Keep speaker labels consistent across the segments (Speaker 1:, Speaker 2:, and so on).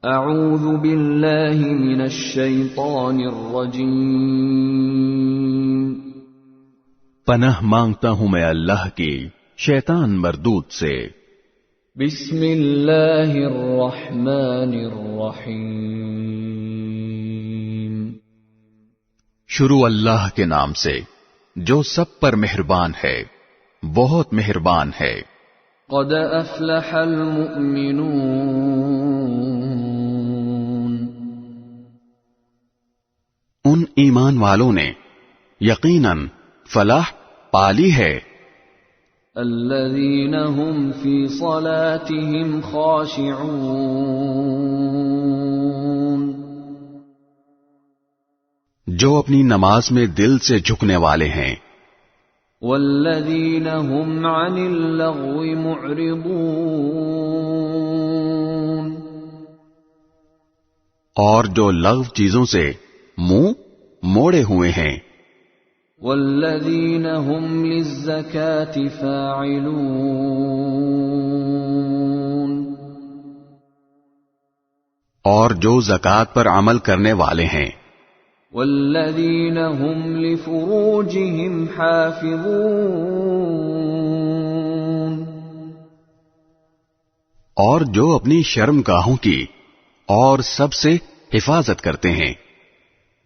Speaker 1: اعوذ باللہ من الشیطان الرجیم،
Speaker 2: پناہ مانگتا ہوں میں اللہ کی شیطان مردود سے۔
Speaker 1: بسم اللہ الرحمن الرحیم،
Speaker 2: شروع اللہ کے نام سے جو سب پر مہربان ہے، بہت مہربان ہے۔
Speaker 1: قد افلح المؤمنون،
Speaker 2: ان ایمان والوں نے یقیناً فلاح پالی ہے۔
Speaker 1: الذین هم فی صلاتهم خاشعون،
Speaker 2: جو اپنی نماز میں دل سے جھکنے والے ہیں۔
Speaker 1: والذین هم عن اللغو معرضون،
Speaker 2: اور جو لغو چیزوں سے منہ موڑے ہوئے ہیں۔
Speaker 1: والذین هم للزکاة فاعلون،
Speaker 2: اور جو زکوٰۃ پر عمل کرنے والے ہیں۔
Speaker 1: والذین هم لفروجهم حافظون،
Speaker 2: اور جو اپنی شرمگاہوں کی اور سب سے حفاظت کرتے ہیں۔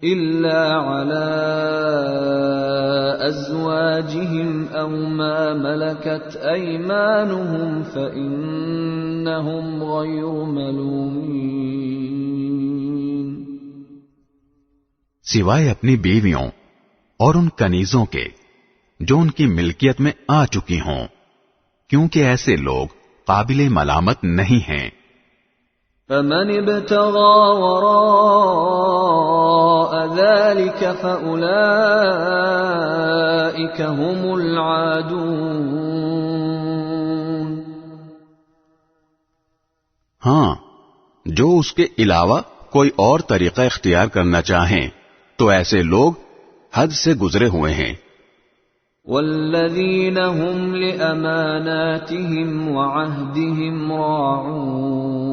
Speaker 1: الا علی ازواجهم او ما ملکت ایمانهم فانہم غیر ملومین،
Speaker 2: سوائے اپنی بیویوں اور ان کنیزوں کے جو ان کی ملکیت میں آ چکی ہوں، کیونکہ ایسے لوگ قابل ملامت نہیں ہیں۔
Speaker 1: فمن ابتغى وراء ذلك فأولئك هم العادون،
Speaker 2: ہاں، جو اس کے علاوہ کوئی اور طریقہ اختیار کرنا چاہیں تو ایسے لوگ حد سے گزرے ہوئے ہیں۔
Speaker 1: والذین هم لأماناتهم وعهدهم راعون،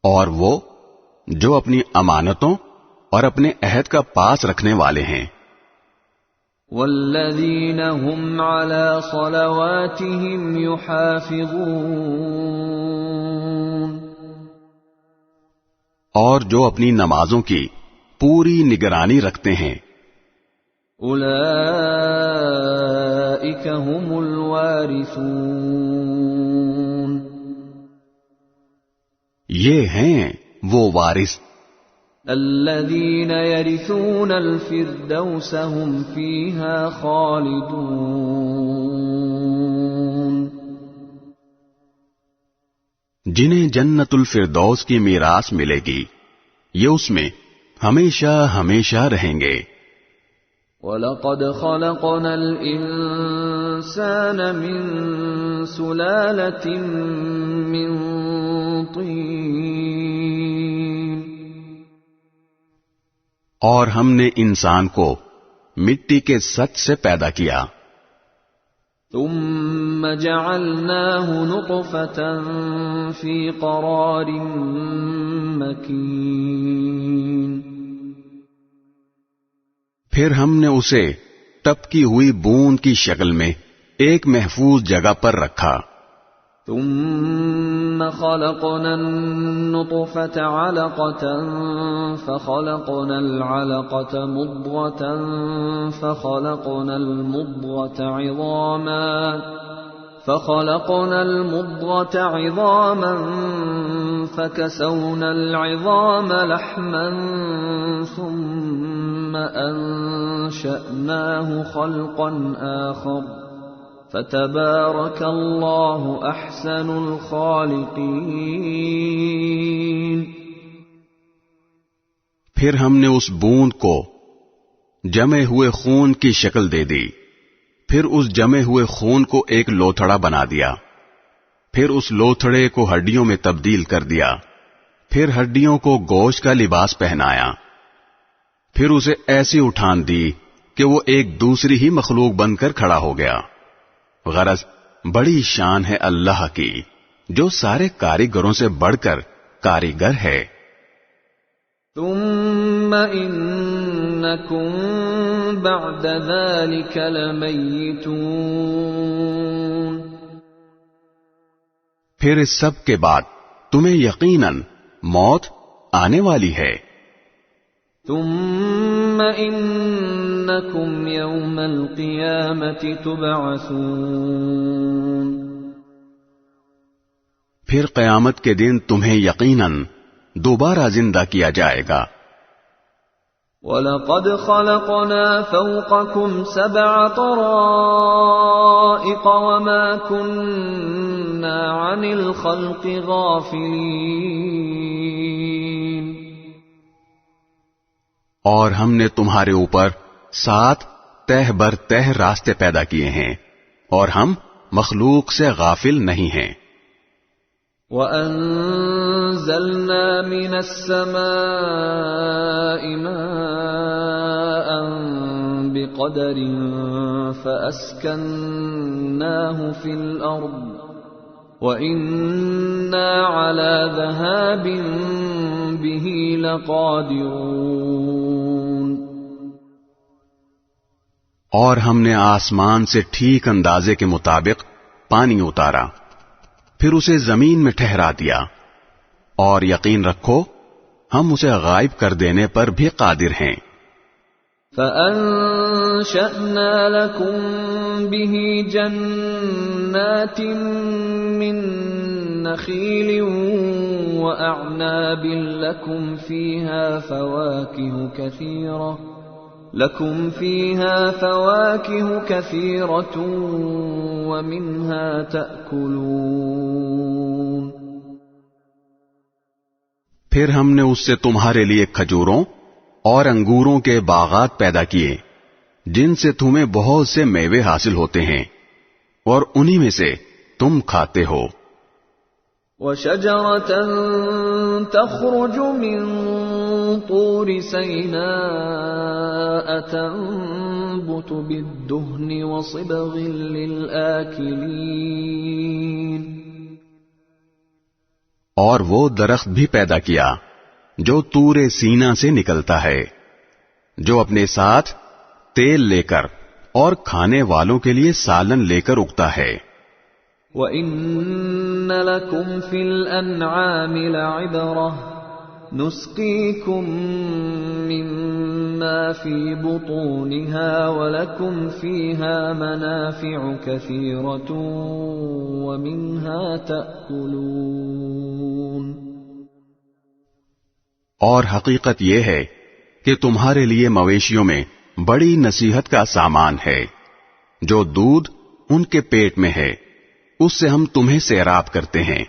Speaker 2: اور وہ جو اپنی امانتوں اور اپنے عہد کا پاس رکھنے والے ہیں۔
Speaker 1: والذین هم على صلواتهم يحافظون،
Speaker 2: اور جو اپنی نمازوں کی پوری نگرانی رکھتے ہیں۔
Speaker 1: اولئک هم الوارثون،
Speaker 2: یہ ہیں وہ وارث
Speaker 1: الذین یرثون الفردوس هم فیہا خالدون،
Speaker 2: جنہیں جنت الفردوس کی میراث ملے گی، یہ اس میں ہمیشہ ہمیشہ رہیں گے۔
Speaker 1: وَلَقَدْ خَلَقْنَا الْإِنسَانَ مِنْ سُلَالَةٍ مِّنْ طِينٍ،
Speaker 2: اور ہم نے انسان کو مٹی کے سط سے پیدا کیا۔
Speaker 1: ثُمَّ جَعَلْنَاهُ نُطْفَةً فِي قَرَارٍ مَّكِينٍ،
Speaker 2: پھر ہم نے اسے ٹپکی ہوئی بوند کی شکل میں ایک محفوظ جگہ پر رکھا۔
Speaker 1: ثم خلقنا النطفة علقة فخلقنا العلقة مضغة فخلقنا المضغة عظاما فكسونا العظام لحما ثم أنشأناه خلقا آخر فتبارك اللہ احسن الخالقین،
Speaker 2: پھر ہم نے اس بوند کو جمے ہوئے خون کی شکل دے دی، پھر اس جمے ہوئے خون کو ایک لوتھڑا بنا دیا، پھر اس لوتھڑے کو ہڈیوں میں تبدیل کر دیا، پھر ہڈیوں کو گوشت کا لباس پہنایا، پھر اسے ایسی اٹھان دی کہ وہ ایک دوسری ہی مخلوق بن کر کھڑا ہو گیا۔ غرض بڑی شان ہے اللہ کی جو سارے کاریگروں سے بڑھ کر کاریگر ہے.
Speaker 1: ثم انکم بعد ذلك لمیتون.
Speaker 2: پھر اس سب کے بعد تمہیں یقیناً موت آنے والی ہے.
Speaker 1: ثم انکم یوم القیامة تبعثون.
Speaker 2: پھر قیامت کے دن تمہیں یقیناً دوبارہ زندہ کیا جائے گا.
Speaker 1: وَلَقَدْ خَلَقْنَا فَوْقَكُمْ سَبْعَ طَرَائِقَ وَمَا كُنَّا عَنِ الْخَلْقِ غَافِلِينَ.
Speaker 2: اور ہم نے تمہارے اوپر 7 تہ بر تہ راستے پیدا کیے ہیں اور ہم مخلوق سے غافل نہیں ہیں.
Speaker 1: وَأَنزَلْنَا مِنَ السَّمَاءِ مَاءً بِقَدَرٍ فَأَسْكَنَّاهُ فِي الْأَرْضِ وَإِنَّا عَلَى ذَهَابٍ بِهِ لَقَادِرُونَ.
Speaker 2: اور ہم نے آسمان سے ٹھیک اندازے کے مطابق پانی اتارا پھر اسے زمین میں ٹھہرا دیا اور یقین رکھو ہم اسے غائب کر دینے پر بھی قادر ہیں.
Speaker 1: فَأَنشَأْنَا لَكُم بِهِ جَنَّاتٍ مِّن نَّخِيلٍ وَأَعْنَابٍ لَّكُمْ فِيهَا فَوَاكِهُ كَثِيرَةٌ وَمِنْهَا تَأْكُلُونَ.
Speaker 2: پھر ہم نے اس سے تمہارے لیے کھجوروں اور انگوروں کے باغات پیدا کیے جن سے تمہیں بہت سے میوے حاصل ہوتے ہیں اور انہی میں سے تم کھاتے ہو.
Speaker 1: وَشَجَرَةً تَخْرُجُ مِن طُورِ سَيْنَاءَ تَنبُتُ بِالدُّهْنِ وَصِبْغٍ لِّلْآكِلِينَ.
Speaker 2: اور وہ درخت بھی پیدا کیا جو طور سینا سے نکلتا ہے جو اپنے ساتھ تیل لے کر اور کھانے والوں کے لیے سالن لے کر اگتا ہے.
Speaker 1: وَإِنَّ لَكُمْ فِي الْأَنْعَامِ لَعِبْرَةً نُسْقِيكُم مِّمَّا فِي بُطُونِهَا وَلَكُمْ فِيهَا مَنَافِعُ كَثِيرَةٌ وَمِنْهَا تَأْكُلُونَ.
Speaker 2: اور حقیقت یہ ہے کہ تمہارے لیے مویشیوں میں بڑی نصیحت کا سامان ہے. جو دودھ ان کے پیٹ میں ہے اس سے ہم تمہیں سیراب کرتے ہیں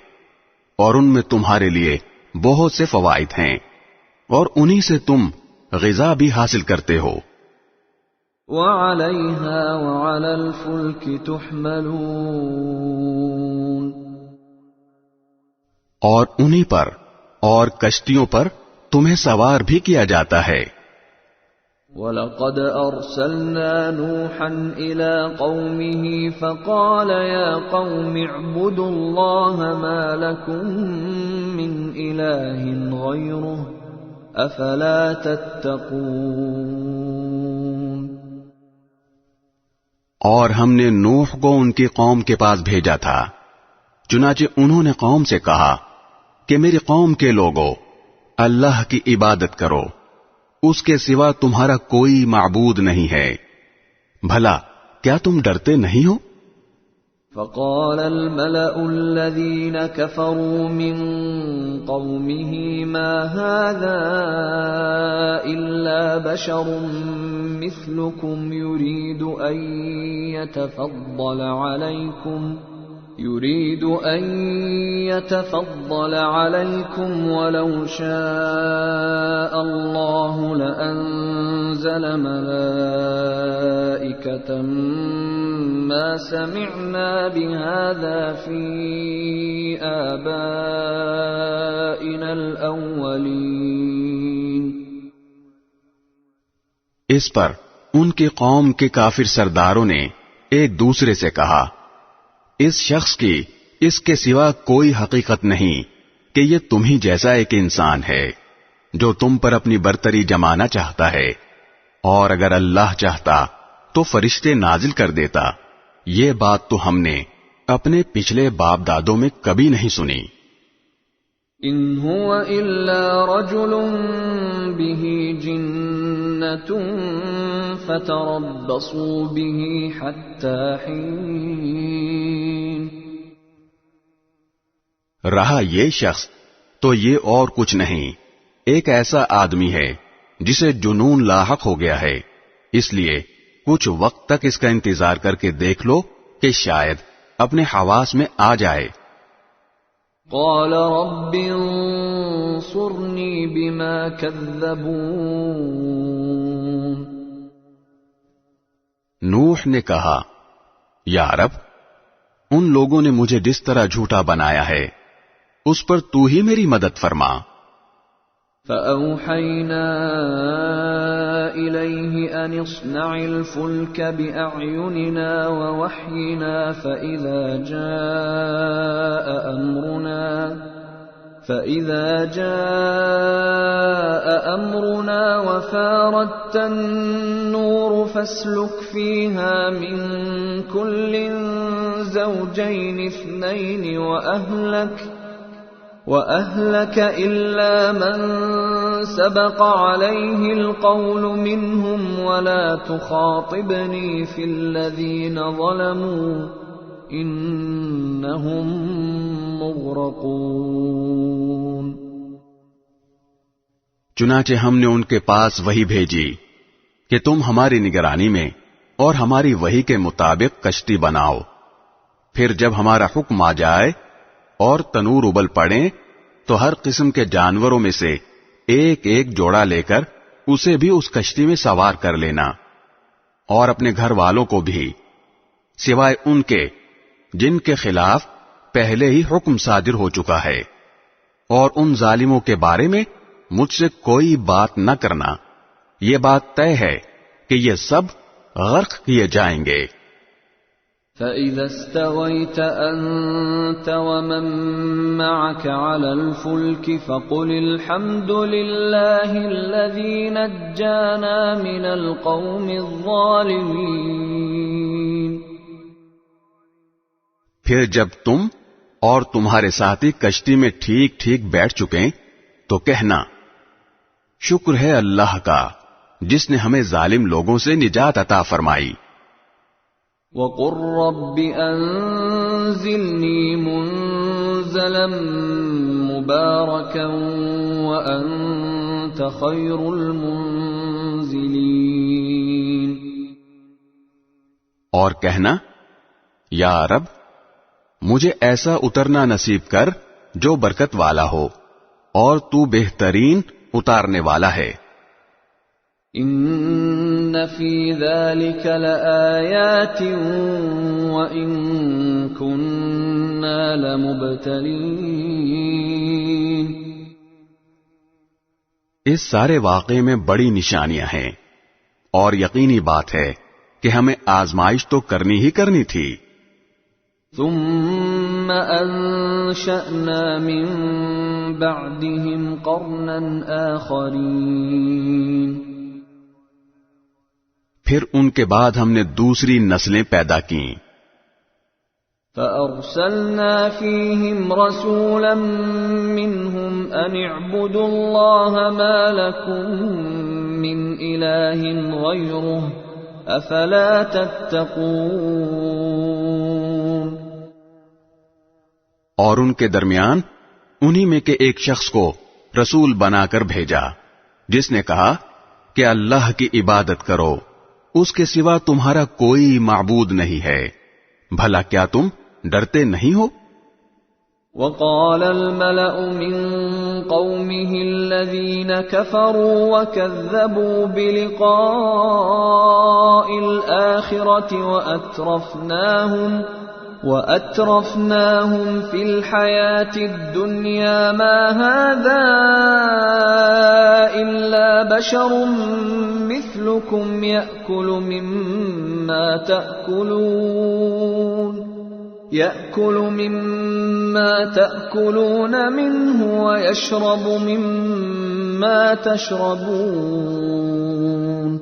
Speaker 2: اور ان میں تمہارے لیے بہت سے فوائد ہیں اور انہی سے تم غذا بھی حاصل کرتے ہو.
Speaker 1: وَعَلَيْهَا وَعَلَى الْفُلْكِ تُحْمَلُونَ.
Speaker 2: اور انہی پر اور کشتیوں پر تمہیں سوار بھی کیا جاتا ہے.
Speaker 1: وَلَقَدْ أَرْسَلْنَا نُوحًا إِلَىٰ قَوْمِهِ فَقَالَ يَا قَوْمِ اعْبُدُوا اللَّهَ مَا لَكُم مِّنْ إِلَٰهٍ غَيْرُهُ أَفَلَا تَتَّقُونَ.
Speaker 2: اور ہم نے نوح کو ان کی قوم کے پاس بھیجا تھا چنانچہ انہوں نے قوم سے کہا کہ میری قوم کے لوگوں اللہ کی عبادت کرو اس کے سوا تمہارا کوئی معبود نہیں ہے بھلا کیا تم ڈرتے نہیں ہو؟
Speaker 1: فقال الملأ الذين كفروا من قومه ما هذا إلا بشر مثلكم يريد أن يتفضل عليكم ولو شاء الله لأنزل ملائكة ما سمعنا بهذا في آبائنا الأولين.
Speaker 2: اس پر ان کی قوم کے کافر سرداروں نے ایک دوسرے سے کہا اس شخص کی اس کے سوا کوئی حقیقت نہیں کہ یہ تم ہی جیسا ایک انسان ہے جو تم پر اپنی برتری جمانا چاہتا ہے، اور اگر اللہ چاہتا تو فرشتے نازل کر دیتا۔ یہ بات تو ہم نے اپنے پچھلے باپ دادوں میں کبھی نہیں سنی۔
Speaker 1: ان هو الا رجل به جنة فتربصوا به حتى حين۔
Speaker 2: رہا یہ شخص تو یہ اور کچھ نہیں، ایک ایسا آدمی ہے جسے جنون لاحق ہو گیا ہے، اس لیے کچھ وقت تک اس کا انتظار کر کے دیکھ لو کہ شاید اپنے حواس میں آ جائے۔
Speaker 1: قال رب انصرنی بما كذبون۔
Speaker 2: نوح نے کہا، یا رب، ان لوگوں نے مجھے جس طرح جھوٹا بنایا ہے اس پر تو ہی میری مدد فرما۔
Speaker 1: فأوحينا إليه أن اصنع الفلك بأعيننا ووحينا فإذا جاء أمرنا وفارت النور فاسلك فيها من كل زوجين اثنين وأهلك إلا من سبق عليه القول منهم ولا تخاطبني في الذين ظلموا إنهم مغرقون۔
Speaker 2: چنانچہ ہم نے ان کے پاس وحی بھیجی کہ تم ہماری نگرانی میں اور ہماری وحی کے مطابق کشتی بناؤ، پھر جب ہمارا حکم آ جائے اور تنور ابل پڑے تو ہر قسم کے جانوروں میں سے ایک ایک جوڑا لے کر اسے بھی اس کشتی میں سوار کر لینا، اور اپنے گھر والوں کو بھی، سوائے ان کے جن کے خلاف پہلے ہی حکم صادر ہو چکا ہے، اور ان ظالموں کے بارے میں مجھ سے کوئی بات نہ کرنا، یہ بات طے ہے کہ یہ سب غرق کیے جائیں گے۔
Speaker 1: فَإِذَا اسْتَوَيْتَ أَنْتَ وَمَن مَّعَكَ عَلَى الْفُلْكِ فَقُلِ الْحَمْدُ لِلَّهِ الَّذِي نَجَّانَا مِنَ الْقَوْمِ الظَّالِمِينَ۔
Speaker 2: پھر جب تم اور تمہارے ساتھی کشتی میں ٹھیک ٹھیک بیٹھ چکیں تو کہنا، شکر ہے اللہ کا جس نے ہمیں ظالم لوگوں سے نجات عطا فرمائی۔
Speaker 1: وَقُلْ رَبِّ أَنزِلْنِي مُنزَلًا مُبَارَكًا وَأَنتَ خَيْرُ الْمُنزِلِينَ۔
Speaker 2: اور کہنا، یا رب، مجھے ایسا اترنا نصیب کر جو برکت والا ہو، اور تو بہترین اتارنے والا ہے۔
Speaker 1: ان فی ذلک لآیات وإن كنا لمبتلین۔
Speaker 2: اس سارے واقعے میں بڑی نشانیاں ہیں، اور یقینی بات ہے کہ ہمیں آزمائش تو کرنی ہی کرنی تھی۔
Speaker 1: ثم انشأنا من بعدهم قرنا آخرین۔
Speaker 2: پھر ان کے بعد ہم نے دوسری نسلیں پیدا کیں۔
Speaker 1: فأرسلنا فيهم رسولا منهم أن اعبدوا الله ما لكم من إله غيره أفلا تتقون۔
Speaker 2: اور ان کے درمیان انہی میں کے ایک شخص کو رسول بنا کر بھیجا جس نے کہا کہ اللہ کی عبادت کرو، اس کے سوا تمہارا کوئی معبود نہیں ہے، بھلا کیا تم ڈرتے نہیں ہو؟
Speaker 1: وقال الملأ من قومه الذين كفروا وكذبوا بلقاء الآخرة وأترفناهم في الحياة الدنيا ما هذا إلا بشر مثلكم يأكل يأكل مما تأكلون منه ويشرب مما تشربون.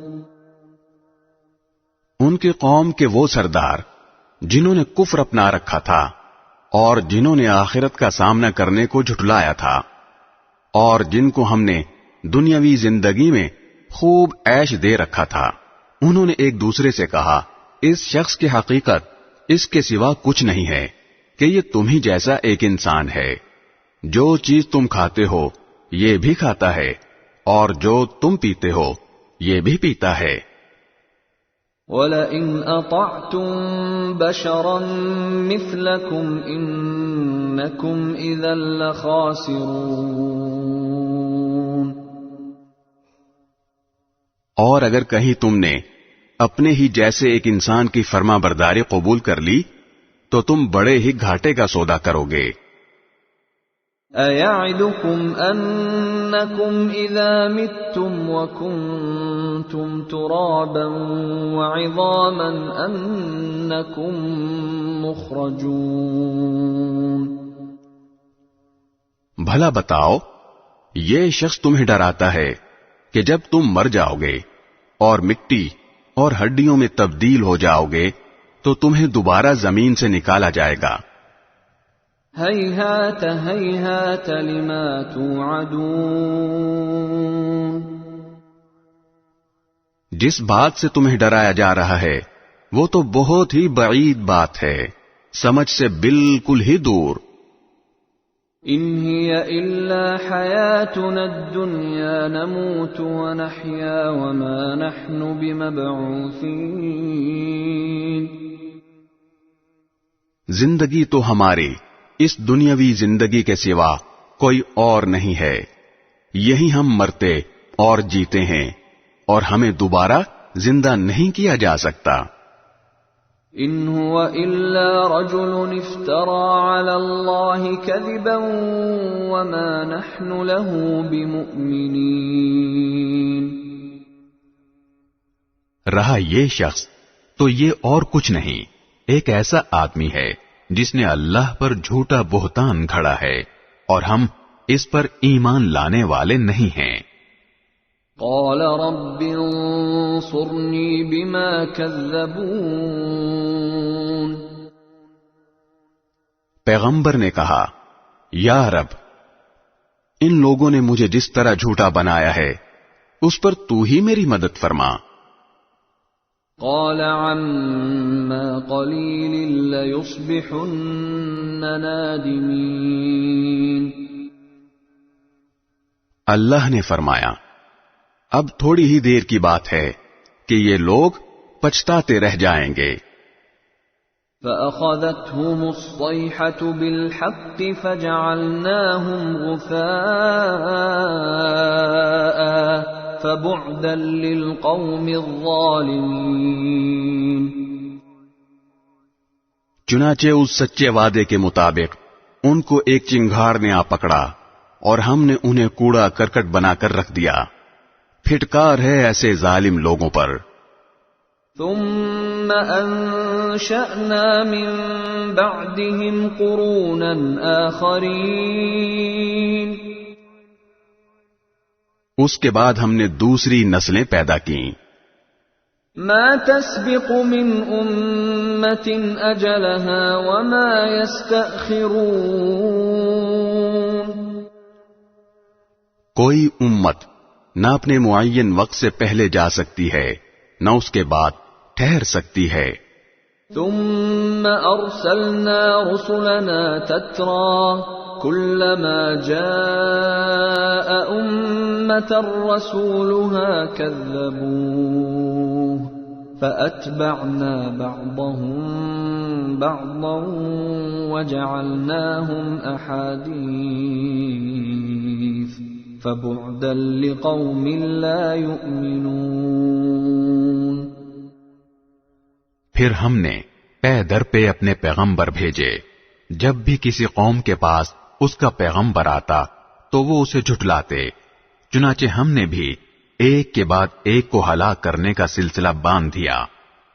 Speaker 2: ان کی قوم کے وہ سردار جنہوں نے کفر اپنا رکھا تھا اور جنہوں نے آخرت کا سامنا کرنے کو جھٹلایا تھا، اور جن کو ہم نے دنیاوی زندگی میں خوب عیش دے رکھا تھا، انہوں نے ایک دوسرے سے کہا، اس شخص کی حقیقت اس کے سوا کچھ نہیں ہے کہ یہ تم ہی جیسا ایک انسان ہے، جو چیز تم کھاتے ہو یہ بھی کھاتا ہے اور جو تم پیتے ہو یہ بھی پیتا ہے.
Speaker 1: وَلَئِنْ أَطَعْتُمْ بَشَرًا مِثْلَكُمْ إِنَّكُمْ إِذًا لَخَاسِرُونَ.
Speaker 2: اور اگر کہیں تم نے اپنے ہی جیسے ایک انسان کی فرما برداری قبول کر لی تو تم بڑے ہی گھاٹے کا سودا کرو گے.
Speaker 1: أَيَعِدُكُمْ أَنَّكُمْ إِذَا مِتُّمْ وَكُنْتُمْ تُرَابًا وَعِظَامًا أَنَّكُمْ مُخْرَجُونَ.
Speaker 2: بھلا بتاؤ، یہ شخص تمہیں ڈراتا ہے کہ جب تم مر جاؤ گے اور مٹی اور ہڈیوں میں تبدیل ہو جاؤ گے تو تمہیں دوبارہ زمین سے نکالا جائے گا.
Speaker 1: هَيْهَاتَ هَيْهَاتَ لِمَا تُوعَدُونَ.
Speaker 2: جس بات سے تمہیں ڈرایا جا رہا ہے وہ تو بہت ہی بعید بات ہے، سمجھ سے بالکل ہی دور.
Speaker 1: إِنْ هِيَ إِلَّا حَيَاتُنَا الدُّنْيَا نَمُوتُ وَنَحْيَا وَمَا نَحْنُ بِمَبْعُوثِينَ.
Speaker 2: زندگی تو ہماری اس دنیاوی زندگی کے سوا کوئی اور نہیں ہے، یہی ہم مرتے اور جیتے ہیں اور ہمیں دوبارہ زندہ نہیں کیا جا سکتا.
Speaker 1: إِنْ هُوَ إِلَّا رَجُلٌ افْتَرَى عَلَى اللَّهِ كَذِبًا وَمَا نَحْنُ لَهُ بِمُؤْمِنِينَ.
Speaker 2: رہا یہ شخص تو یہ اور کچھ نہیں، ایک ایسا آدمی ہے جس نے اللہ پر جھوٹا بہتان گھڑا ہے اور ہم اس پر ایمان لانے والے نہیں ہیں.
Speaker 1: قال رب انصرنی بما كذبون.
Speaker 2: پیغمبر نے کہا، یا رب، ان لوگوں نے مجھے جس طرح جھوٹا بنایا ہے اس پر تو ہی میری مدد فرما.
Speaker 1: قال عما قليل ليصبحن نادمين.
Speaker 2: اللہ نے فرمایا، اب تھوڑی ہی دیر کی بات ہے کہ یہ لوگ پچھتاتے رہ جائیں گے.
Speaker 1: فأخذتهم الصيحة بالحق فجعلناهم غثاء فبعدا للقوم الظالمين.
Speaker 2: چنانچہ اس سچے وعدے کے مطابق ان کو ایک چنگھاڑ نے آ پکڑا اور ہم نے انہیں کوڑا کرکٹ بنا کر رکھ دیا. پھٹکار ہے ایسے ظالم لوگوں پر.
Speaker 1: ثم انشأنا من بعدهم قرونا آخرین.
Speaker 2: اس کے بعد ہم نے دوسری نسلیں پیدا کیں.
Speaker 1: ما تسبق من امة اجلها وما يستأخرون.
Speaker 2: کوئی امت نہ اپنے معین وقت سے پہلے جا سکتی ہے نہ اس کے بعد ٹھہر سکتی ہے.
Speaker 1: ثم ارسلنا رسلنا تترى كلما جاء امة رسولها كذبوه فاتبعنا بعضهم بعضا وجعلناهم احاديث فبعدا لقوم لا يؤمنون.
Speaker 2: پھر ہم نے پے در پہ اپنے پیغمبر بھیجے. جب بھی کسی قوم کے پاس اس کا پیغمبر آتا تو وہ اسے جھٹلاتے. چنانچہ ہم نے بھی ایک کے بعد ایک کو ہلاک کرنے کا سلسلہ باندھ دیا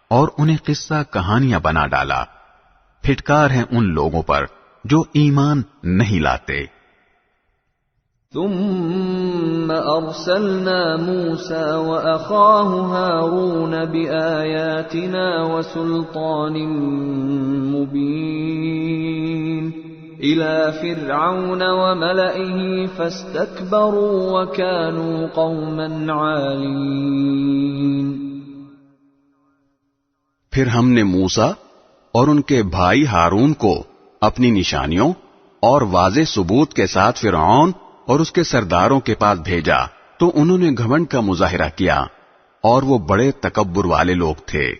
Speaker 2: اور انہیں قصہ کہانیاں بنا ڈالا. پھٹکار ہے ان لوگوں پر جو ایمان نہیں لاتے۔
Speaker 1: ثم أرسلنا موسى وأخاه هارون بآياتنا وسلطان مبين إلى فرعون وملئه فاستكبروا وكانوا قوما عالين۔
Speaker 2: پھر ہم نے موسیٰ اور ان کے بھائی ہارون کو اپنی نشانیوں اور واضح ثبوت کے ساتھ فرعون اور اس کے سرداروں کے پاس بھیجا تو انہوں نے گھمنڈ کا مظاہرہ کیا اور وہ بڑے تکبر والے لوگ تھے۔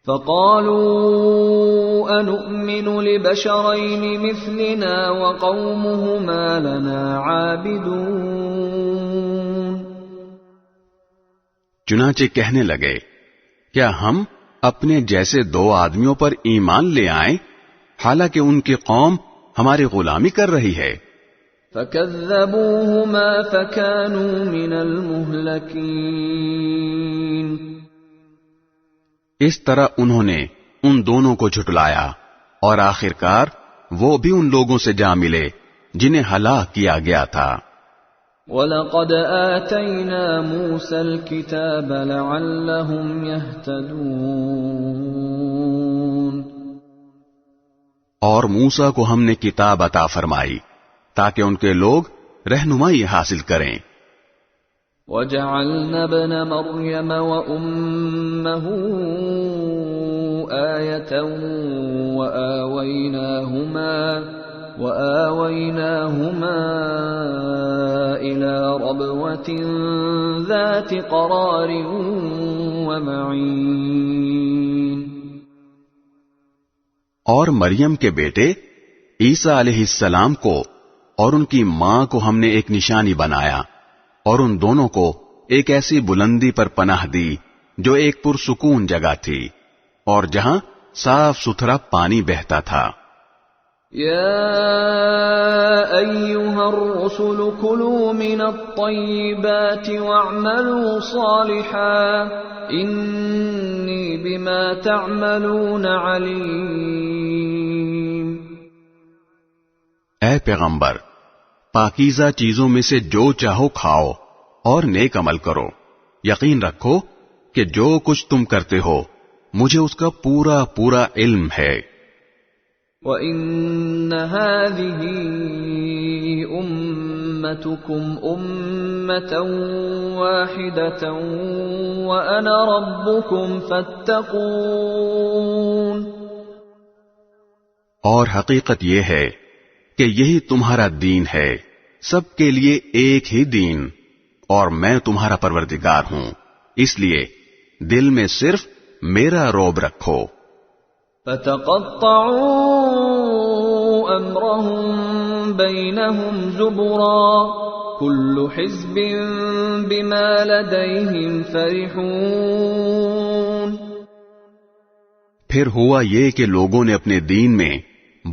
Speaker 1: فقالوا أنؤمن لبشرين مثلنا وقومهما لنا عابدون۔
Speaker 2: چنانچہ کہنے لگے، کیا ہم اپنے جیسے دو آدمیوں پر ایمان لے آئیں حالانکہ ان کی قوم ہماری غلامی کر رہی ہے؟
Speaker 1: فكذبوهما فكانوا من المهلكين۔
Speaker 2: اس طرح انہوں نے ان دونوں کو جھٹلایا اور آخرکار وہ بھی ان لوگوں سے جا ملے جنہیں ہلاک کیا گیا تھا۔
Speaker 1: وَلَقَدْ آتَيْنَا مُوسَى الْكِتَابَ لَعَلَّهُمْ يَهْتَدُونَ۔
Speaker 2: اور موسیٰ کو ہم نے کتاب عطا فرمائی تاکہ ان کے لوگ رہنمائی حاصل کریں۔
Speaker 1: وَجَعَلْنَا ابْنَ مَرْيَمَ وَأُمَّهُ آيَةً وَآوَيْنَاهُمَا إِلَى رَبْوَةٍ ذَاتِ قَرَارٍ وَمَعِينٍ۔
Speaker 2: اور مریم کے بیٹے عیسیٰ علیہ السلام کو اور ان کی ماں کو ہم نے ایک نشانی بنایا اور ان دونوں کو ایک ایسی بلندی پر پناہ دی جو ایک پرسکون جگہ تھی اور جہاں صاف ستھرا پانی بہتا تھا۔
Speaker 1: یا ایھا الرسل کلوا من الطیبات واعملوا صالحا انی بما تعملون علیم۔
Speaker 2: اے پیغمبر، پاکیزہ چیزوں میں سے جو چاہو کھاؤ اور نیک عمل کرو، یقین رکھو کہ جو کچھ تم کرتے ہو مجھے اس کا پورا پورا علم ہے۔
Speaker 1: وَإِنَّ هَذِهِ أُمَّتُكُمْ أُمَّةً وَاحِدَةً وَأَنَا رَبُّكُمْ فَاتَّقُونِ۔
Speaker 2: اور حقیقت یہ ہے کہ یہی تمہارا دین ہے، سب کے لیے ایک ہی دین، اور میں تمہارا پروردگار ہوں، اس لیے دل میں صرف میرا روب رکھو۔
Speaker 1: فَتَقَطَّعُوا أَمْرَهُمْ بَيْنَهُمْ زُبُرًا كُلُّ حِزْبٍ بِمَا لَدَيْهِمْ فَرِحُونَ۔
Speaker 2: پھر ہوا یہ کہ لوگوں نے اپنے دین میں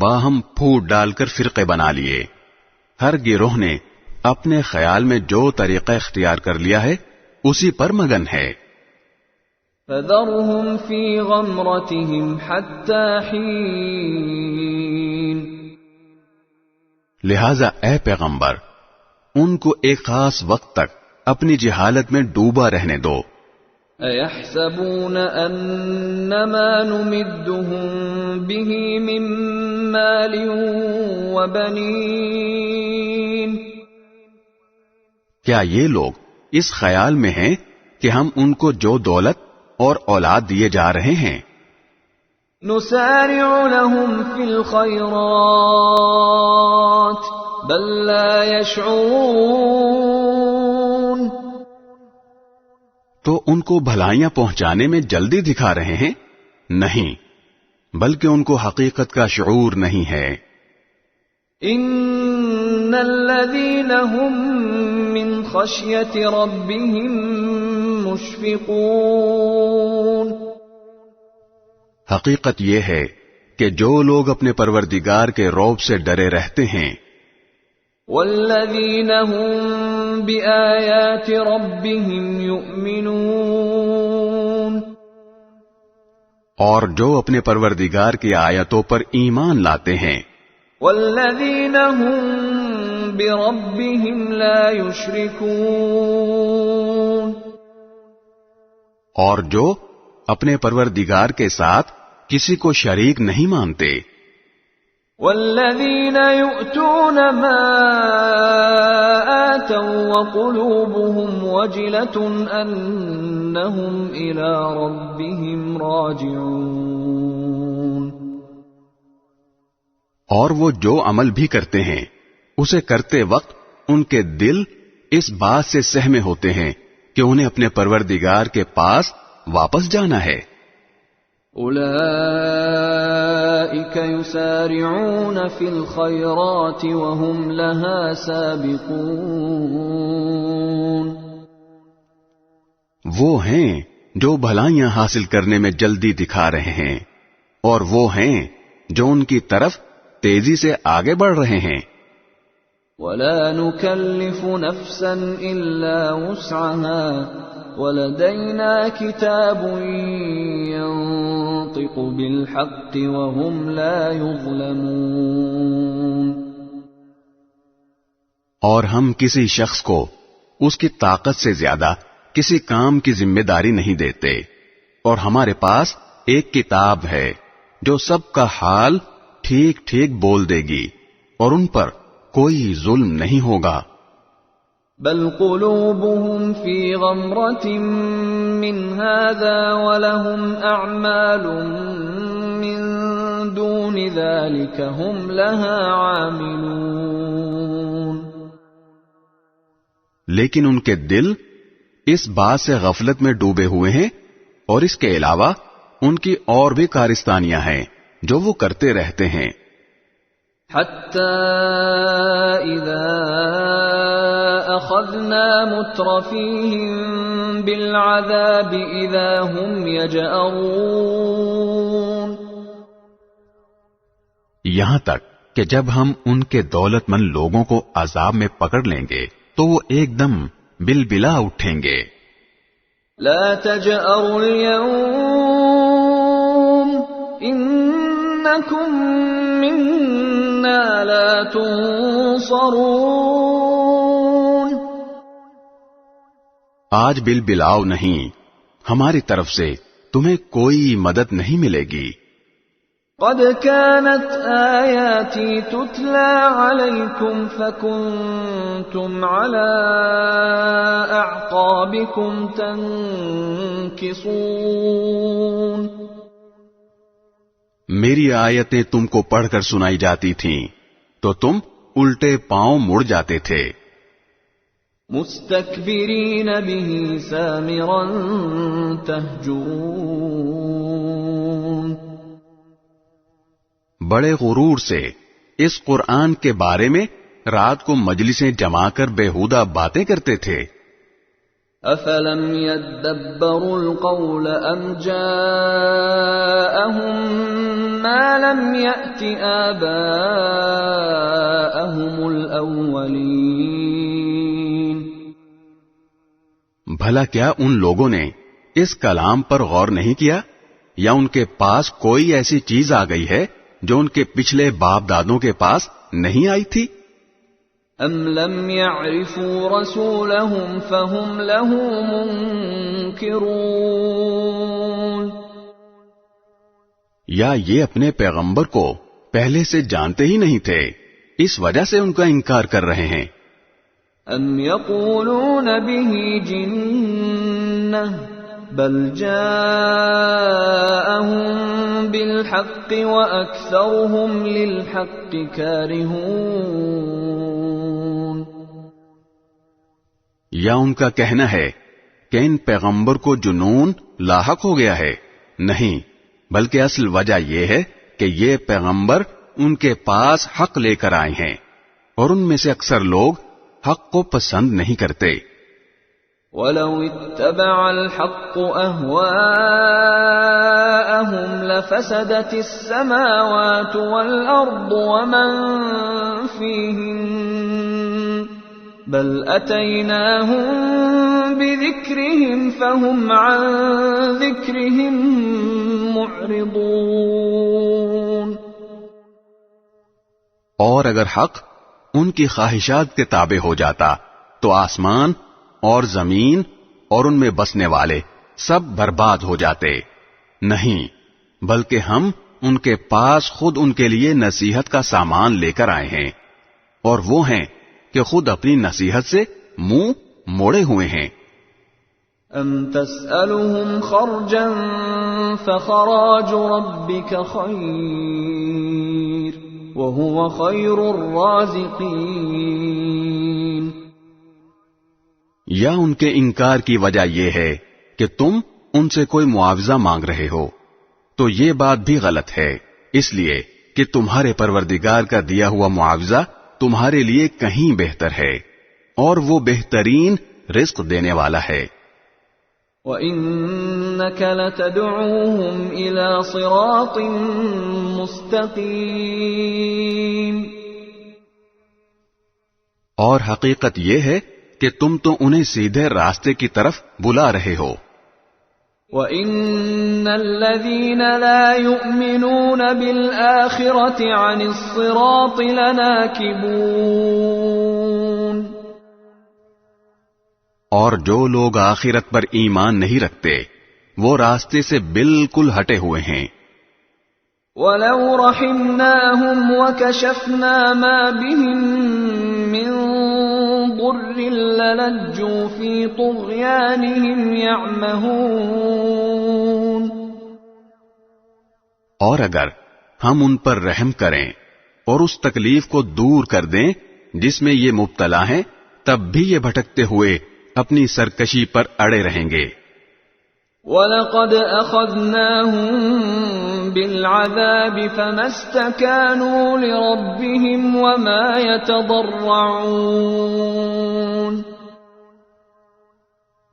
Speaker 2: باہم پھوٹ ڈال کر فرقے بنا لیے، ہر گروہ نے اپنے خیال میں جو طریقہ اختیار کر لیا ہے اسی پر مگن ہے۔
Speaker 1: فَذَرْهُمْ فِي غَمْرَتِهِمْ حَتَّى حِينٍ۔
Speaker 2: لہذا اے پیغمبر، ان کو ایک خاص وقت تک اپنی جہالت میں ڈوبا رہنے دو۔
Speaker 1: أَيَحْسَبُونَ أَنَّمَا نُمِدُّهُم بِهِ مِن مَّالٍ وَبَنِينَ۔
Speaker 2: کیا یہ لوگ اس خیال میں ہیں کہ ہم ان کو جو دولت اور اولاد دیے جا رہے ہیں؟
Speaker 1: نُسَارِعُ لَهُمْ فِي الْخَيْرَاتِ بَل لَّا يَشْعُرُونَ۔
Speaker 2: تو ان کو بھلائیاں پہنچانے میں جلدی دکھا رہے ہیں؟ نہیں، بلکہ ان کو حقیقت کا شعور نہیں ہے۔
Speaker 1: ان الذين هم من خشية ربهم مشفقون۔
Speaker 2: حقیقت یہ ہے کہ جو لوگ اپنے پروردگار کے رعب سے ڈرے رہتے ہیں،
Speaker 1: والذین هم بآیات ربهم یؤمنون۔
Speaker 2: اور جو اپنے پروردگار کی آیتوں پر ایمان لاتے ہیں.
Speaker 1: والذین هم بربهم لا یشرکون،
Speaker 2: اور جو اپنے پروردگار کے ساتھ کسی کو شریک نہیں مانتے.
Speaker 1: والذین یؤتون ما آتوا وقلوبهم وجلة انہم الی ربهم راجعون،
Speaker 2: اور وہ جو عمل بھی کرتے ہیں اسے کرتے وقت ان کے دل اس بات سے سہمے ہوتے ہیں کہ انہیں اپنے پروردگار کے پاس واپس جانا ہے.
Speaker 1: اولئک یسارعون فی الخیرات وهم لها سابقون،
Speaker 2: وہ ہیں جو بھلائیاں حاصل کرنے میں جلدی دکھا رہے ہیں، اور وہ ہیں جو ان کی طرف تیزی سے آگے بڑھ رہے ہیں.
Speaker 1: ولا نكلف نفسا الا وسعها ولدينا كتاب ينطق بالحق وهم لا يظلمون،
Speaker 2: اور ہم کسی شخص کو اس کی طاقت سے زیادہ کسی کام کی ذمہ داری نہیں دیتے، اور ہمارے پاس ایک کتاب ہے جو سب کا حال ٹھیک ٹھیک بول دے گی، اور ان پر کوئی ظلم نہیں ہوگا.
Speaker 1: بل قلوبهم في غمرة من هذا ولهم أعمال من دون ذلك هم لها عاملون،
Speaker 2: لیکن ان کے دل اس بات سے غفلت میں ڈوبے ہوئے ہیں، اور اس کے علاوہ ان کی اور بھی کارستانیاں ہیں جو وہ کرتے رہتے ہیں.
Speaker 1: حتى إذا أخذنا مترفيهم بالعذاب إذا هم يجأرون،
Speaker 2: یہاں تک کہ جب ہم ان کے دولت مند لوگوں کو عذاب میں پکڑ لیں گے تو وہ ایک دم بلبلا اٹھیں گے.
Speaker 1: لا تجأروا اليوم إنكم منا لا تنصرون،
Speaker 2: آج بلبلاؤ نہیں، ہماری طرف سے تمہیں کوئی مدد نہیں ملے گی.
Speaker 1: قد كانت آياتي تتلى عليكم فكنتم على أعقابكم تنكصون،
Speaker 2: میری آیتیں تم کو پڑھ کر سنائی جاتی تھیں تو تم الٹے پاؤں مڑ جاتے تھے.
Speaker 1: مستكبرين به سامرا تهجرون،
Speaker 2: بڑے غرور سے اس قرآن کے بارے میں رات کو مجلسیں جما کر بےہودہ باتیں کرتے تھے.
Speaker 1: افلم يدبروا القول ام جاءهم ما لم يأت آباءهم الاولین،
Speaker 2: بھلا کیا ان لوگوں نے اس کلام پر غور نہیں کیا، یا ان کے پاس کوئی ایسی چیز آ گئی ہے جو ان کے پچھلے باپ دادوں کے پاس نہیں آئی تھی؟
Speaker 1: ام لم يعرفوا رسولهم فهم له منکرون،
Speaker 2: یا یہ اپنے پیغمبر کو پہلے سے جانتے ہی نہیں تھے، اس وجہ سے ان کا انکار کر رہے ہیں.
Speaker 1: ام یقولون به جنہ بل جاءهم بالحق واکثرهم للحق کارہون،
Speaker 2: یا ان کا کہنا ہے کہ ان پیغمبر کو جنون لاحق ہو گیا ہے. نہیں، بلکہ اصل وجہ یہ ہے کہ یہ پیغمبر ان کے پاس حق لے کر آئے ہیں، اور ان میں سے اکثر لوگ حق کو پسند نہیں کرتے.
Speaker 1: وَلَوِ اتَّبَعَ الْحَقُّ أَهْوَاءَهُمْ لَفَسَدَتِ السَّمَاوَاتُ وَالْأَرْضُ وَمَنْ فِيهِنَّ بَلْ أَتَيْنَاهُمْ بِذِكْرِهِمْ فَهُمْ عَنْ ذِكْرِهِمْ مُعْرِضُونَ، معرضون.
Speaker 2: اور اگر حق ان کی خواہشات کے تابع ہو جاتا تو آسمان اور زمین اور ان میں بسنے والے سب برباد ہو جاتے. نہیں، بلکہ ہم ان کے پاس خود ان کے لیے نصیحت کا سامان لے کر آئے ہیں، اور وہ ہیں کہ خود اپنی نصیحت سے منہ موڑے ہوئے ہیں.
Speaker 1: ام تسألهم خرجا فخراج ربك خير وهو خير الرازقين.
Speaker 2: یا ان کے انکار کی وجہ یہ ہے کہ تم ان سے کوئی معاوضہ مانگ رہے ہو، تو یہ بات بھی غلط ہے، اس لیے کہ تمہارے پروردگار کا دیا ہوا معاوضہ تمہارے لیے کہیں بہتر ہے، اور وہ بہترین رزق دینے والا ہے.
Speaker 1: وَإِنَّكَ لَتَدْعُوهُمْ إِلَى صِرَاطٍ مُسْتَقِيمٍ.
Speaker 2: اور حقیقت یہ ہے کہ تم تو انہیں سیدھے راستے کی طرف بلا رہے ہو.
Speaker 1: وَإِنَّ الَّذِينَ لَا يُؤْمِنُونَ بِالْآخِرَةِ عَنِ الصِّرَاطِ لَنَاكِبُونَ.
Speaker 2: اور جو لوگ آخرت پر ایمان نہیں رکھتے وہ راستے سے بالکل ہٹے ہوئے ہیں.
Speaker 1: وَلَوْ رَحِمْنَاهُمْ وَكَشَفْنَا مَا بِهِمْ مِنْ ضُرٍّ لَلَجُّوا فِي طُغْيَانِهِمْ يَعْمَهُونَ.
Speaker 2: اور اگر ہم ان پر رحم کریں اور اس تکلیف کو دور کر دیں جس میں یہ مبتلا ہیں، تب بھی یہ بھٹکتے ہوئے اپنی سرکشی پر اڑے رہیں گے.
Speaker 1: وَلَقَدْ أَخَذْنَاهُمْ بِالْعَذَابِ فَمَا اسْتَكَانُوا لِرَبِّهِمْ وَمَا يَتَضَرَّعُونَ.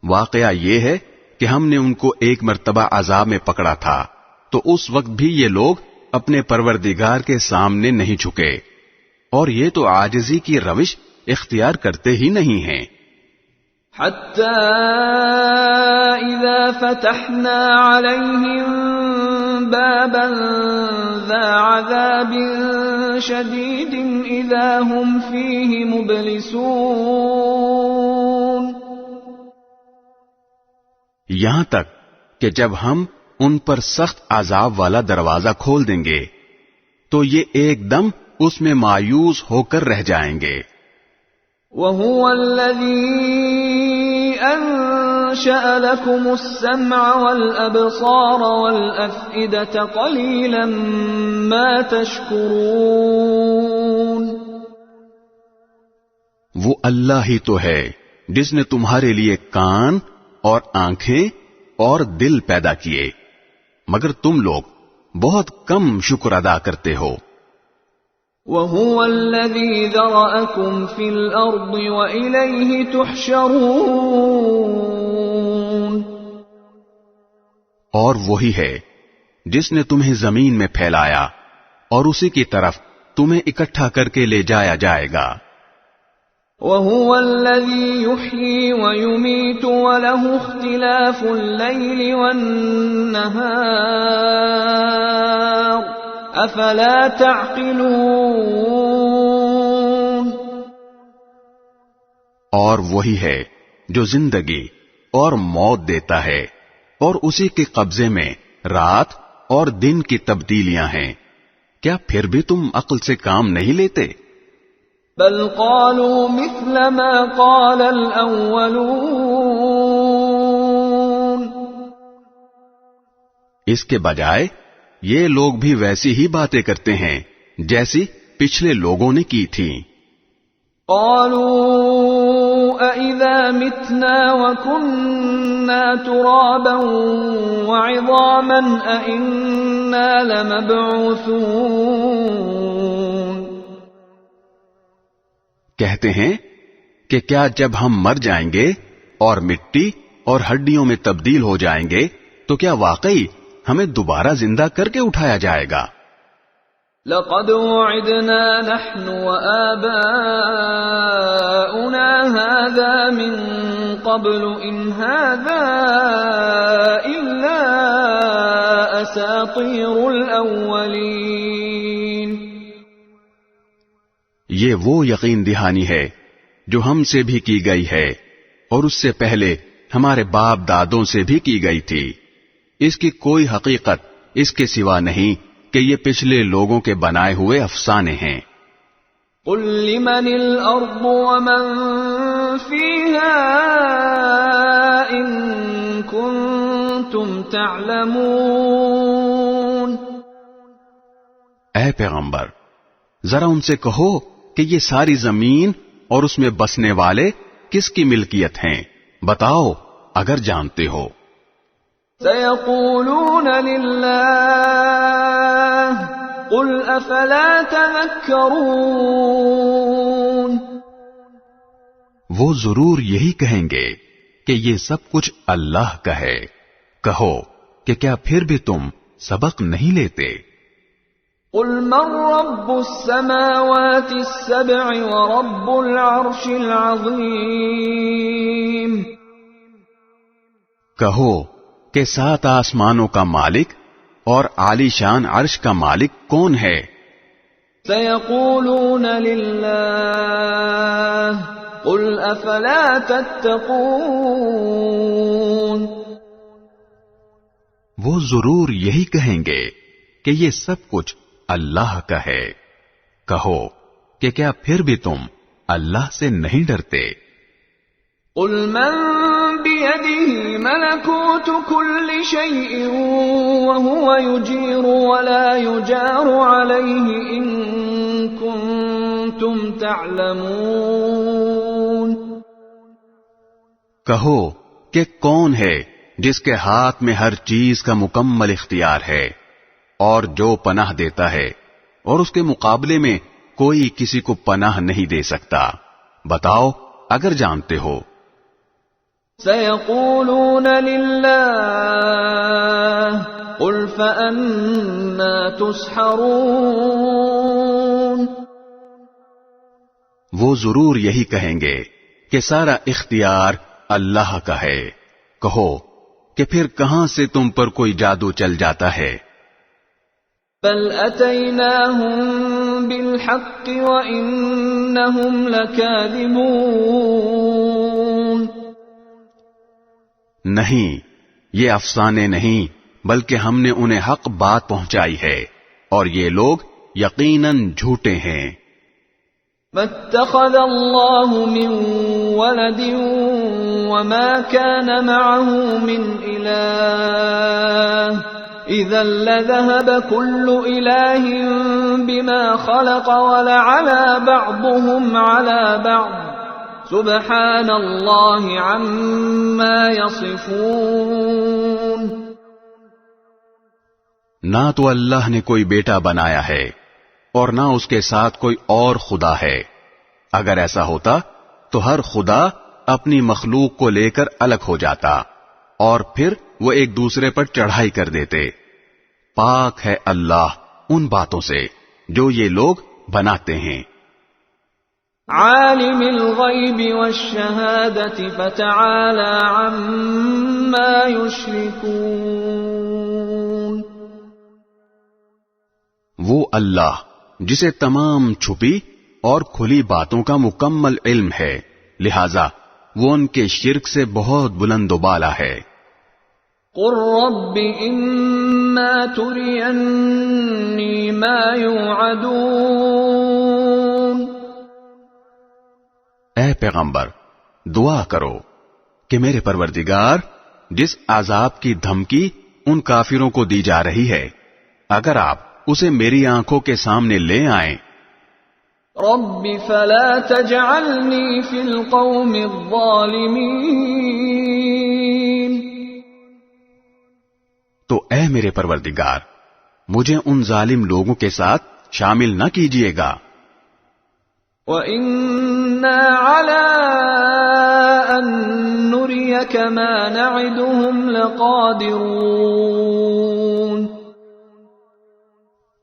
Speaker 2: واقعہ یہ ہے کہ ہم نے ان کو ایک مرتبہ عذاب میں پکڑا تھا تو اس وقت بھی یہ لوگ اپنے پروردگار کے سامنے نہیں جھکے، اور یہ تو عاجزی کی روش اختیار کرتے ہی نہیں ہیں.
Speaker 1: حَتَّى إِذَا فَتَحْنَا عَلَيْهِمْ بَابًا ذَا عَذَابٍ شَدِيدٍ إِذَا هُمْ فِيهِ مُبْلِسُونَ.
Speaker 2: یہاں تک کہ جب ہم ان پر سخت عذاب والا دروازہ کھول دیں گے تو یہ ایک دم اس میں مایوس ہو کر رہ جائیں گے.
Speaker 1: وَهُوَ الَّذِي أَنشَأَ لَكُمُ السَّمْعَ وَالْأَبْصَارَ وَالْأَفْئِدَةَ قَلِيلًا مَا تَشْكُرُونَ.
Speaker 2: وہ اللہ ہی تو ہے جس نے تمہارے لیے کان اور آنکھیں اور دل پیدا کیے، مگر تم لوگ بہت کم شکر ادا کرتے ہو.
Speaker 1: وَهُوَ الَّذِي ذَرَأَكُمْ فِي الْأَرْضِ وَإِلَيْهِ تُحْشَرُونَ.
Speaker 2: اور وہی ہے جس نے تمہیں زمین میں پھیلایا اور اسی کی طرف تمہیں اکٹھا کر کے لے جایا جائے گا.
Speaker 1: وَهُوَ الَّذِي يُحْيِي وَيُمِيتُ وَلَهُ اخْتِلَافُ اللَّيْلِ وَالنَّهَارِ أَفَلَا تَعْقِلُونَ.
Speaker 2: اور وہی ہے جو زندگی اور موت دیتا ہے اور اسی کے قبضے میں رات اور دن کی تبدیلیاں ہیں. کیا پھر بھی تم عقل سے کام نہیں لیتے؟
Speaker 1: بل قالوا مثل ما قال الأولون.
Speaker 2: اس کے بجائے یہ لوگ بھی ویسی ہی باتیں کرتے ہیں جیسی پچھلے لوگوں نے کی تھی.
Speaker 1: قالوا أَإِذَا مِتْنَا وَكُنَّا تُرَابًا وَعِظَامًا أَإِنَّا لَمَبْعُوثُونَ.
Speaker 2: کہتے ہیں کہ کیا جب ہم مر جائیں گے اور مٹی اور ہڈیوں میں تبدیل ہو جائیں گے تو کیا واقعی ہمیں دوبارہ زندہ کر کے اٹھایا جائے گا؟
Speaker 1: لقد وعدنا نحن وآباؤنا هذا من قبل إن هذا إلا أساطير أساطير الأولين.
Speaker 2: یہ وہ یقین دہانی ہے جو ہم سے بھی کی گئی ہے اور اس سے پہلے ہمارے باپ دادوں سے بھی کی گئی تھی. اس کی کوئی حقیقت اس کے سوا نہیں کہ یہ پچھلے لوگوں کے بنائے ہوئے افسانے ہیں.
Speaker 1: قل لمن الأرض ومن فيها إن كنتم تعلمون.
Speaker 2: اے پیغمبر، ذرا ان سے کہو کہ یہ ساری زمین اور اس میں بسنے والے کس کی ملکیت ہیں، بتاؤ اگر جانتے ہو.
Speaker 1: سيقولون لله قل أفلا تذكرون.
Speaker 2: وہ ضرور یہی کہیں گے کہ یہ سب کچھ اللہ کا ہے. کہو کہ کیا پھر بھی تم سبق نہیں لیتے؟
Speaker 1: قل من رب السماوات السبع ورب العرش العظيم.
Speaker 2: کہو کہ 7 آسمانوں کا مالک اور عالی شان عرش کا مالک کون ہے؟
Speaker 1: سيقولون لله قل أفلا تتقون.
Speaker 2: وہ ضرور یہی کہیں گے کہ یہ سب کچھ اللہ کا ہے. کہو کہ کیا پھر بھی تم اللہ سے نہیں ڈرتے؟
Speaker 1: قل من بيده ملكوت كل شيء وهو يجير ولا يجار عليه إن كنتم تعلمون.
Speaker 2: کہو کہ کون ہے جس کے ہاتھ میں ہر چیز کا مکمل اختیار ہے اور جو پناہ دیتا ہے اور اس کے مقابلے میں کوئی کسی کو پناہ نہیں دے سکتا، بتاؤ اگر جانتے ہو.
Speaker 1: سيقولون لله قل فأنا تسحرون.
Speaker 2: وہ ضرور یہی کہیں گے کہ سارا اختیار اللہ کا ہے. کہو کہ پھر کہاں سے تم پر کوئی جادو چل جاتا ہے؟
Speaker 1: بل أتيناهم بالحق وإنهم لكاذبون.
Speaker 2: نہیں، یہ افسانے نہیں بلکہ ہم نے انہیں حق بات پہنچائی ہے اور یہ لوگ یقیناً جھوٹے ہیں.
Speaker 1: فاتخذ الله من ولد وما كان معه من إله إذا لذهب كل إله بما خلق ولعلى بعضهم على بعض سبحان الله عما يصفون.
Speaker 2: نہ تو اللہ نے کوئی بیٹا بنایا ہے اور نہ اس کے ساتھ کوئی اور خدا ہے. اگر ایسا ہوتا تو ہر خدا اپنی مخلوق کو لے کر الگ ہو جاتا اور پھر وہ ایک دوسرے پر چڑھائی کر دیتے. پاک ہے اللہ ان باتوں سے جو یہ لوگ بناتے ہیں.
Speaker 1: عالم الغیب والشہادة فتعالى عما يشركون.
Speaker 2: وہ اللہ جسے تمام چھپی اور کھلی باتوں کا مکمل علم ہے، لہذا وہ ان کے شرک سے بہت بلند و بالا ہے.
Speaker 1: قل رب اما ترینی ما یوعدون.
Speaker 2: اے پیغمبر، دعا کرو کہ میرے پروردگار جس عذاب کی دھمکی ان کافروں کو دی جا رہی ہے، اگر آپ اسے میری آنکھوں کے سامنے لے آئیں.
Speaker 1: رب فلا تجعلنی فی القوم الظالمین.
Speaker 2: تو اے میرے پروردگار، مجھے ان ظالم لوگوں کے ساتھ شامل نہ کیجیے گا.
Speaker 1: وَإِنَّا عَلَىٰ أَن نُّرِيَكَ مَا نَعِدُهُمْ لَقَادِرُونَ.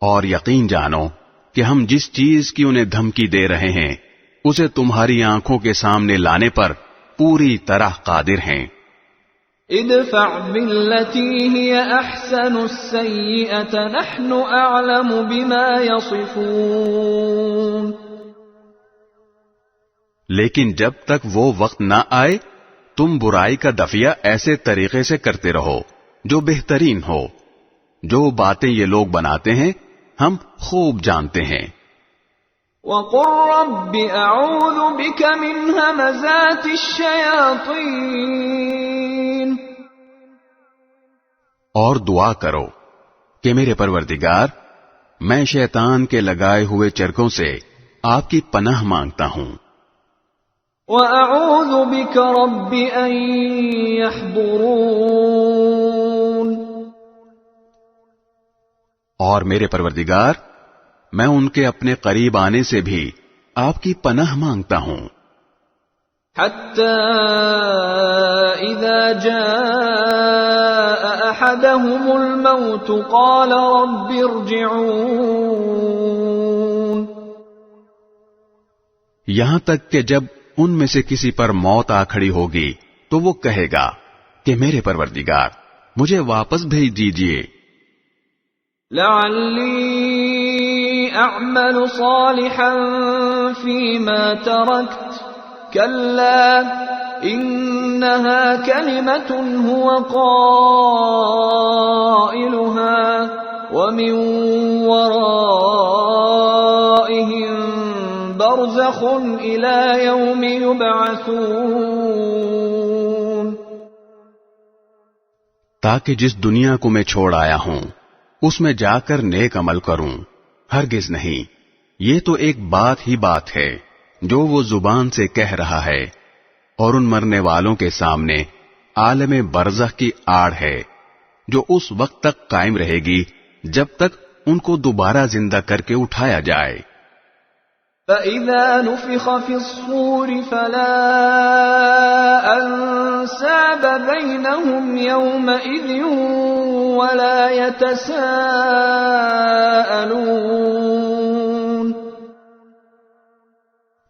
Speaker 2: اور یقین جانو کہ ہم جس چیز کی انہیں دھمکی دے رہے ہیں اسے تمہاری آنکھوں کے سامنے لانے پر پوری طرح قادر ہیں.
Speaker 1: ادفع بالتي هي احسن السيئة نحن اعلم بما يصفون.
Speaker 2: لیکن جب تک وہ وقت نہ آئے تم برائی کا دفیہ ایسے طریقے سے کرتے رہو جو بہترین ہو. جو باتیں یہ لوگ بناتے ہیں ہم خوب جانتے ہیں.
Speaker 1: وَقُلْ رَبِّ أَعُوذُ بِكَ مِنْ هَمَزَاتِ الشَّيَاطِينِ.
Speaker 2: اور دعا کرو کہ میرے پروردگار میں شیطان کے لگائے ہوئے چرکوں سے آپ کی پناہ مانگتا ہوں.
Speaker 1: وَأَعُوذُ بِكَ رَبِّ أَن يَحْضُرُونِ.
Speaker 2: اور میرے پروردگار میں ان کے اپنے قریب آنے سے بھی آپ کی پناہ مانگتا ہوں.
Speaker 1: حَتَّى إِذَا جَاءَ أَحَدَهُمُ الْمَوْتُ قَالَ رَبِّ ارْجِعُونِ.
Speaker 2: یہاں تک کہ جب ان میں سے کسی پر موت آ کھڑی ہوگی تو وہ کہے گا کہ میرے پروردگار مجھے واپس بھیج دیجیے.
Speaker 1: لَعَلِّي أَعْمَلُ صَالِحًا فِيمَا تَرَكْتُ كَلَّا إِنَّهَا كَلِمَةٌ هُوَ قَائِلُهَا وَمِن وَرَائِهِم بَرْزَخٌ إِلَى يَوْمِ يُبْعَثُونَ.
Speaker 2: تاکہ جس دنیا کو میں چھوڑ آیا ہوں اس میں جا کر نیک عمل کروں. ہرگز نہیں، یہ تو ایک بات ہی بات ہے جو وہ زبان سے کہہ رہا ہے اور ان مرنے والوں کے سامنے عالم برزخ کی آڑ ہے جو اس وقت تک قائم رہے گی جب تک ان کو دوبارہ زندہ کر کے اٹھایا جائے.
Speaker 1: فَإِذَا نُفِخَ فِي الصُّورِ فَلَا أَنْسَابَ بَيْنَهُمْ يَوْمَئِذٍ وَلَا يَتَسَاءَلُونَ.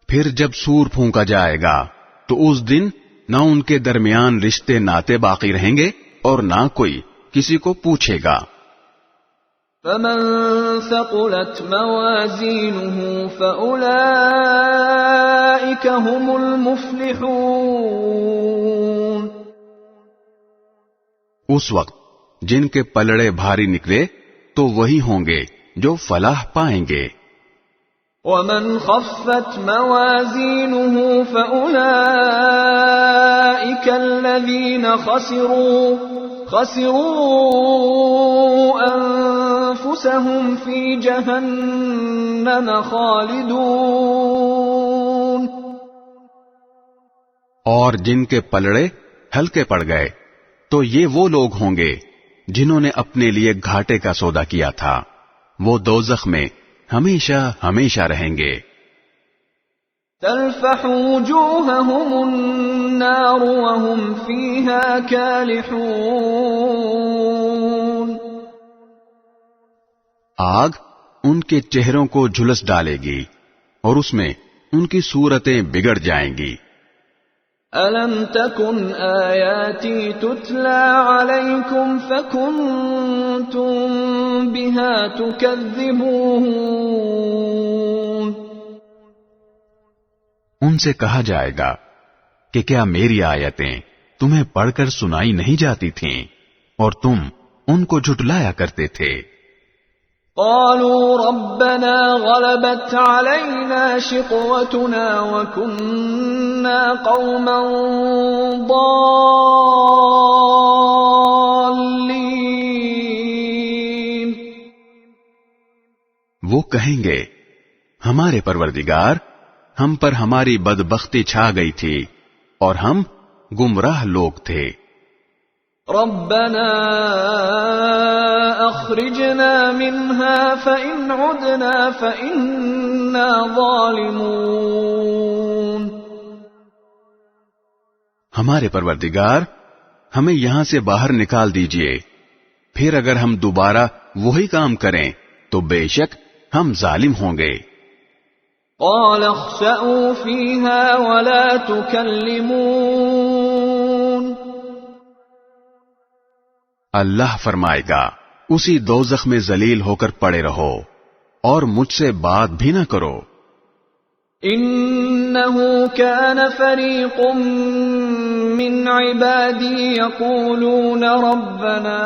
Speaker 2: پھر جب سور پھونکا جائے گا تو اس دن نہ ان کے درمیان رشتے ناتے باقی رہیں گے اور نہ کوئی کسی کو پوچھے گا.
Speaker 1: فَمَن ثَقُلَتْ مَوَازِينُهُ فَأُولَئِكَ هُمُ الْمُفْلِحُونَ.
Speaker 2: اس وقت جن کے پلڑے بھاری نکلے تو وہی ہوں گے جو فلاح پائیں گے.
Speaker 1: وَمَنْ خَفَّتْ مَوَازِينُهُ فَأُولَئِكَ الَّذِينَ خَسِرُوا أَنفُسَهُمْ فِي جَهَنَّمَ خَالِدُونَ.
Speaker 2: اور جن کے پلڑے ہلکے پڑ گئے تو یہ وہ لوگ ہوں گے جنہوں نے اپنے لیے گھاٹے کا سودا کیا تھا، وہ دوزخ میں ہمیشہ ہمیشہ رہیں گے.
Speaker 1: تلفح وجوههم النار وهم فيها كالحون.
Speaker 2: آگ ان کے چہروں کو جھلس ڈالے گی اور اس میں ان کی صورتیں بگڑ جائیں گی.
Speaker 1: أَلَمْ تَكُنْ آيَاتِي تُتْلَى عَلَيْكُمْ فَكُنْتُمْ بِهَا تُكَذِّبُونَ.
Speaker 2: ان سے کہا جائے گا کہ کیا میری آیتیں تمہیں پڑھ کر سنائی نہیں جاتی تھیں اور تم ان کو جھٹلایا کرتے تھے.
Speaker 1: قالوا ربنا غلبت علينا شقوتنا وكنا قوما ضالين.
Speaker 2: وہ کہیں گے ہمارے پروردگار ہم پر ہماری بدبختی چھا گئی تھی اور ہم گمراہ لوگ تھے.
Speaker 1: ربنا اخرجنا منها فإن عدنا فإنا ظالمون.
Speaker 2: ہمارے پروردگار ہمیں یہاں سے باہر نکال دیجئے، پھر اگر ہم دوبارہ وہی کام کریں تو بے شک ہم ظالم ہوں گے.
Speaker 1: قال اخسئوا فيها ولا تكلمون.
Speaker 2: اللہ فرمائے گا اسی دوزخ میں ذلیل ہو کر پڑے رہو اور مجھ سے بات بھی نہ کرو.
Speaker 1: إنه كان فريق من عبادي يقولون ربنا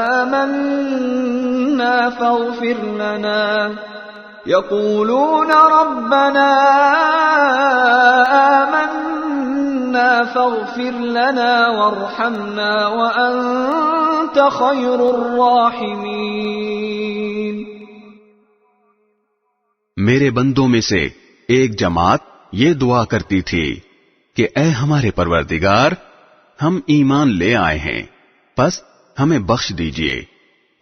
Speaker 1: آمنا فاغفر لنا وارحمنا وأنت خير الراحمين.
Speaker 2: میرے بندوں میں سے ایک جماعت یہ دعا کرتی تھی کہ اے ہمارے پروردگار ہم ایمان لے آئے ہیں پس ہمیں بخش دیجئے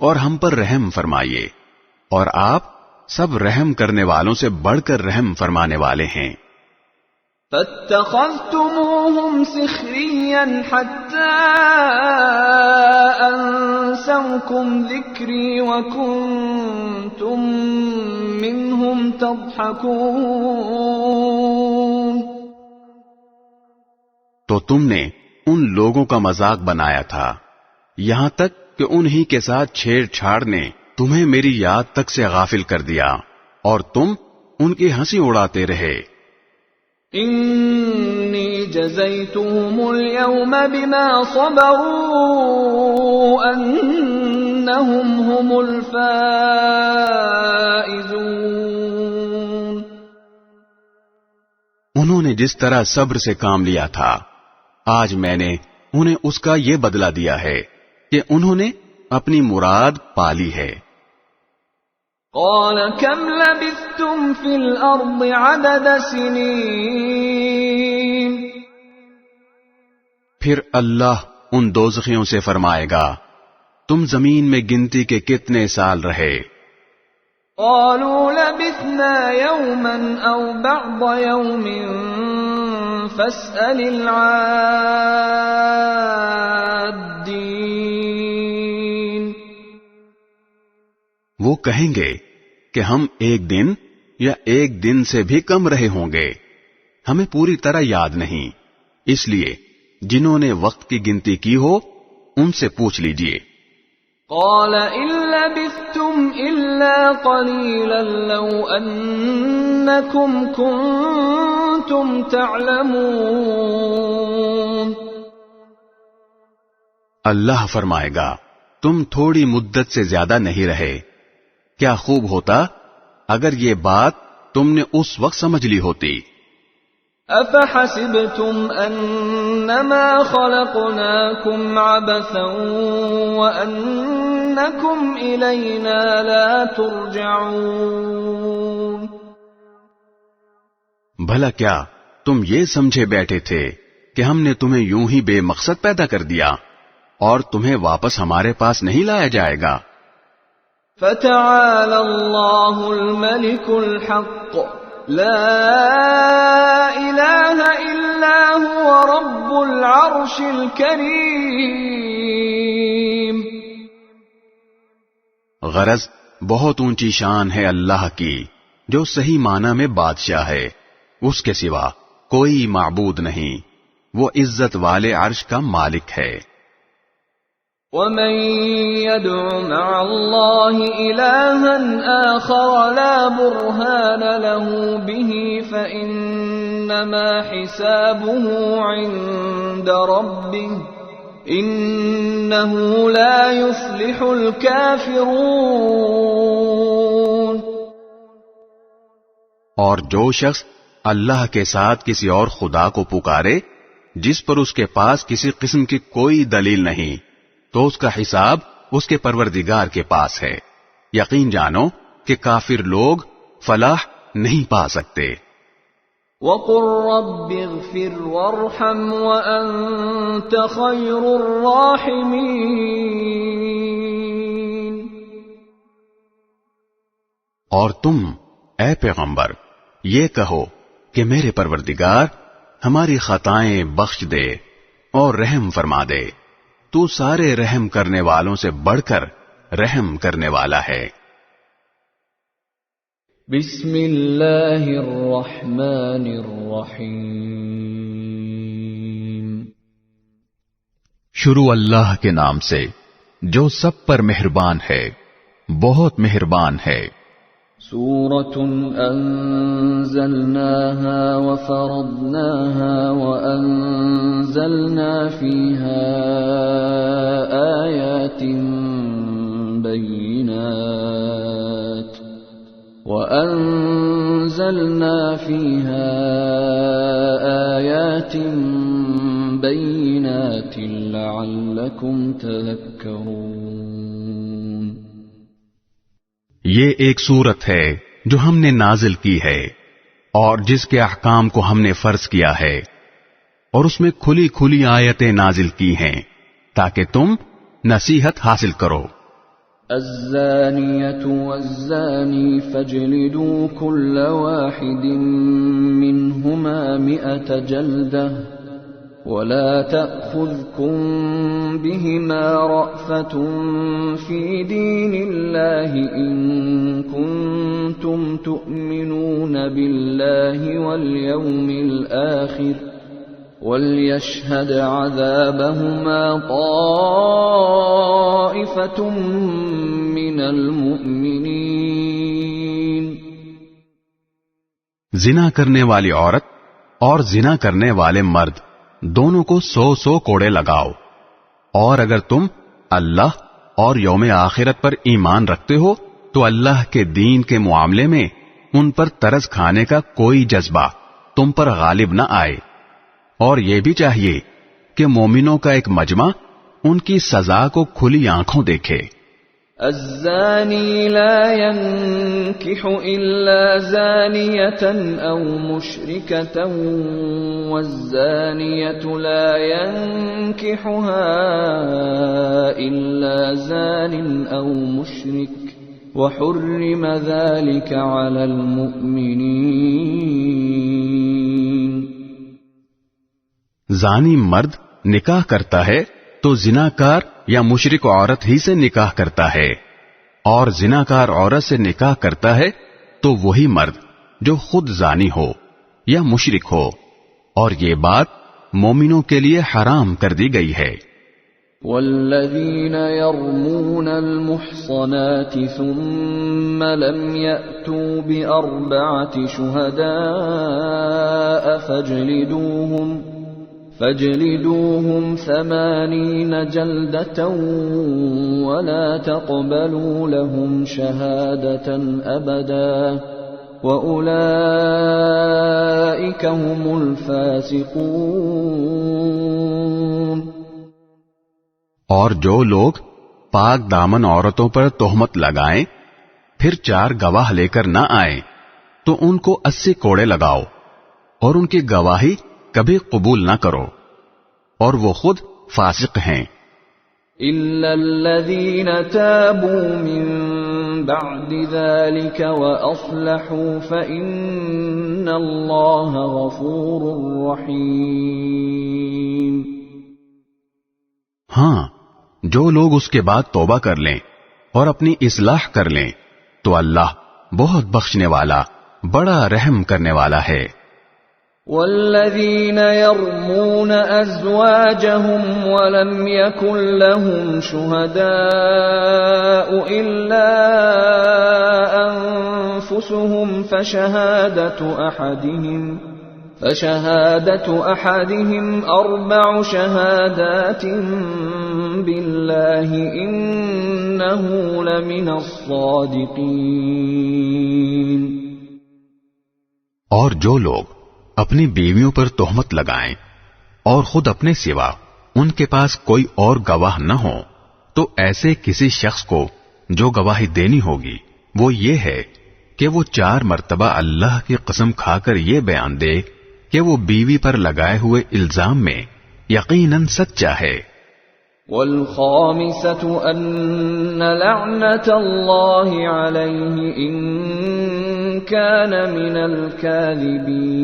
Speaker 2: اور ہم پر رحم فرمائیے اور آپ سب رحم کرنے والوں سے بڑھ کر رحم فرمانے والے ہیں.
Speaker 1: فاتخذتموهم سخريا حتى أنسوكم ذكري وكنتم منهم تضحكون.
Speaker 2: تو تم نے ان لوگوں کا مذاق بنایا تھا یہاں تک کہ انہی کے ساتھ چھیڑ چھاڑ نے تمہیں میری یاد تک سے غافل کر دیا اور تم ان کی ہنسی اڑاتے رہے.
Speaker 1: انی جزیتهم اليوم بما صبروا انہم هم الفائزون.
Speaker 2: انہوں نے جس طرح صبر سے کام لیا تھا آج میں نے انہیں اس کا یہ بدلہ دیا ہے کہ انہوں نے اپنی مراد پالی ہے.
Speaker 1: قال كم لبثتم في الأرض عدد سنين.
Speaker 2: پھر اللہ ان دوزخیوں سے فرمائے گا تم زمین میں گنتی کے کتنے سال رہے.
Speaker 1: قالوا لبثنا يوما أو بعض يوم فاسأل العادين.
Speaker 2: وہ کہیں گے کہ ہم ایک دن یا ایک دن سے بھی کم رہے ہوں گے ہمیں پوری طرح یاد نہیں اس لیے جنہوں نے وقت کی گنتی کی ہو ان سے پوچھ لیجئے.
Speaker 1: قال إن لبثتم إلا قليلا لو أنكم كنتم تعلمون.
Speaker 2: اللہ فرمائے گا تم تھوڑی مدت سے زیادہ نہیں رہے کیا خوب ہوتا اگر یہ بات تم نے اس وقت سمجھ لی ہوتی.
Speaker 1: افحسبتم انما خلقناكم عبثا وانكم الينا لا ترجعون.
Speaker 2: بھلا کیا تم یہ سمجھے بیٹھے تھے کہ ہم نے تمہیں یوں ہی بے مقصد پیدا کر دیا اور تمہیں واپس ہمارے پاس نہیں لایا جائے گا.
Speaker 1: فتعالى الله الملك الحق لا إله إلا هو رب العرش الكريم.
Speaker 2: غرض بہت اونچی شان ہے اللہ کی جو صحیح معنی میں بادشاہ ہے اس کے سوا کوئی معبود نہیں وہ عزت والے عرش کا مالک ہے.
Speaker 1: ومن يدع مع الله إلها آخر لا برهان له به فإنما حسابه عند ربه إنه لا يفلح الكافرون.
Speaker 2: اور جو شخص اللہ کے ساتھ کسی اور خدا کو پکارے جس پر اس کے پاس کسی قسم کی کوئی دلیل نہیں تو اس کا حساب اس کے پروردگار کے پاس ہے. یقین جانو کہ کافر لوگ فلاح نہیں پا سکتے.
Speaker 1: وَقُلْ رَبِّ اغْفِرْ وَارْحَمْ وَأَنْتَ خَيْرُ الرَّاحِمِينَ.
Speaker 2: اور تم اے پیغمبر یہ کہو کہ میرے پروردگار ہماری خطائیں بخش دے اور رحم فرما دے تو سارے رحم کرنے والوں سے بڑھ کر رحم کرنے والا ہے.
Speaker 1: بسم اللہ الرحمن الرحیم.
Speaker 2: شروع اللہ کے نام سے جو سب پر مہربان ہے، بہت مہربان ہے۔
Speaker 1: سورة أنزلناها وفرضناها وأنزلنا فيها آيات بينات لعلكم تذكرون۔
Speaker 2: یہ ایک سورت ہے جو ہم نے نازل کی ہے اور جس کے احکام کو ہم نے فرض کیا ہے، اور اس میں کھلی کھلی آیتیں نازل کی ہیں تاکہ تم نصیحت حاصل کرو۔
Speaker 1: الزانية والزاني فاجلدوا كل واحد منهما 100 جلدة ولا تأخذكم بهما رأفة في دين الله إن كنتم تؤمنون بالله واليوم الآخر وَلْيَشْهَدْ عَذَابَهُمَا طَائِفَةٌ مِّنَ الْمُؤْمِنِينَ۔
Speaker 2: زنا کرنے والی عورت اور زنا کرنے والے مرد دونوں کو 100 کوڑے لگاؤ، اور اگر تم اللہ اور یوم آخرت پر ایمان رکھتے ہو تو اللہ کے دین کے معاملے میں ان پر ترس کھانے کا کوئی جذبہ تم پر غالب نہ آئے۔ اور یہ بھی چاہیے کہ مومنوں کا ایک مجمع ان کی سزا کو کھلی آنکھوں دیکھے۔
Speaker 1: الزانی لا ينكح الا زانية او مشركة والزانية لا ينكحها الا زان او مشرك وحرم ذلك على المؤمنين۔
Speaker 2: زانی مرد نکاح کرتا ہے تو زناکار یا مشرک عورت ہی سے نکاح کرتا ہے، اور زناکار عورت سے نکاح کرتا ہے تو وہی مرد جو خود زانی ہو یا مشرک ہو، اور یہ بات مومنوں کے لیے حرام کر دی گئی ہے۔
Speaker 1: والذین یرمون المحصنات ثم لم یأتوا بأربعة شہداء فاجلدوهم 80 جلدة ولا تقبلوا لهم شهادة أبدا وأولئك هم الفاسقون۔
Speaker 2: اور جو لوگ پاک دامن عورتوں پر تہمت لگائیں پھر 4 گواہ لے کر نہ آئیں تو ان کو 80 کوڑے لگاؤ، اور ان کی گواہی کبھی قبول نہ کرو، اور وہ خود فاسق ہیں۔
Speaker 1: إِلَّا الَّذِينَ تَابُوا مِن بَعْدِ ذَلِكَ وَأَصْلَحُوا فَإِنَّ اللَّهَ غَفُورٌ رَّحِيمٌ۔
Speaker 2: ہاں، جو لوگ اس کے بعد توبہ کر لیں اور اپنی اصلاح کر لیں تو اللہ بہت بخشنے والا، بڑا رحم کرنے والا ہے۔
Speaker 1: والذین یرمون ازواجهم ولم يكن لهم شهداء الا انفسهم فشهادة احدهم 4 شهادات بالله انه لمن الصادقین۔
Speaker 2: اور جو لوگ اپنی بیویوں پر تہمت لگائیں اور خود اپنے سوا ان کے پاس کوئی اور گواہ نہ ہو تو ایسے کسی شخص کو جو گواہی دینی ہوگی وہ یہ ہے کہ وہ 4 مرتبہ اللہ کی قسم کھا کر یہ بیان دے کہ وہ بیوی پر لگائے ہوئے الزام میں یقیناً سچا ہے۔
Speaker 1: والخامسة أن لعنة الله عليه إن كان من الكاذبين۔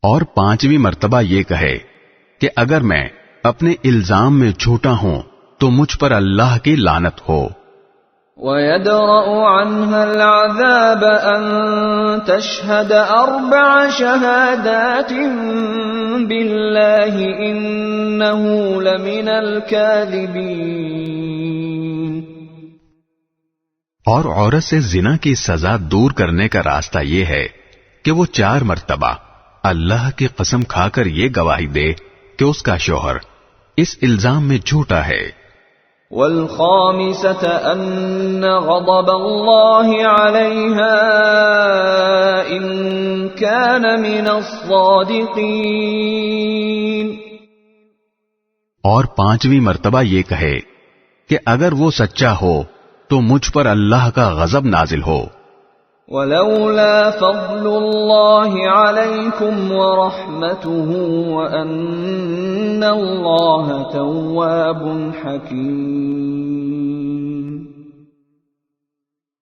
Speaker 2: اور 5ویں مرتبہ یہ کہے کہ اگر میں اپنے الزام میں جھوٹا ہوں تو مجھ پر اللہ کی لعنت ہو۔
Speaker 1: وَيَدْرَأُ عَنْهَا الْعَذَابَ أَن تَشْهَدَ 4 شَهَادَاتٍ بِاللَّهِ إِنَّهُ لَمِنَ الْكَاذِبِينَ۔
Speaker 2: اور عورت سے زنا کی سزا دور کرنے کا راستہ یہ ہے کہ وہ 4 مرتبہ اللہ کی قسم کھا کر یہ گواہی دے کہ اس کا شوہر اس الزام میں جھوٹا ہے۔
Speaker 1: وَالْخَامِسَةَ أَنَّ غَضَبَ اللَّهِ عَلَيْهَا إِن كَانَ مِنَ الصَّادِقِينَ۔
Speaker 2: اور 5ویں مرتبہ یہ کہے کہ اگر وہ سچا ہو تو مجھ پر اللہ کا غضب نازل ہو۔
Speaker 1: وَلَوْلَا فَضْلُ اللَّهِ عَلَيْكُمْ وَرَحْمَتُهُ وَأَنَّ اللَّهَ تَوَّابٌ حَكِيمٌ۔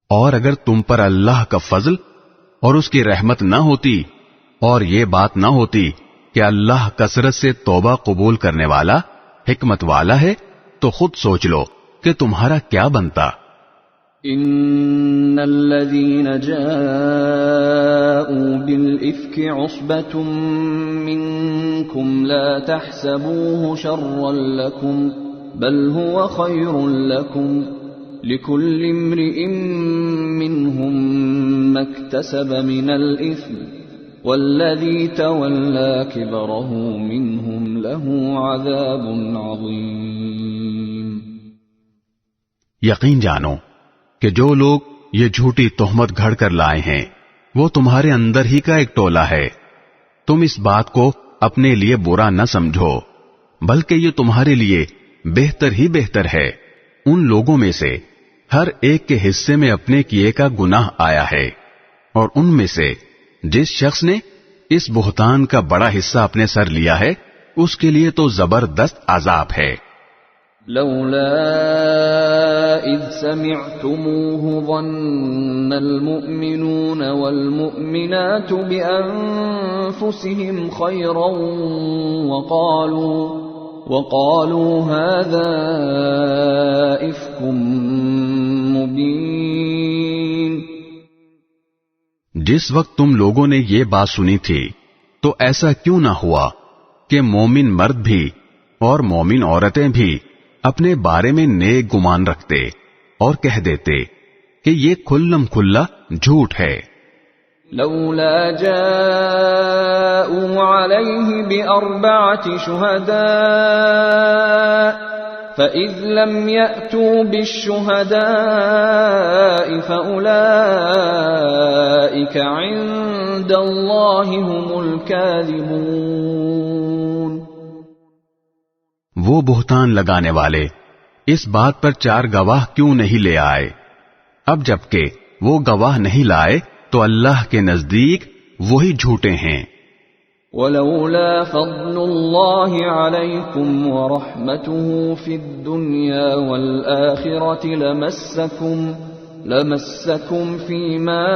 Speaker 2: اور اگر تم پر اللہ کا فضل اور اس کی رحمت نہ ہوتی اور یہ بات نہ ہوتی کہ اللہ کثرت سے توبہ قبول کرنے والا حکمت والا ہے تو خود سوچ لو کہ تمہارا کیا بنتا۔
Speaker 1: ان الذين جاءوا بالافك عصبة منكم لا تحسبوه شرا لكم بل هو خير لكم لكل امرئ منهم ما اكتسب من الاثم والذي تولى كبره منهم له عذاب عظيم۔
Speaker 2: یقین جانو کہ جو لوگ یہ جھوٹی تہمت گھڑ کر لائے ہیں وہ تمہارے اندر ہی کا ایک ٹولہ ہے۔ تم اس بات کو اپنے لیے برا نہ سمجھو بلکہ یہ تمہارے لیے بہتر ہی بہتر ہے۔ ان لوگوں میں سے ہر ایک کے حصے میں اپنے کیے کا گناہ آیا ہے، اور ان میں سے جس شخص نے اس بہتان کا بڑا حصہ اپنے سر لیا ہے اس کے لیے تو زبردست عذاب ہے۔
Speaker 1: لولا اذ سمعتموه ظن المؤمنون والمؤمنات بانفسهم خيرا وقالوا هذا افك مبين۔
Speaker 2: جس وقت تم لوگوں نے یہ بات سنی تھی تو ایسا کیوں نہ ہوا کہ مومن مرد بھی اور مومن عورتیں بھی اپنے بارے میں نیک گمان رکھتے اور کہہ دیتے کہ یہ کھلم کھلا جھوٹ ہے۔
Speaker 1: لولا جاءوا عليه ب4 شهداء فإذ لم يأتوا بالشهداء فأولئك عند الله هم الكاذبون۔
Speaker 2: وہ بہتان لگانے والے اس بات پر 4 گواہ کیوں نہیں لے آئے؟ اب جبکہ وہ گواہ نہیں لائے تو اللہ کے نزدیک وہی جھوٹے ہیں۔
Speaker 1: وَلَوْلَا فَضْلُ اللَّهِ عَلَيْكُمْ وَرَحْمَتُهُ فِي الدُّنْيَا وَالْآخِرَةِ لَمَسَّكُمْ فِيمَا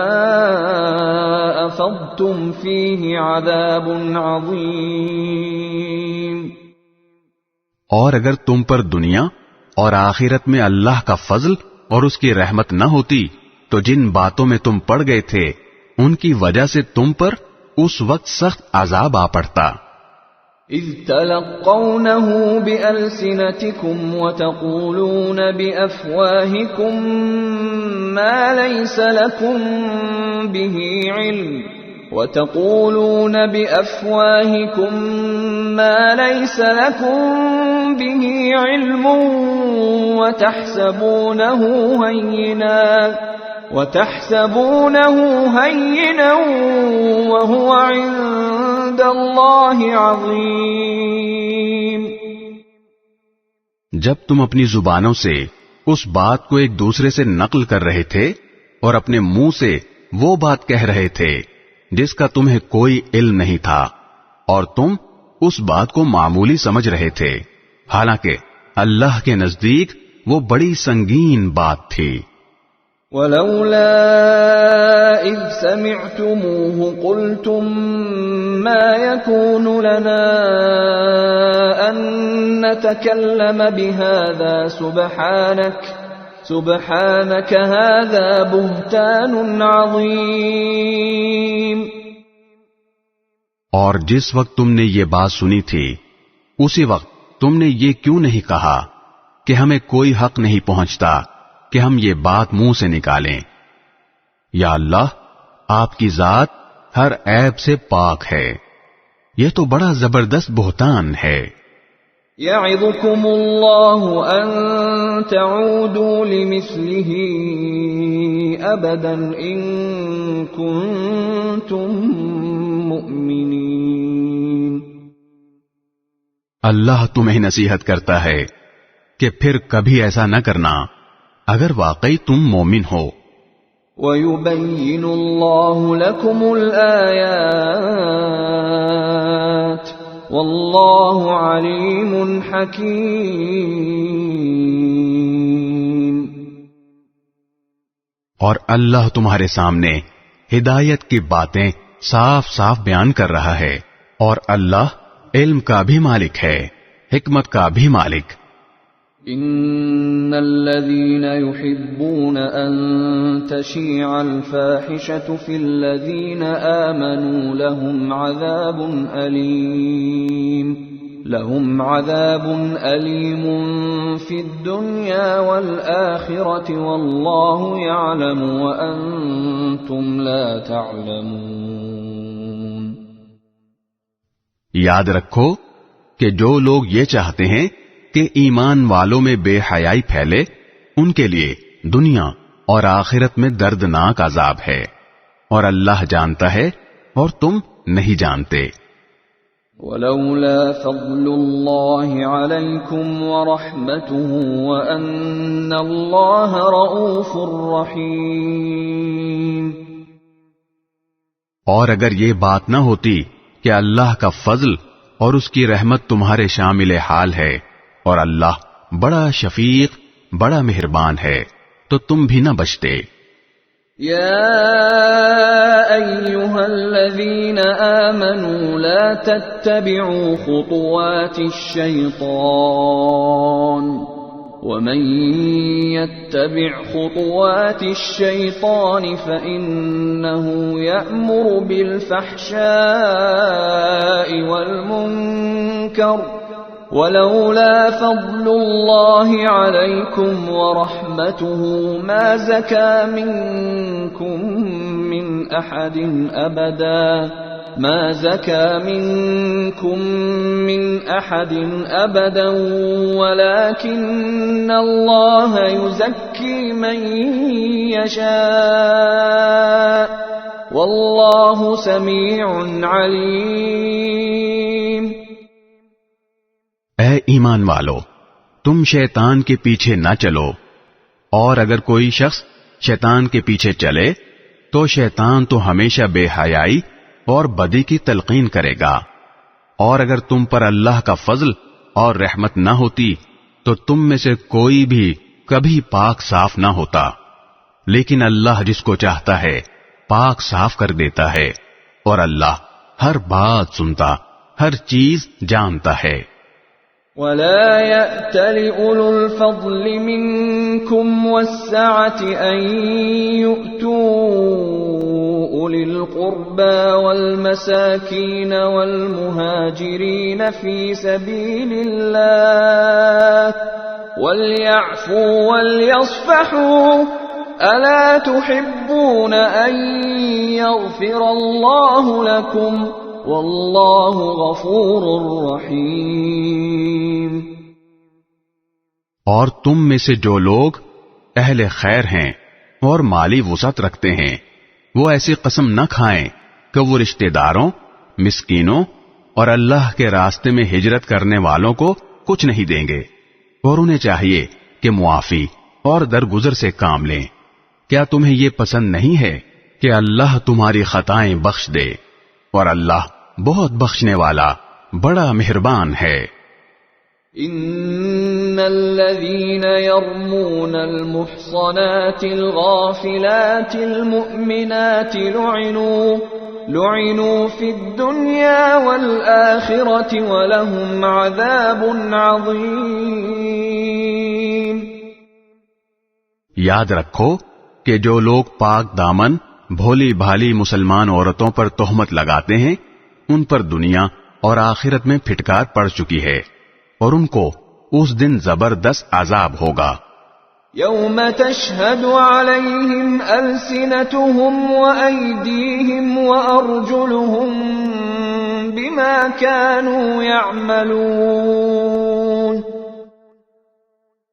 Speaker 1: أَفَضْتُمْ فِيهِ عَذَابٌ عَظِيمٌ۔
Speaker 2: اور اگر تم پر دنیا اور آخرت میں اللہ کا فضل اور اس کی رحمت نہ ہوتی تو جن باتوں میں تم پڑ گئے تھے ان کی وجہ سے تم پر اس وقت سخت عذاب آ پڑتا۔
Speaker 1: اذ تلقونه بألسنتكم وتقولون بأفواهكم ما ليس لكم به علم وتحسبونه هينا وهو عند الله عظيم۔
Speaker 2: جب تم اپنی زبانوں سے اس بات کو ایک دوسرے سے نقل کر رہے تھے اور اپنے منہ سے وہ بات کہہ رہے تھے جس کا تمہیں کوئی علم نہیں تھا، اور تم اس بات کو معمولی سمجھ رہے تھے، حالانکہ اللہ کے نزدیک وہ بڑی سنگین بات تھی۔
Speaker 1: وَلَوْلَا إِذْ سَمِعْتُمُوهُ قُلْتُمْ مَا يَكُونُ لَنَا أَن نَّتَكَلَّمَ بِهَذَا سبحانك هذا بهتان عظیم.
Speaker 2: اور جس وقت تم نے یہ بات سنی تھی اسی وقت تم نے یہ کیوں نہیں کہا کہ ہمیں کوئی حق نہیں پہنچتا کہ ہم یہ بات منہ سے نکالیں؟ یا اللہ، آپ کی ذات ہر عیب سے پاک ہے. یہ تو بڑا زبردست بہتان ہے.
Speaker 1: یعظکم اللہ ان تعودوا لمثلہ ابدا ان کنتم مؤمنین.
Speaker 2: اللہ تمہیں نصیحت کرتا ہے کہ پھر کبھی ایسا نہ کرنا اگر واقعی تم مومن ہو.
Speaker 1: وَيُبَيِّنُ اللَّهُ لَكُمُ الْآيَاتِ وَاللَّهُ عَلِيمٌ حَكِيمٌ.
Speaker 2: اور اللہ تمہارے سامنے ہدایت کی باتیں صاف صاف بیان کر رہا ہے، اور اللہ علم کا بھی مالک ہے، حکمت کا بھی مالک.
Speaker 1: ان الذين يحبون ان تشيع الفاحشة في الذين آمنوا لهم عذاب أليم في الدنيا والآخرة والله يعلم وأنتم لا تعلمون.
Speaker 2: یاد رکھو کہ جو لوگ یہ چاہتے ہیں کہ ایمان والوں میں بے حیائی پھیلے، ان کے لیے دنیا اور آخرت میں دردناک عذاب ہے، اور اللہ جانتا ہے اور تم نہیں جانتے.
Speaker 1: وَلَوْلَا فَضْلُ اللَّهِ عَلَيْكُمْ وَرَحْمَتُهُ وَأَنَّ اللَّهَ رَءُوفٌ رَحِيمٌ.
Speaker 2: اور اگر یہ بات نہ ہوتی کہ اللہ کا فضل اور اس کی رحمت تمہارے شامل حال ہے، اور اللہ بڑا شفیق، بڑا مہربان ہے، تو تم بھی نہ بچتے.
Speaker 1: یا ایھا الذین آمنوا لا تتبعوا خطوات الشیطان ومن يتبع خطوات الشیطان فإنه يأمر بالفحشاء والمنکر ولولا فضل الله عليكم ورحمته ما زكى منكم من أحد أبدا ولكن الله يزكي من يشاء والله سميع عليم.
Speaker 2: اے ایمان والو، تم شیطان کے پیچھے نہ چلو، اور اگر کوئی شخص شیطان کے پیچھے چلے تو شیطان تو ہمیشہ بے حیائی اور بدی کی تلقین کرے گا. اور اگر تم پر اللہ کا فضل اور رحمت نہ ہوتی تو تم میں سے کوئی بھی کبھی پاک صاف نہ ہوتا، لیکن اللہ جس کو چاہتا ہے پاک صاف کر دیتا ہے، اور اللہ ہر بات سنتا، ہر چیز جانتا ہے.
Speaker 1: ولا يأتل أولو الفضل منكم والسعة أن يؤتوا أولي القربى والمساكين والمهاجرين في سبيل الله وليعفوا وليصفحوا ألا تحبون أن يغفر الله لكم واللہ غفور رحیم.
Speaker 2: اور تم میں سے جو لوگ اہل خیر ہیں اور مالی وسعت رکھتے ہیں وہ ایسی قسم نہ کھائیں کہ وہ رشتہ داروں، مسکینوں اور اللہ کے راستے میں ہجرت کرنے والوں کو کچھ نہیں دیں گے، اور انہیں چاہیے کہ معافی اور درگزر سے کام لیں. کیا تمہیں یہ پسند نہیں ہے کہ اللہ تمہاری خطائیں بخش دے، اور اللہ بہت بخشنے والا بڑا مہربان ہے.
Speaker 1: ان الذين يرمون المحصنات الغافلات المؤمنات لعنوا في الدنيا والآخرة ولهم عذاب عظيم.
Speaker 2: یاد رکھو کہ جو لوگ پاک دامن بھولی بھالی مسلمان عورتوں پر تہمت لگاتے ہیں ان پر دنیا اور آخرت میں پھٹکار پڑ چکی ہے اور ان کو اس دن زبردست عذاب ہوگا.
Speaker 1: يوم تشهد عليهم ألسنتهم وأيديهم وأرجلهم بما كانوا يعملون.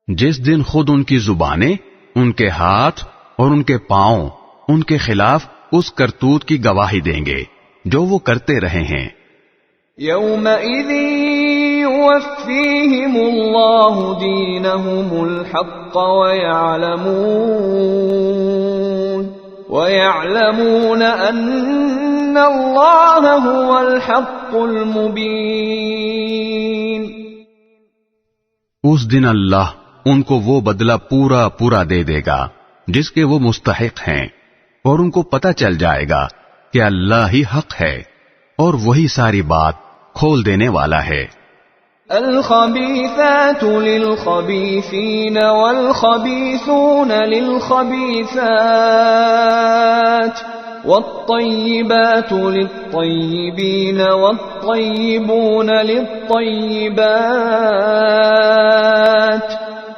Speaker 2: جس دن خود ان کی زبانیں، ان کے ہاتھ اور ان کے پاؤں ان کے خلاف اس کرتوت کی گواہی دیں گے جو وہ کرتے رہے ہیں.
Speaker 1: يومئذ يوفيهم الله دينهم الحق ويعلمون أن الله هو الحق المبين.
Speaker 2: اس دن اللہ ان کو وہ بدلہ پورا پورا دے دے گا جس کے وہ مستحق ہیں، اور ان کو پتہ چل جائے گا کہ اللہ ہی حق ہے اور وہی ساری بات کھول دینے والا ہے.
Speaker 1: الخبيثات للخبيثين والخبيثون للخبيثات والطيبات للطيبين والطيبون للطيبات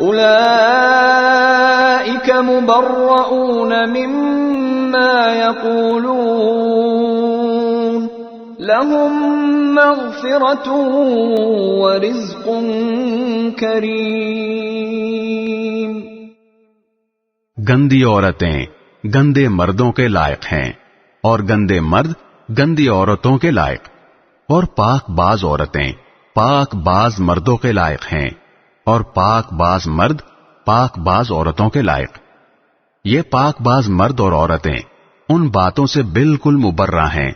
Speaker 1: أولئك مبرؤون مما يقولون لهم مغفرة ورزق کریم.
Speaker 2: گندی عورتیں گندے مردوں کے لائق ہیں اور گندے مرد گندی عورتوں کے لائق، اور پاک باز عورتیں پاک باز مردوں کے لائق ہیں اور پاک باز مرد پاک باز عورتوں کے لائق. یہ پاک باز مرد اور عورتیں ان باتوں سے بالکل مبرہ ہیں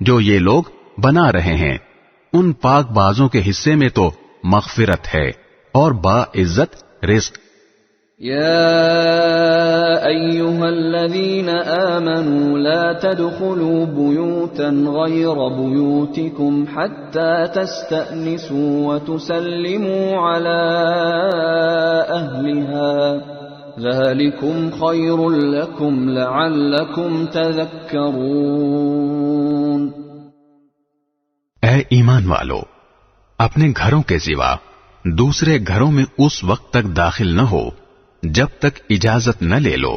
Speaker 2: جو یہ لوگ بنا رہے ہیں. ان پاک بازوں کے حصے میں تو مغفرت ہے اور باعزت رزق.
Speaker 1: يا أيها الذين آمنوا لا تدخلوا بيوتا غير بيوتكم حتى تستأنسوا وتسلموا على أهلها ذلكم خير لكم لعلكم تذكرون.
Speaker 2: اے ایمان والو، اپنے گھروں کے سوا دوسرے گھروں میں اس وقت تک داخل نہ ہو جب تک اجازت نہ لے لو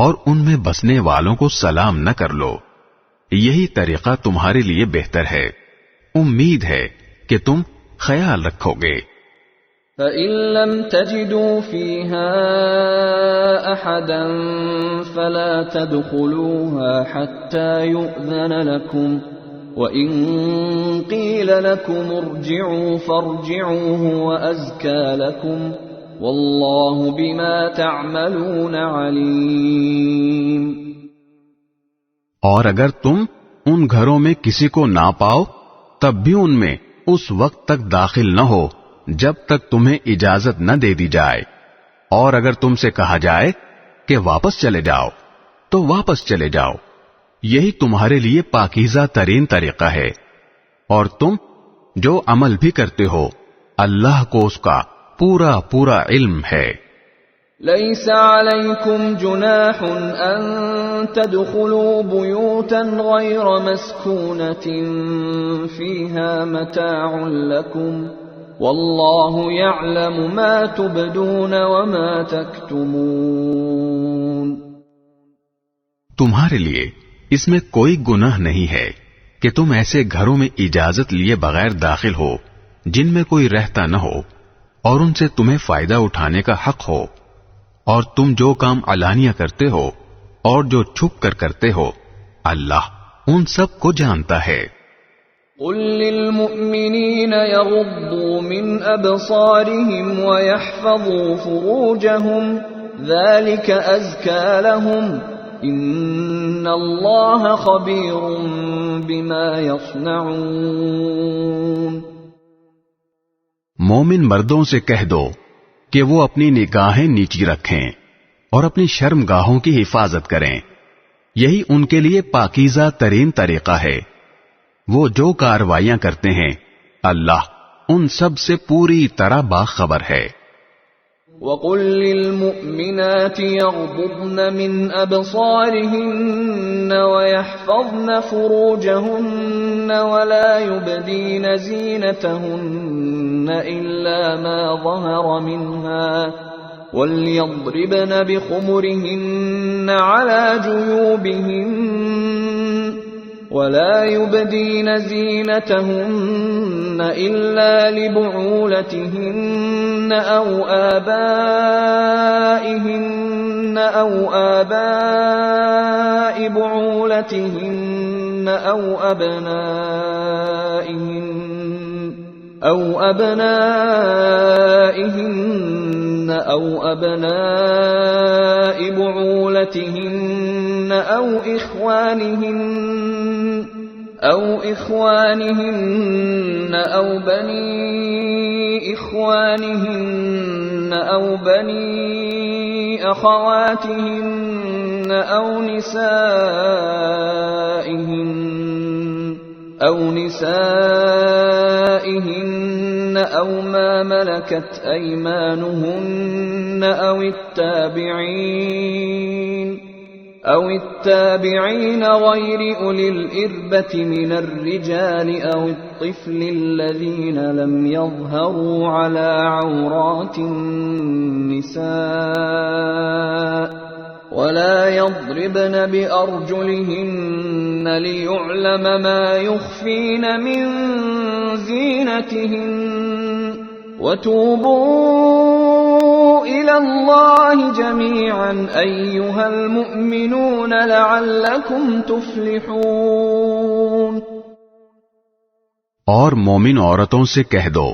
Speaker 2: اور ان میں بسنے والوں کو سلام نہ کر لو. یہی طریقہ تمہارے لیے بہتر ہے. امید ہے کہ تم خیال رکھو گے.
Speaker 1: فَإِن لَّمْ تَجِدُوا فِيهَا أَحَدًا فَلَا تَدْخُلُوهَا حَتَّى يُؤْذَنَ لَكُمْ وَإِن قِيلَ لَكُمُ ارْجِعُوا فَارْجِعُوا هُوَ أَزْكَىٰ لَكُمْ وَاللَّهُ بِمَا تَعْمَلُونَ عَلِيمٌ.
Speaker 2: اور اگر تم ان گھروں میں کسی کو نہ پاؤ تب بھی ان میں اس وقت تک داخل نہ ہو جب تک تمہیں اجازت نہ دے دی جائے، اور اگر تم سے کہا جائے کہ واپس چلے جاؤ تو واپس چلے جاؤ. یہی تمہارے لیے پاکیزہ ترین طریقہ ہے، اور تم جو عمل بھی کرتے ہو اللہ کو اس کا پورا پورا علم ہے.
Speaker 1: ليس عليكم جناح أن تدخلوا بيوتا غير مسكونة فيها متاع لكم والله يعلم ما تبدون وما تكتمون.
Speaker 2: تمہارے لیے اس میں کوئی گناہ نہیں ہے کہ تم ایسے گھروں میں اجازت لیے بغیر داخل ہو جن میں کوئی رہتا نہ ہو اور ان سے تمہیں فائدہ اٹھانے کا حق ہو، اور تم جو کام علانیہ کرتے ہو اور جو چھپ کر کرتے ہو اللہ ان سب کو جانتا ہے.
Speaker 1: قل للمؤمنين يغضوا من أبصارهم ويحفظوا فروجهم ذلك أزكى لهم إن الله خبير بما يصنعون.
Speaker 2: مومن مردوں سے کہہ دو کہ وہ اپنی نگاہیں نیچی رکھیں اور اپنی شرم گاہوں کی حفاظت کریں، یہی ان کے لیے پاکیزہ ترین طریقہ ہے. وہ جو کاروائیاں کرتے ہیں اللہ ان سب سے پوری طرح باخبر ہے.
Speaker 1: وَقُلْ لِلْمُؤْمِنَاتِ يَغْضُضْنَ مِنْ أَبْصَارِهِنَّ وَيَحْفَظْنَ فُرُوجَهُنَّ وَلَا يُبْدِينَ زِينَتَهُنَّ إِلَّا مَا ظَهَرَ مِنْهَا وَلْيَضْرِبْنَ بِخُمُرِهِنَّ عَلَى جُيُوبِهِنَّ وَلَا يُبْدِينَ زِينَتَهُنَّ إِلَّا لِبُعُولَتِهِنَّ أَوْ آبَائِهِنَّ أَوْ آبَاءِ بُعُولَتِهِنَّ أَوْ أَبْنَائِهِنَّ أَوْ أَبْنَاءِ بُعُولَتِهِنَّ أَوْ إِخْوَانِهِنَّ أَوْ بَنِي إِخْوَانِهِنَّ أَوْ بَنِي أَخَوَاتِهِنَّ أَوْ نِسَائِهِنَّ أَوْ مَا مَلَكَتْ أَيْمَانُهُنَّ أَوِ التَّابِعِينَ غَيْرِ أُولِي الْإِرْبَةِ مِنَ الرِّجَالِ أَوِ الطِّفْلِ الَّذِينَ لَمْ يَظْهَرُوا عَلَى عَوْرَاتِ النِّسَاءِ وَلَا يَضْرِبْنَ بِأَرْجُلِهِنَّ لِيُعْلَمَ مَا يُخْفِينَ مِنْ زِينَتِهِنَّ وَتُوبُوا إِلَى اللَّهِ جَمِيعًا أَيُّهَا الْمُؤْمِنُونَ لَعَلَّكُمْ تُفْلِحُونَ۔
Speaker 2: اور مومن عورتوں سے کہہ دو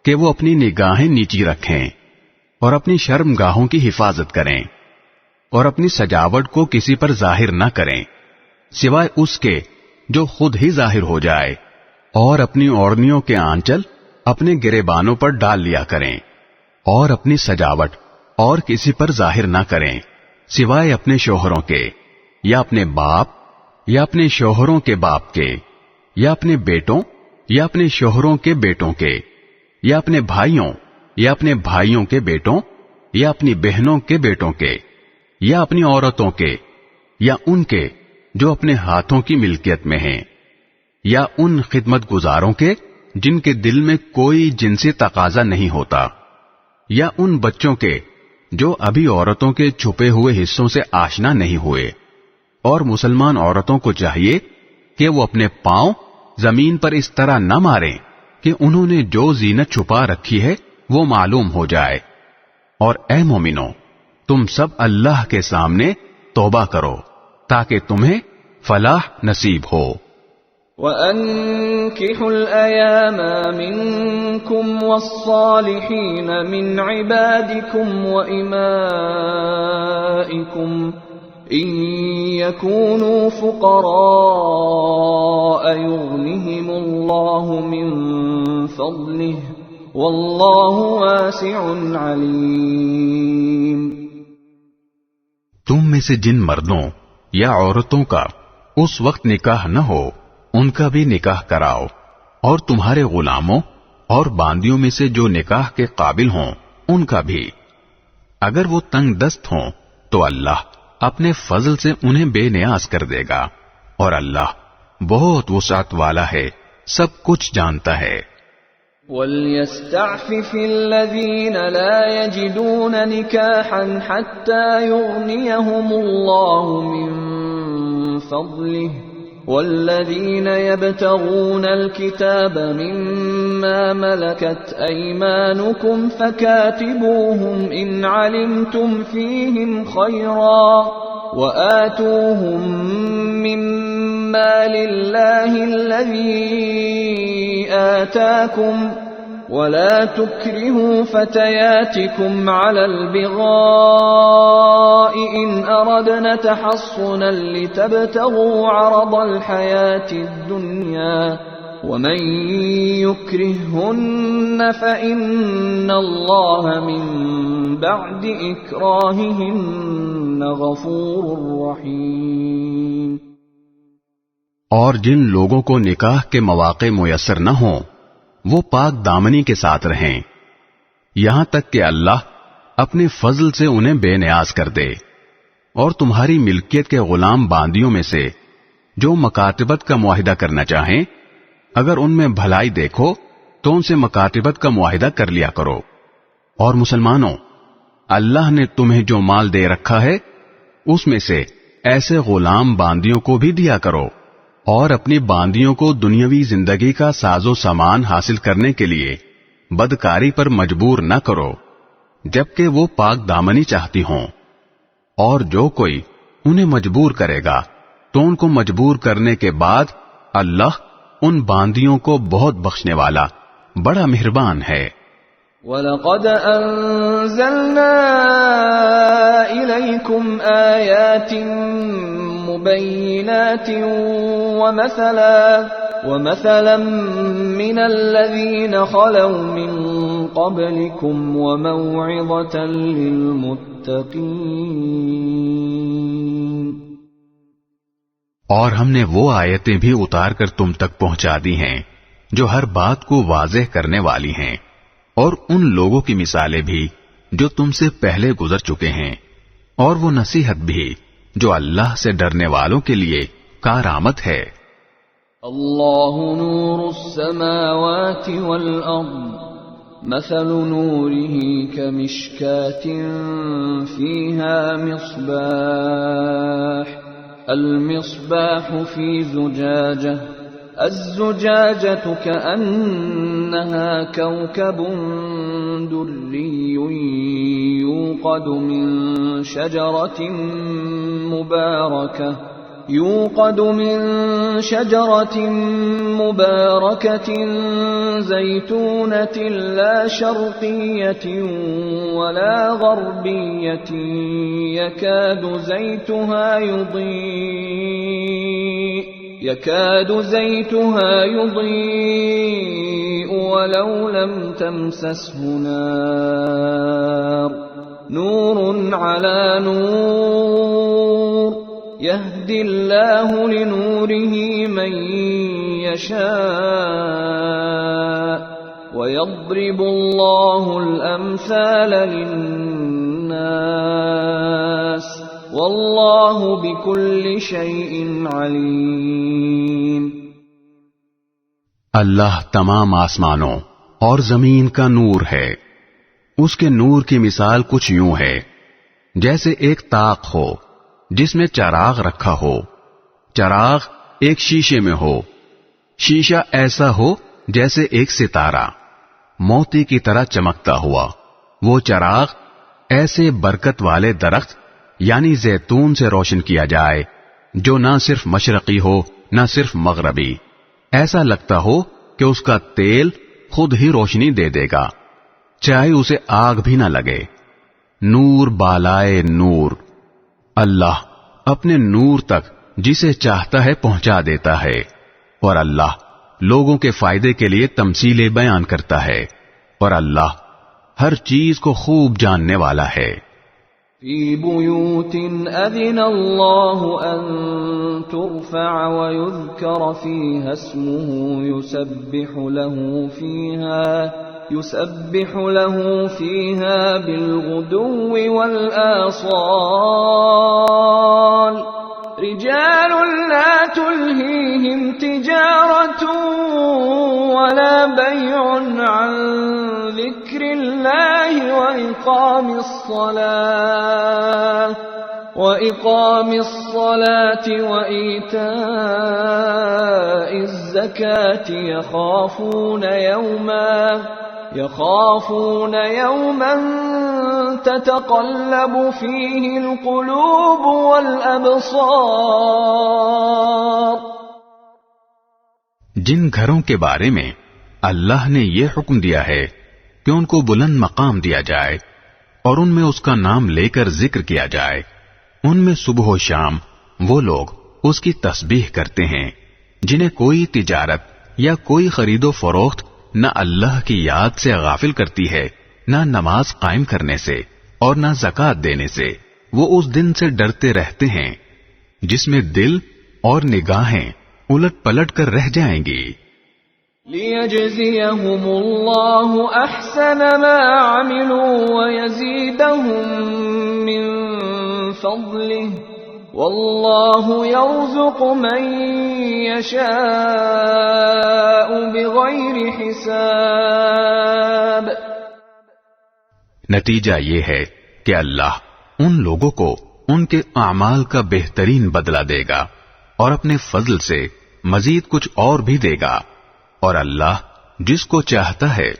Speaker 2: کہ وہ اپنی نگاہیں نیچی رکھیں اور اپنی شرمگاہوں کی حفاظت کریں اور اپنی سجاوٹ کو کسی پر ظاہر نہ کریں سوائے اس کے جو خود ہی ظاہر ہو جائے، اور اپنی اوڑھنیوں کے آنچل اپنے گریبانوں پر ڈال لیا کریں، اور اپنی سجاوٹ اور کسی پر ظاہر نہ کریں سوائے اپنے شوہروں کے، یا اپنے باپ یا اپنے شوہروں کے باپ کے، یا اپنے بیٹوں یا اپنے شوہروں کے بیٹوں کے، یا اپنے بھائیوں یا اپنے بھائیوں کے بیٹوں، یا اپنی بہنوں کے بیٹوں کے، یا اپنی عورتوں کے، یا ان کے جو اپنے ہاتھوں کی ملکیت میں ہیں، یا ان خدمت گزاروں کے جن کے دل میں کوئی جنسی تقاضا نہیں ہوتا، یا ان بچوں کے جو ابھی عورتوں کے چھپے ہوئے حصوں سے آشنا نہیں ہوئے۔ اور مسلمان عورتوں کو چاہیے کہ وہ اپنے پاؤں زمین پر اس طرح نہ ماریں کہ انہوں نے جو زینت چھپا رکھی ہے وہ معلوم ہو جائے۔ اور اے مومنو، تم سب اللہ کے سامنے توبہ کرو تاکہ تمہیں فلاح نصیب ہو۔
Speaker 1: وَأَنكِحُوا الْأَيَامَ مِنكُمْ وَالصَّالِحِينَ مِنْ عِبَادِكُمْ وَإِمَائِكُمْ إِنْ يَكُونُوا فُقَرَاءَ يُغْنِهِمُ اللَّهُ مِنْ فَضْلِهِ وَاللَّهُ وَاسِعٌ عَلِيمٌ۔
Speaker 2: تم میں سے جن مردوں یا عورتوں کا اس وقت نکاح نہ ہو ان کا بھی نکاح کراؤ، اور تمہارے غلاموں اور باندیوں میں سے جو نکاح کے قابل ہوں ان کا بھی۔ اگر وہ تنگ دست ہوں تو اللہ اپنے فضل سے انہیں بے نیاز کر دے گا، اور اللہ بہت وسعت والا ہے، سب کچھ جانتا ہے۔
Speaker 1: وَلْيَسْتَعْفِفِ الَّذِينَ لَا يَجِدُونَ نِكَاحًا حَتَّى يُغْنِيَهُمُ اللَّهُ مِنْ فَضْلِهِ وَالَّذِينَ يَبْتَغُونَ الْكِتَابَ مِمَّا مَلَكَتْ أَيْمَانُكُمْ فَكَاتِبُوهُمْ إِنْ عَلِمْتُمْ فِيهِمْ خَيْرًا وَآتُوهُمْ مِمَّا لِلَّهِ الَّذِي آتَاكُمْ وَلَا تُكْرِهُوا فَتَيَاتِكُمْ عَلَى الْبِغَاءِ إِنْ أَرَدْنَ تَحَصُّنًا لِتَبْتَغُوا عَرَضَ الْحَيَاةِ الدُّنْيَا وَمَنْ يُكْرِههُّنَّ فَإِنَّ اللَّهَ مِنْ بَعْدِ إِكْرَاهِهِنَّ غَفُورٌ رَحِيمٌ۔
Speaker 2: اور جن لوگوں کو نکاح کے مواقع میسر نہ ہوں وہ پاک دامنی کے ساتھ رہیں، یہاں تک کہ اللہ اپنے فضل سے انہیں بے نیاز کر دے، اور تمہاری ملکیت کے غلام باندیوں میں سے جو مکاتبت کا معاہدہ کرنا چاہیں، اگر ان میں بھلائی دیکھو تو ان سے مکاتبت کا معاہدہ کر لیا کرو۔ اور مسلمانوں، اللہ نے تمہیں جو مال دے رکھا ہے اس میں سے ایسے غلام باندیوں کو بھی دیا کرو، اور اپنی باندیوں کو دنیاوی زندگی کا ساز و سامان حاصل کرنے کے لیے بدکاری پر مجبور نہ کرو جبکہ وہ پاک دامنی چاہتی ہوں، اور جو کوئی انہیں مجبور کرے گا تو ان کو مجبور کرنے کے بعد اللہ ان باندیوں کو بہت بخشنے والا بڑا مہربان ہے۔
Speaker 1: وَلَقَدْ أَنزَلْنَا إِلَيْكُمْ آيَاتٍ مُبَيِّنَاتٍ وَمَثَلًا مِّنَ الَّذِينَ خَلَوْا مِن قَبْلِكُمْ وَمَوْعِظَةً لِّلْمُتَّقِينَ۔
Speaker 2: اور ہم نے وہ آیتیں بھی اتار کر تم تک پہنچا دی ہیں جو ہر بات کو واضح کرنے والی ہیں، اور ان لوگوں کی مثالیں بھی جو تم سے پہلے گزر چکے ہیں، اور وہ نصیحت بھی جو اللہ سے ڈرنے والوں کے لیے کارآمد ہے۔
Speaker 1: اللہ نور السماوات والارض مثل نوره كمشكاة فيها مصباح المصباح في زجاجة الزجاجة كأنها كوكب دري يوقد من شجرة مباركة زيتونة لا شرقية ولا غربية يكاد زيتها يضيء ولو لم تمسسه نار نور على نور يهدي الله لنوره من يشاء ويضرب الله الأمثال للناس واللہ بکل شیء علیم۔
Speaker 2: اللہ تمام آسمانوں اور زمین کا نور ہے، اس کے نور کی مثال کچھ یوں ہے جیسے ایک طاق ہو جس میں چراغ رکھا ہو، چراغ ایک شیشے میں ہو، شیشہ ایسا ہو جیسے ایک ستارہ موتی کی طرح چمکتا ہوا، وہ چراغ ایسے برکت والے درخت یعنی زیتون سے روشن کیا جائے جو نہ صرف مشرقی ہو نہ صرف مغربی، ایسا لگتا ہو کہ اس کا تیل خود ہی روشنی دے دے گا، چاہے اسے آگ بھی نہ لگے۔ نور بالائے نور، اللہ اپنے نور تک جسے چاہتا ہے پہنچا دیتا ہے، اور اللہ لوگوں کے فائدے کے لیے تمثیلیں بیان کرتا ہے، اور اللہ ہر چیز کو خوب جاننے والا ہے۔
Speaker 1: فی بیوت اذن اللہ ان ترفع ویذکر فیہا اسمہ یسبح له فیہا بالغدو والآصال رجال لا تلہیہم تجارت ولا بیع عن ذکر اللہ وإقام الصلاة وإيتاء الزكاة يخافون يوما تتقلب فيه القلوب والأبصار۔
Speaker 2: جن گھروں کے بارے میں اللہ نے یہ حکم دیا ہے کہ ان کو بلند مقام دیا جائے اور ان میں اس کا نام لے کر ذکر کیا جائے، ان میں صبح و شام وہ لوگ اس کی تسبیح کرتے ہیں جنہیں کوئی تجارت یا کوئی خرید و فروخت نہ اللہ کی یاد سے غافل کرتی ہے، نہ نماز قائم کرنے سے اور نہ زکوٰۃ دینے سے۔ وہ اس دن سے ڈرتے رہتے ہیں جس میں دل اور نگاہیں الٹ پلٹ کر رہ جائیں گی۔
Speaker 1: ليجزيهم الله أحسن ما عملوا ويزيدهم من فضله والله يرزق من يشاء بغير حساب۔
Speaker 2: نتیجہ یہ ہے کہ اللہ ان لوگوں کو ان کے اعمال کا بہترین بدلہ دے گا اور اپنے فضل سے مزید کچھ اور بھی دے گا، اور اللہ جس کو چاہتا ہے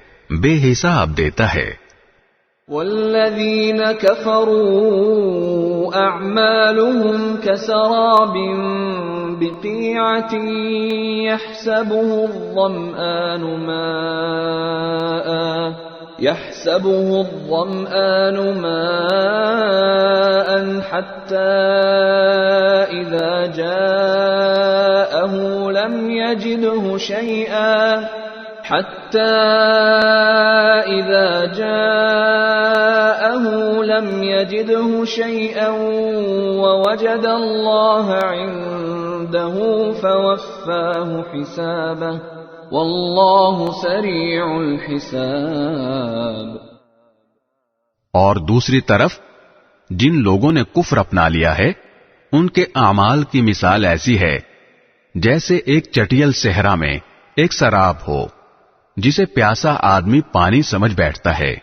Speaker 2: بے حساب دیتا ہے۔
Speaker 1: والذین کفروا اعمالهم كسراب بقيعة يحسبه الظمآن ماء حتى إذا جاءه لم يجده شيئا ووجد الله عنده فوفاه حسابه واللہ سریع الحساب۔
Speaker 2: اور دوسری طرف جن لوگوں نے کفر اپنا لیا ہے ان کے اعمال کی مثال ایسی ہے جیسے ایک چٹیل صحرا میں ایک سراب ہو جسے پیاسا آدمی پانی سمجھ بیٹھتا ہے،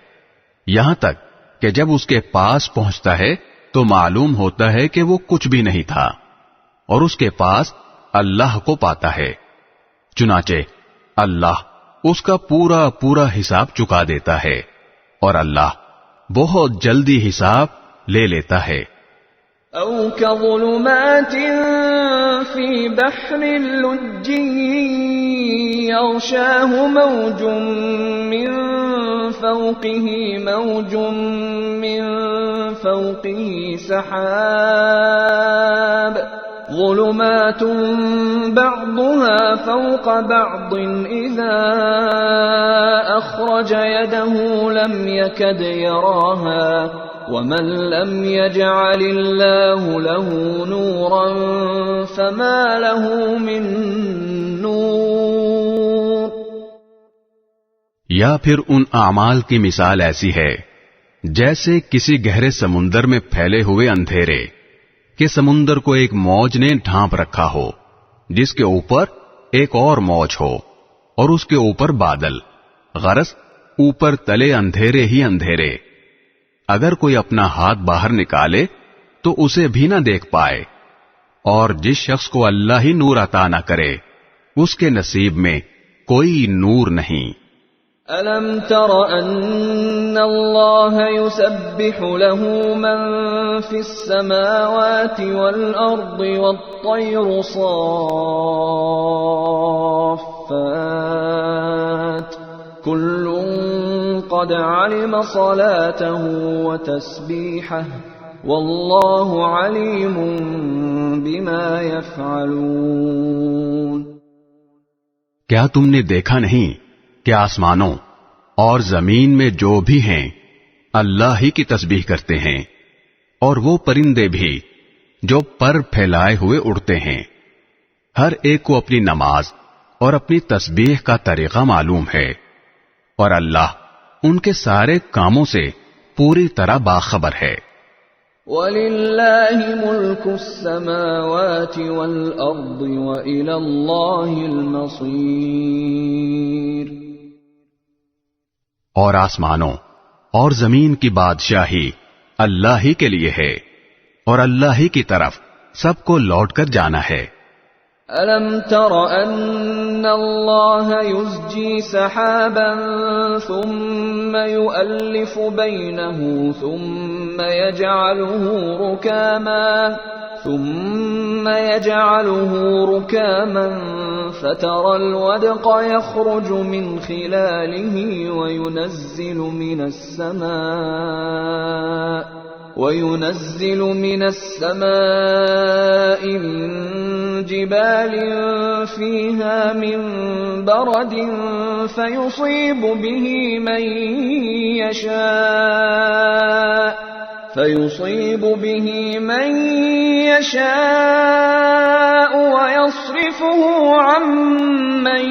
Speaker 2: یہاں تک کہ جب اس کے پاس پہنچتا ہے تو معلوم ہوتا ہے کہ وہ کچھ بھی نہیں تھا، اور اس کے پاس اللہ کو پاتا ہے، چنانچہ اللہ اس کا پورا پورا حساب چکا دیتا ہے، اور اللہ بہت جلدی حساب لے لیتا ہے۔
Speaker 1: او كظلمات في بحر لجي يغشاه موج من فوقه سحاب ظلمات بعضها فوق بعض إذا أخرج يده لم يكد يراها ومن لم يجعل الله له نورا فما له من نور۔
Speaker 2: یا پھر ان اعمال کی مثال ایسی ہے جیسے کسی گہرے سمندر میں پھیلے ہوئے اندھیرے کہ سمندر کو ایک موج نے ڈھانپ رکھا ہو جس کے اوپر ایک اور موج ہو اور اس کے اوپر بادل، غرض اوپر تلے اندھیرے ہی اندھیرے۔ اگر کوئی اپنا ہاتھ باہر نکالے تو اسے بھی نہ دیکھ پائے، اور جس شخص کو اللہ ہی نور عطا نہ کرے اس کے نصیب میں کوئی نور نہیں۔
Speaker 1: أَلَمْ تَرَ أَنَّ اللَّهَ يُسَبِّحُ لَهُ مَن فِي السَّمَاوَاتِ وَالْأَرْضِ وَالطَّيْرُ صَافَّاتٍ كُلٌّ قَدْ عَلِمَ صَلَاتَهُ وَتَسْبِيحَهُ وَاللَّهُ عَلِيمٌ بِمَا يَفْعَلُونَ۔
Speaker 2: کیا تم نے دیکھا نہیں کہ آسمانوں اور زمین میں جو بھی ہیں اللہ ہی کی تسبیح کرتے ہیں، اور وہ پرندے بھی جو پر پھیلائے ہوئے اڑتے ہیں، ہر ایک کو اپنی نماز اور اپنی تسبیح کا طریقہ معلوم ہے، اور اللہ ان کے سارے کاموں سے پوری طرح باخبر ہے۔
Speaker 1: وَلِلَّهِ مُلْكُ السَّمَاوَاتِ وَالْأَرْضِ وَإِلَى اللَّهِ الْمَصِيرُ۔
Speaker 2: اور آسمانوں اور زمین کی بادشاہی اللہ ہی کے لیے ہے، اور اللہ ہی کی طرف سب کو لوٹ کر جانا ہے۔
Speaker 1: أَلَمْ تَرَ أَنَّ اللَّهَ يُزْجِي سَحَابًا ثُمَّ يُؤَلِّفُ بَيْنَهُ ثُمَّ يَجْعَلُهُ رُكَامًا فَتَرَى الْوَدْقَ يَخْرُجُ مِنْ خِلَالِهِ وَيُنَزِّلُ مِنَ السَّمَاءِ مِنْ جِبَالٍ فِيهَا مِنْ بَرَدٍ فَيُصِيبُ بِهِ مَنْ فيصيب به من يشاء ويصرفه عن من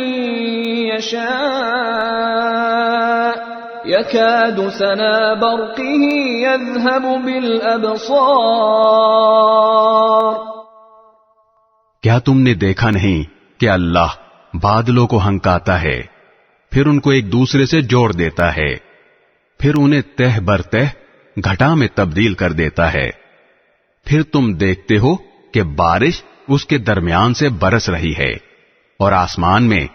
Speaker 1: يشاء يكاد سنا برقه يذهب بالأبصار.
Speaker 2: کیا تم نے دیکھا نہیں کہ اللہ بادلوں کو ہنکاتا ہے، پھر ان کو ایک دوسرے سے جوڑ دیتا ہے، پھر انہیں تہ بر تہ گھٹا میں تبدیل کر دیتا ہے، پھر تم دیکھتے ہو کہ بارش اس کے درمیان سے برس رہی ہے، اور آسمان میں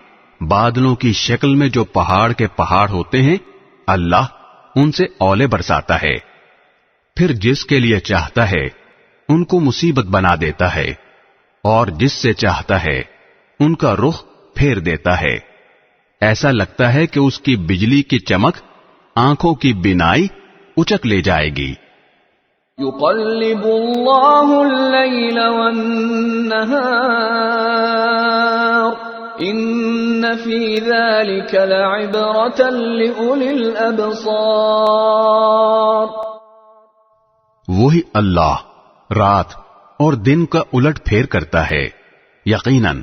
Speaker 2: بادلوں کی شکل میں جو پہاڑ کے پہاڑ ہوتے ہیں اللہ ان سے اولے برساتا ہے، پھر جس کے لیے چاہتا ہے ان کو مصیبت بنا دیتا ہے، اور جس سے چاہتا ہے ان کا رخ پھیر دیتا ہے. ایسا لگتا ہے کہ اس کی بجلی کی چمک آنکھوں کی بینائی اچک لے جائے گی.
Speaker 1: يقلب الله الليل والنهار إن في ذلك لعبرة لأولي الأبصار.
Speaker 2: وہی اللہ رات اور دن کا الٹ پھیر کرتا ہے. یقیناً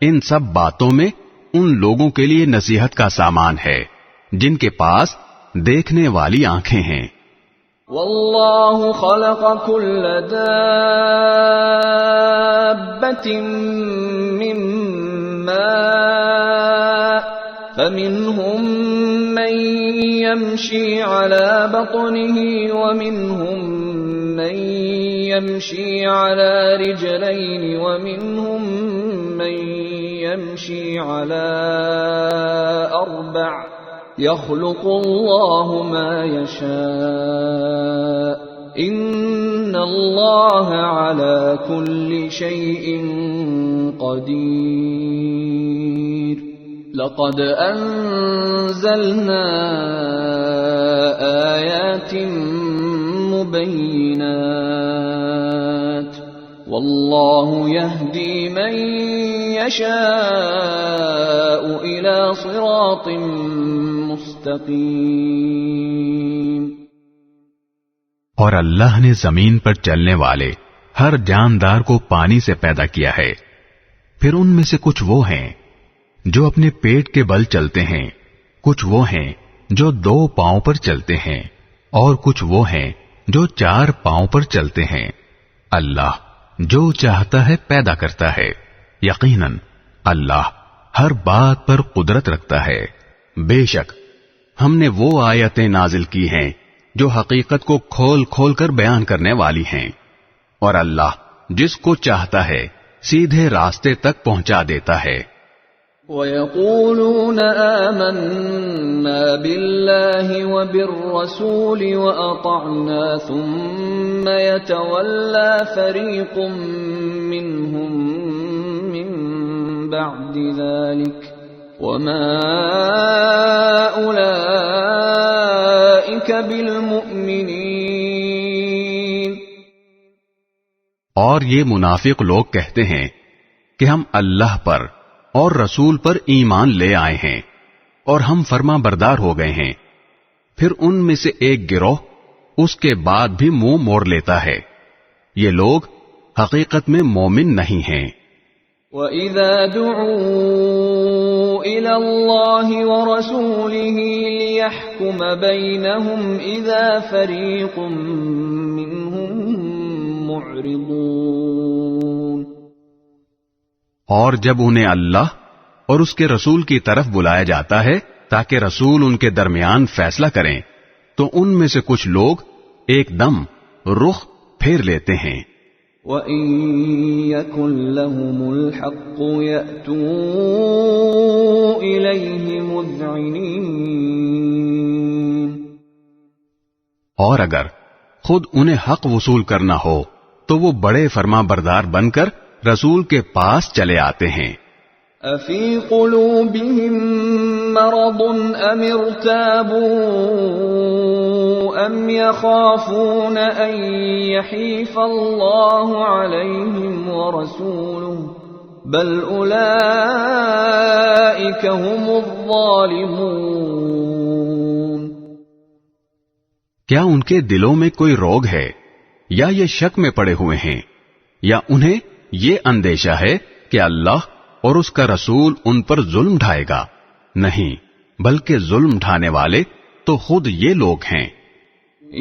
Speaker 2: ان سب باتوں میں ان لوگوں کے لیے نصیحت کا سامان ہے جن کے پاس دیکھنے والی آنکھیں ہیں.
Speaker 1: والله خلق كل دابة من ماء فمنهم من يمشي على بطنه ومنهم من يمشي على رجلين ومنهم من يمشي على أربع يخلق الله ما يشاء إن الله على كل شيء قدير. لقد أنزلنا آيات مبينات والله يهدي من يشاء إلى صراط مستقيم.
Speaker 2: اور اللہ نے زمین پر چلنے والے ہر جاندار کو پانی سے پیدا کیا ہے، پھر ان میں سے کچھ وہ ہیں جو اپنے پیٹ کے بل چلتے ہیں، کچھ وہ ہیں جو 2 پاؤں پر چلتے ہیں، اور کچھ وہ ہیں جو 4 پاؤں پر چلتے ہیں. اللہ جو چاہتا ہے پیدا کرتا ہے. یقیناً اللہ ہر بات پر قدرت رکھتا ہے. بے شک ہم نے وہ آیتیں نازل کی ہیں جو حقیقت کو کھول کھول کر بیان کرنے والی ہیں، اور اللہ جس کو چاہتا ہے سیدھے راستے تک پہنچا دیتا ہے.
Speaker 1: وَيَقُولُونَ آمَنَّا بِاللَّهِ وَبِالرَّسُولِ وَأَطَعْنَا ثُمَّ يَتَوَلَّى فَرِيقٌ مِّنْهُمْ مِّن بَعْدِ ذَلِكَ وَمَا أُولَئِكَ بِالْمُؤْمِنِينَ.
Speaker 2: اور یہ منافق لوگ کہتے ہیں کہ ہم اللہ پر اور رسول پر ایمان لے آئے ہیں اور ہم فرما بردار ہو گئے ہیں، پھر ان میں سے ایک گروہ اس کے بعد بھی منہ موڑ لیتا ہے. یہ لوگ حقیقت میں مومن نہیں ہیں.
Speaker 1: وَإِذَا دُعُوا إِلَى اللَّهِ وَرَسُولِهِ لِيَحْكُمَ بَيْنَهُمْ إِذَا فَرِيقٌ مِّنْهُمْ مُعْرِضُونَ.
Speaker 2: اور جب انہیں اللہ اور اس کے رسول کی طرف بلایا جاتا ہے تاکہ رسول ان کے درمیان فیصلہ کریں تو ان میں سے کچھ لوگ ایک دم رخ پھیر لیتے ہیں.
Speaker 1: وَإِن يَكُن لَّهُمُ الْحَقُّ يَأْتُوا إِلَيْهِ مُذْعِنِينَ.
Speaker 2: اور اگر خود انہیں حق وصول کرنا ہو تو وہ بڑے فرما بردار بن کر رسول کے پاس چلے آتے ہیں.
Speaker 1: أَفِي قُلُوبِهِم مَّرَضٌ أَمِ ارْتَابُوا أَمْ يَخَافُونَ أَن يَحِيفَ اللَّهُ عَلَيْهِمْ وَرَسُولُهُ بَلْ أُولَئِكَ هُمُ الظَّالِمُونَ.
Speaker 2: کیا ان کے دلوں میں کوئی روگ ہے یا یہ شک میں پڑے ہوئے ہیں یا انہیں یہ اندیشہ ہے کہ اللہ اور اس کا رسول ان پر ظلم ڈھائے گا؟ نہیں، بلکہ ظلم ڈھانے والے تو خود یہ لوگ ہیں۔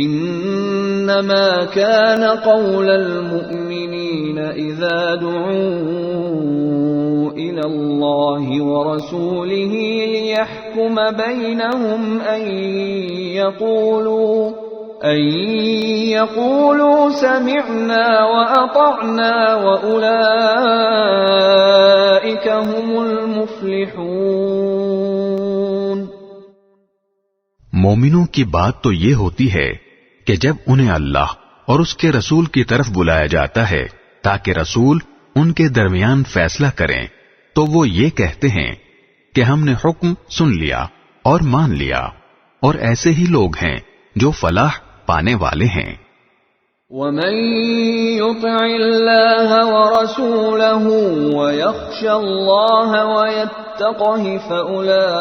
Speaker 1: انما كان قول المؤمنين اذا دعوا الى الله ورسوله ليحكم بينهم ان يقولوا سمعنا واطعنا واولئك هم المفلحون۔
Speaker 2: مومنوں کی بات تو یہ ہوتی ہے کہ جب انہیں اللہ اور اس کے رسول کی طرف بلایا جاتا ہے تاکہ رسول ان کے درمیان فیصلہ کریں تو وہ یہ کہتے ہیں کہ ہم نے حکم سن لیا اور مان لیا، اور ایسے ہی لوگ ہیں جو فلاح پانے والے ہیں۔
Speaker 1: وَمَن يُطِعِ اللَّهَ وَرَسُولَهُ وَيَخْشَ اللَّهَ وَيَتَّقْهِ فَأُولَئِكَ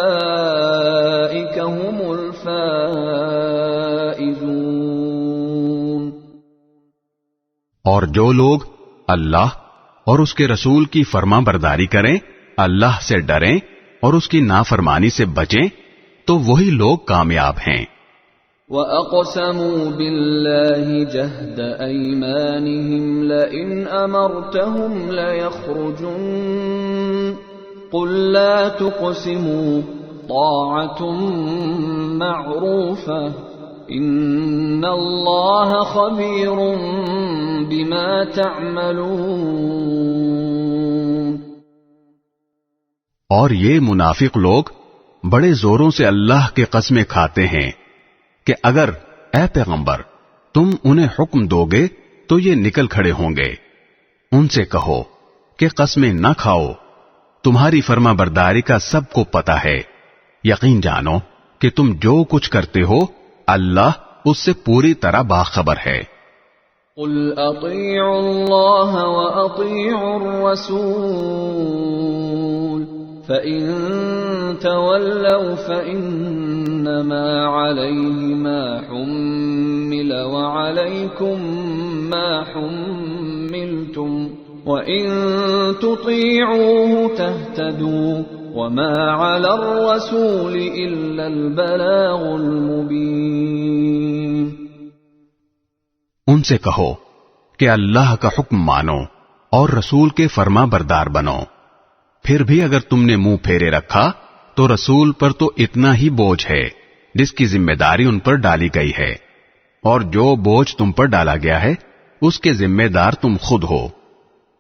Speaker 1: هُمُ الْفَائِزُونَ۔
Speaker 2: اور جو لوگ اللہ اور اس کے رسول کی فرما برداری کریں، اللہ سے ڈریں اور اس کی نافرمانی سے بچیں، تو وہی لوگ کامیاب ہیں۔
Speaker 1: وَأَقْسَمُوا بِاللَّهِ جَهْدَ أَيْمَانِهِمْ لَئِنْ أَمَرْتَهُمْ لَيَخْرُجُنَّ قُلْ لَا تُقْسِمُوا طَاعَةٌ مَّعْرُوفَةٌ إِنَّ اللَّهَ خَبِيرٌ بِمَا تَعْمَلُونَ۔
Speaker 2: اور یہ منافق لوگ بڑے زوروں سے اللہ کے قسمیں کھاتے ہیں کہ اگر اے پیغمبر تم انہیں حکم دو گے تو یہ نکل کھڑے ہوں گے۔ ان سے کہو کہ قسمیں نہ کھاؤ، تمہاری فرما برداری کا سب کو پتہ ہے، یقین جانو کہ تم جو کچھ کرتے ہو اللہ اس سے پوری طرح باخبر ہے۔
Speaker 1: قل اطیعوا اللہ واطیعوا الرسول فَإِن تَوَلَّوْا فَإِنَّمَا عَلَيْهِ مَا حُمِّلَ وَعَلَيْكُمْ مَا حُمِّلْتُمْ وَإِن تُطِيعُوهُ تَهْتَدُوا وَمَا عَلَى الرَّسُولِ إِلَّا الْبَلَاغُ الْمُبِينُ۔
Speaker 2: ان سے کہو کہ اللہ کا حکم مانو اور رسول کے فرما بردار بنو، پھر بھی اگر تم نے منہ پھیرے رکھا تو رسول پر تو اتنا ہی بوجھ ہے جس کی ذمہ داری ان پر ڈالی گئی ہے، اور جو بوجھ تم پر ڈالا گیا ہے اس کے ذمہ دار تم خود ہو۔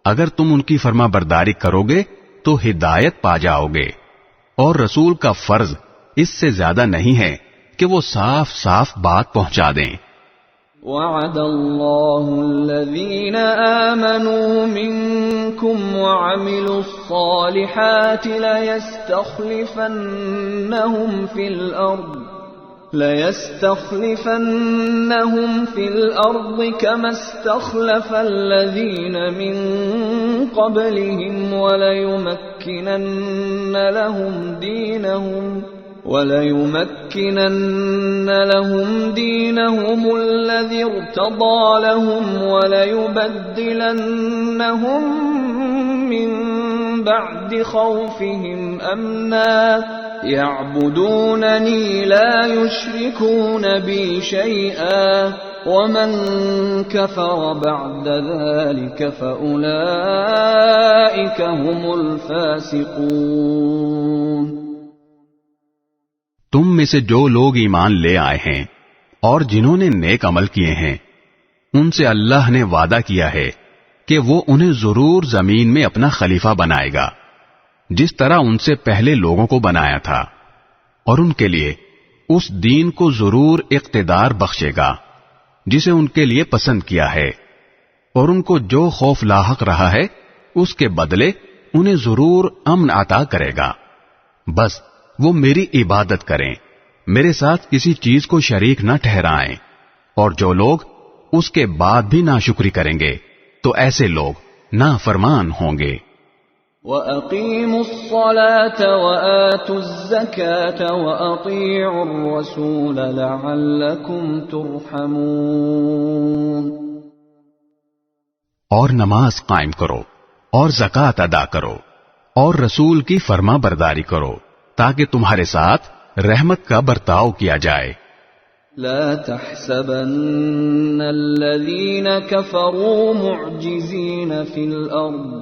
Speaker 2: اگر تم ان کی فرما برداری کرو گے تو ہدایت پا جاؤ گے، اور رسول کا فرض اس سے زیادہ نہیں ہے کہ وہ صاف صاف بات پہنچا دیں۔
Speaker 1: وعد اللہ الذین آمنوا منکم وعملوا الصالحات لَيَسْتَخْلِفَنَّهُمْ فِي الْأَرْضِ كَمَا اسْتَخْلَفَ الَّذِينَ مِنْ قَبْلِهِمْ وَلَيُمَكِّنَنَّ لَهُمْ دِينَهُمُ الَّذِي ارْتَضَىٰ لَهُمْ وَلَيُبَدِّلَنَّهُمْ مِنْ بَعْدِ خَوْفِهِمْ أَمْنًا يَعْبُدُونَنِي لَا يُشْرِكُونَ بِي شَيْئًا وَمَنْ كَفَرَ بَعْدَ ذَلِكَ فَأُولَئِكَ هُمُ الْفَاسِقُونَ۔
Speaker 2: تم میں سے جو لوگ ایمان لے آئے ہیں اور جنہوں نے نیک عمل کیے ہیں ان سے اللہ نے وعدہ کیا ہے کہ وہ انہیں ضرور زمین میں اپنا خلیفہ بنائے گا، جس طرح ان سے پہلے لوگوں کو بنایا تھا، اور ان کے لیے اس دین کو ضرور اقتدار بخشے گا جسے ان کے لیے پسند کیا ہے، اور ان کو جو خوف لاحق رہا ہے اس کے بدلے انہیں ضرور امن عطا کرے گا۔ بس وہ میری عبادت کریں، میرے ساتھ کسی چیز کو شریک نہ ٹھہرائیں، اور جو لوگ اس کے بعد بھی ناشکری کریں گے تو ایسے لوگ نافرمان ہوں گے۔
Speaker 1: وَأَقِيمُوا الصَّلَاةَ وَآتُوا الزَّكَاةَ وَأَطِيعُوا الرَّسُولَ لَعَلَّكُمْ تُرْحَمُونَ۔
Speaker 2: اور نماز قائم کرو اور زکوٰۃ ادا کرو اور رسول کی فرما برداری کرو تاکہ تمہارے ساتھ رحمت کا برتاؤ کیا جائے۔
Speaker 1: لا تحسبن الذين كفروا معجزين في الأرض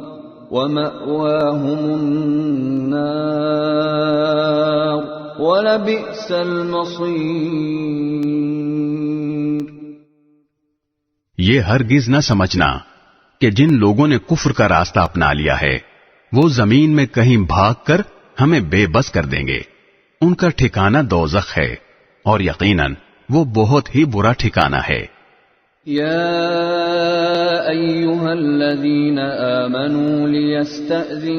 Speaker 1: ومأواهم النار ولبئس المصير۔
Speaker 2: یہ ہرگز نہ سمجھنا کہ جن لوگوں نے کفر کا راستہ اپنا لیا ہے وہ زمین میں کہیں بھاگ کر ہمیں بے بس کر دیں گے، ان کا ٹھکانہ دوزخ ہے اور یقیناً وہ بہت ہی برا ٹھکانہ ہے۔
Speaker 1: یا ایھا الذین آمنوا لیستأذنکم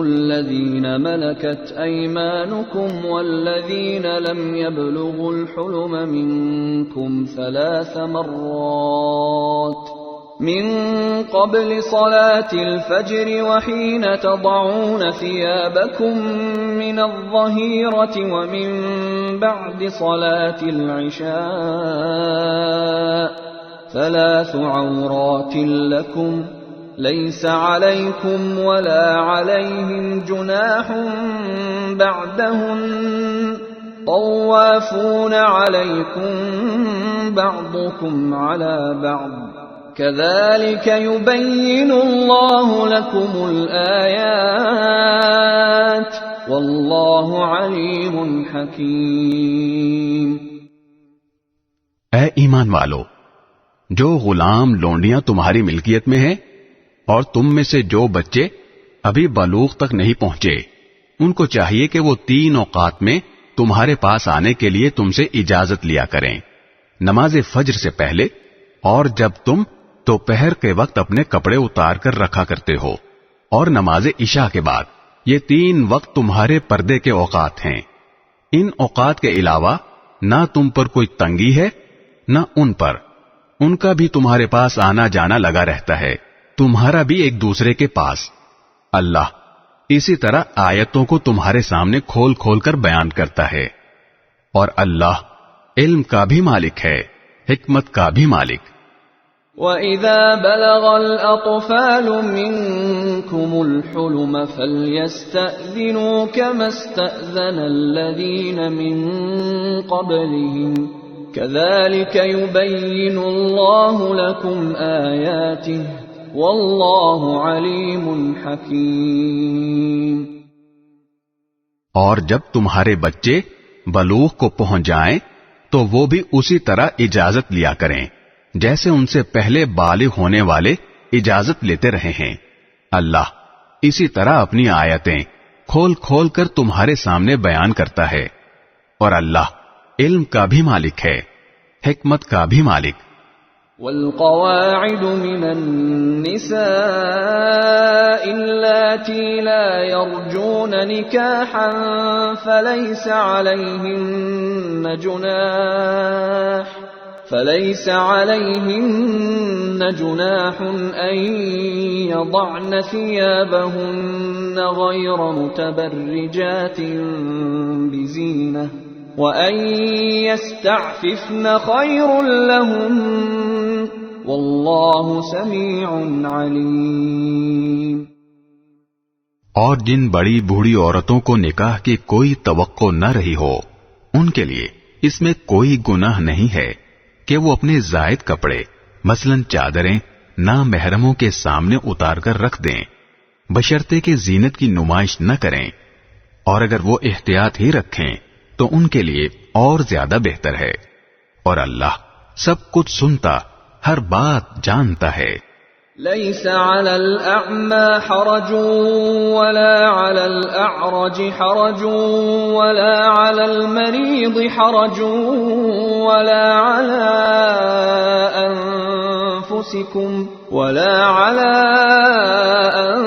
Speaker 1: الذین ملکت ایمانکم والذین لم یبلغوا الحلم منکم 3 مرات من قبل صلاة الفجر وحين تضعون ثيابكم من الظهيرة ومن بعد صلاة العشاء 3 عورات لكم ليس عليكم ولا عليهم جناح بعدهن طوافون عليكم بعضكم على بعض كذلك يبين الله لكم الآيات والله عليم حكيم۔
Speaker 2: اے ایمان والو، جو غلام لونڈیاں تمہاری ملکیت میں ہیں اور تم میں سے جو بچے ابھی بلوغ تک نہیں پہنچے ان کو چاہیے کہ وہ 3 اوقات میں تمہارے پاس آنے کے لیے تم سے اجازت لیا کریں، نماز فجر سے پہلے اور جب تم دوپہر کے وقت اپنے کپڑے اتار کر رکھا کرتے ہو، اور نماز عشاء کے بعد۔ یہ 3 وقت تمہارے پردے کے اوقات ہیں۔ ان اوقات کے علاوہ نہ تم پر کوئی تنگی ہے نہ ان پر، ان کا بھی تمہارے پاس آنا جانا لگا رہتا ہے، تمہارا بھی ایک دوسرے کے پاس۔ اللہ اسی طرح آیتوں کو تمہارے سامنے کھول کھول کر بیان کرتا ہے، اور اللہ علم کا بھی مالک ہے، حکمت کا بھی مالک۔
Speaker 1: وَإِذَا بَلَغَ الْأَطْفَالُ مِنكُمُ الْحُلُمَ فَلْيَسْتَأْذِنُوا كَمَا اسْتَأْذَنَ الَّذِينَ مِن قَبْلِهِمْ كَذَلِكَ يُبَيِّنُ اللَّهُ لَكُمْ آيَاتِهِ وَاللَّهُ عَلِيمٌ حَكِيمٌ۔
Speaker 2: اور جب تمہارے بچے بلوغ کو پہنچ جائیں تو وہ بھی اسی طرح اجازت لیا کریں جیسے ان سے پہلے بالغ ہونے والے اجازت لیتے رہے ہیں۔ اللہ اسی طرح اپنی آیتیں کھول کھول کر تمہارے سامنے بیان کرتا ہے، اور اللہ علم کا بھی مالک ہے، حکمت کا بھی مالک۔
Speaker 1: والقواعد من النساء اللاتي لا يرجون نكاحا فليس عليهن جناح أن يضعن ثيابهن غير متبرجات بزينة وَأَن يَسْتَعْفِفْنَ خَيْرٌ لَهُمْ وَاللَّهُ سَمِيعٌ عَلِيمٌ۔
Speaker 2: اور جن بڑی بوڑھی عورتوں کو نکاح کی کوئی توقع نہ رہی ہو ان کے لیے اس میں کوئی گناہ نہیں ہے کہ وہ اپنے زائد کپڑے مثلاً چادریں نامحرموں کے سامنے اتار کر رکھ دیں، بشرطے کہ زینت کی نمائش نہ کریں، اور اگر وہ احتیاط ہی رکھیں تو ان کے لیے اور زیادہ بہتر ہے، اور اللہ سب کچھ سنتا ہر بات جانتا ہے۔
Speaker 1: ليس على الأعمى حرج ولا على الأعرج حرج ولا على المريض حرج ولا على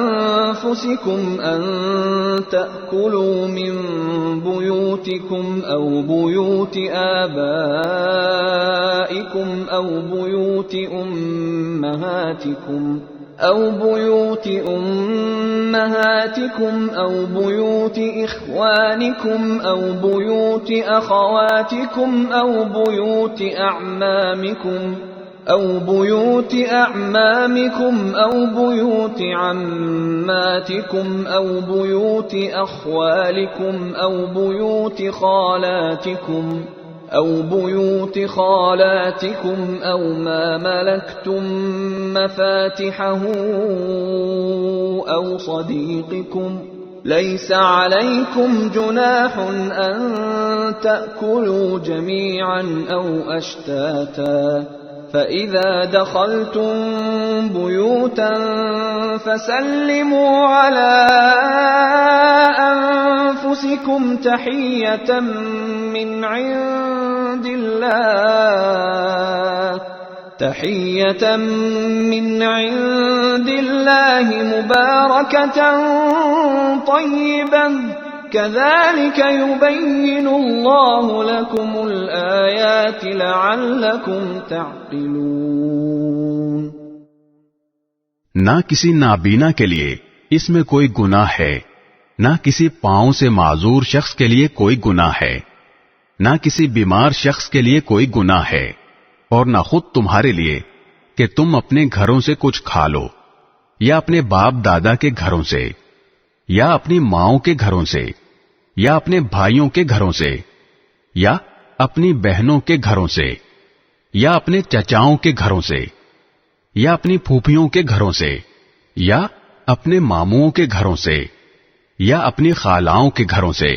Speaker 1: أنفسكم أن تأكلوا من بيوتكم أو بيوت آبائكم أو بيوت أمهاتكم أو بيوت أمهاتكم أو بيوت إخوانكم أو بيوت أخواتكم أو بيوت أعمامكم أو بيوت أعمامكم أو بيوت عماتكم أو بيوت أخوالكم أو بيوت خالاتكم أو ما ملكتم مفاتحه أو صديقكم ليس عليكم جناح أن تأكلوا جميعا أو أشتاتا فإذا دخلتم بيوتا فسلموا على أنفسكم تحية من عند الله مباركة طيبة كذلك يبين الله لكم الآيات لعلكم تعقلون۔
Speaker 2: نہ کسی نابینا کے لیے اس میں کوئی گناہ ہے، نہ کسی پاؤں سے معذور شخص کے لیے کوئی گناہ ہے، نہ کسی بیمار شخص کے لیے کوئی گناہ ہے، اور نہ خود تمہارے لیے کہ تم اپنے گھروں سے کچھ کھا لو، یا اپنے باپ دادا کے گھروں سے، یا اپنی ماؤں کے گھروں سے، یا اپنے بھائیوں کے گھروں سے، یا اپنی بہنوں کے گھروں سے، یا اپنے چچاؤں کے گھروں سے، یا اپنی پھوپھیوں کے گھروں سے، یا اپنے ماموں کے گھروں سے، یا اپنی خالاؤں کے گھروں سے،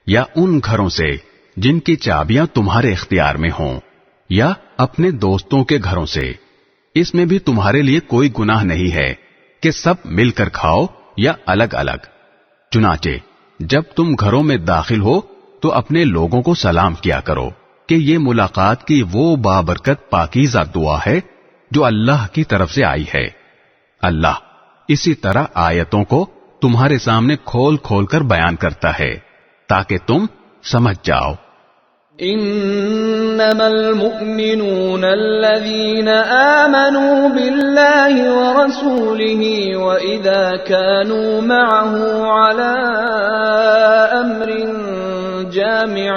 Speaker 2: یا ان گھروں سے جن کی چابیاں تمہارے اختیار میں ہوں، یا اپنے دوستوں کے گھروں سے۔ اس میں بھی تمہارے لیے کوئی گناہ نہیں ہے کہ سب مل کر کھاؤ یا الگ الگ۔ چنانچہ جب تم گھروں میں داخل ہو تو اپنے لوگوں کو سلام کیا کرو کہ یہ ملاقات کی وہ بابرکت پاکیزہ دعا ہے جو اللہ کی طرف سے آئی ہے۔ اللہ اسی طرح آیتوں کو تمہارے سامنے کھول کھول کر بیان کرتا ہے تاکہ تم سمجھ جاؤ۔
Speaker 1: انما المؤمنون الذين آمنوا بالله ورسوله واذا كانوا معه على امر جامع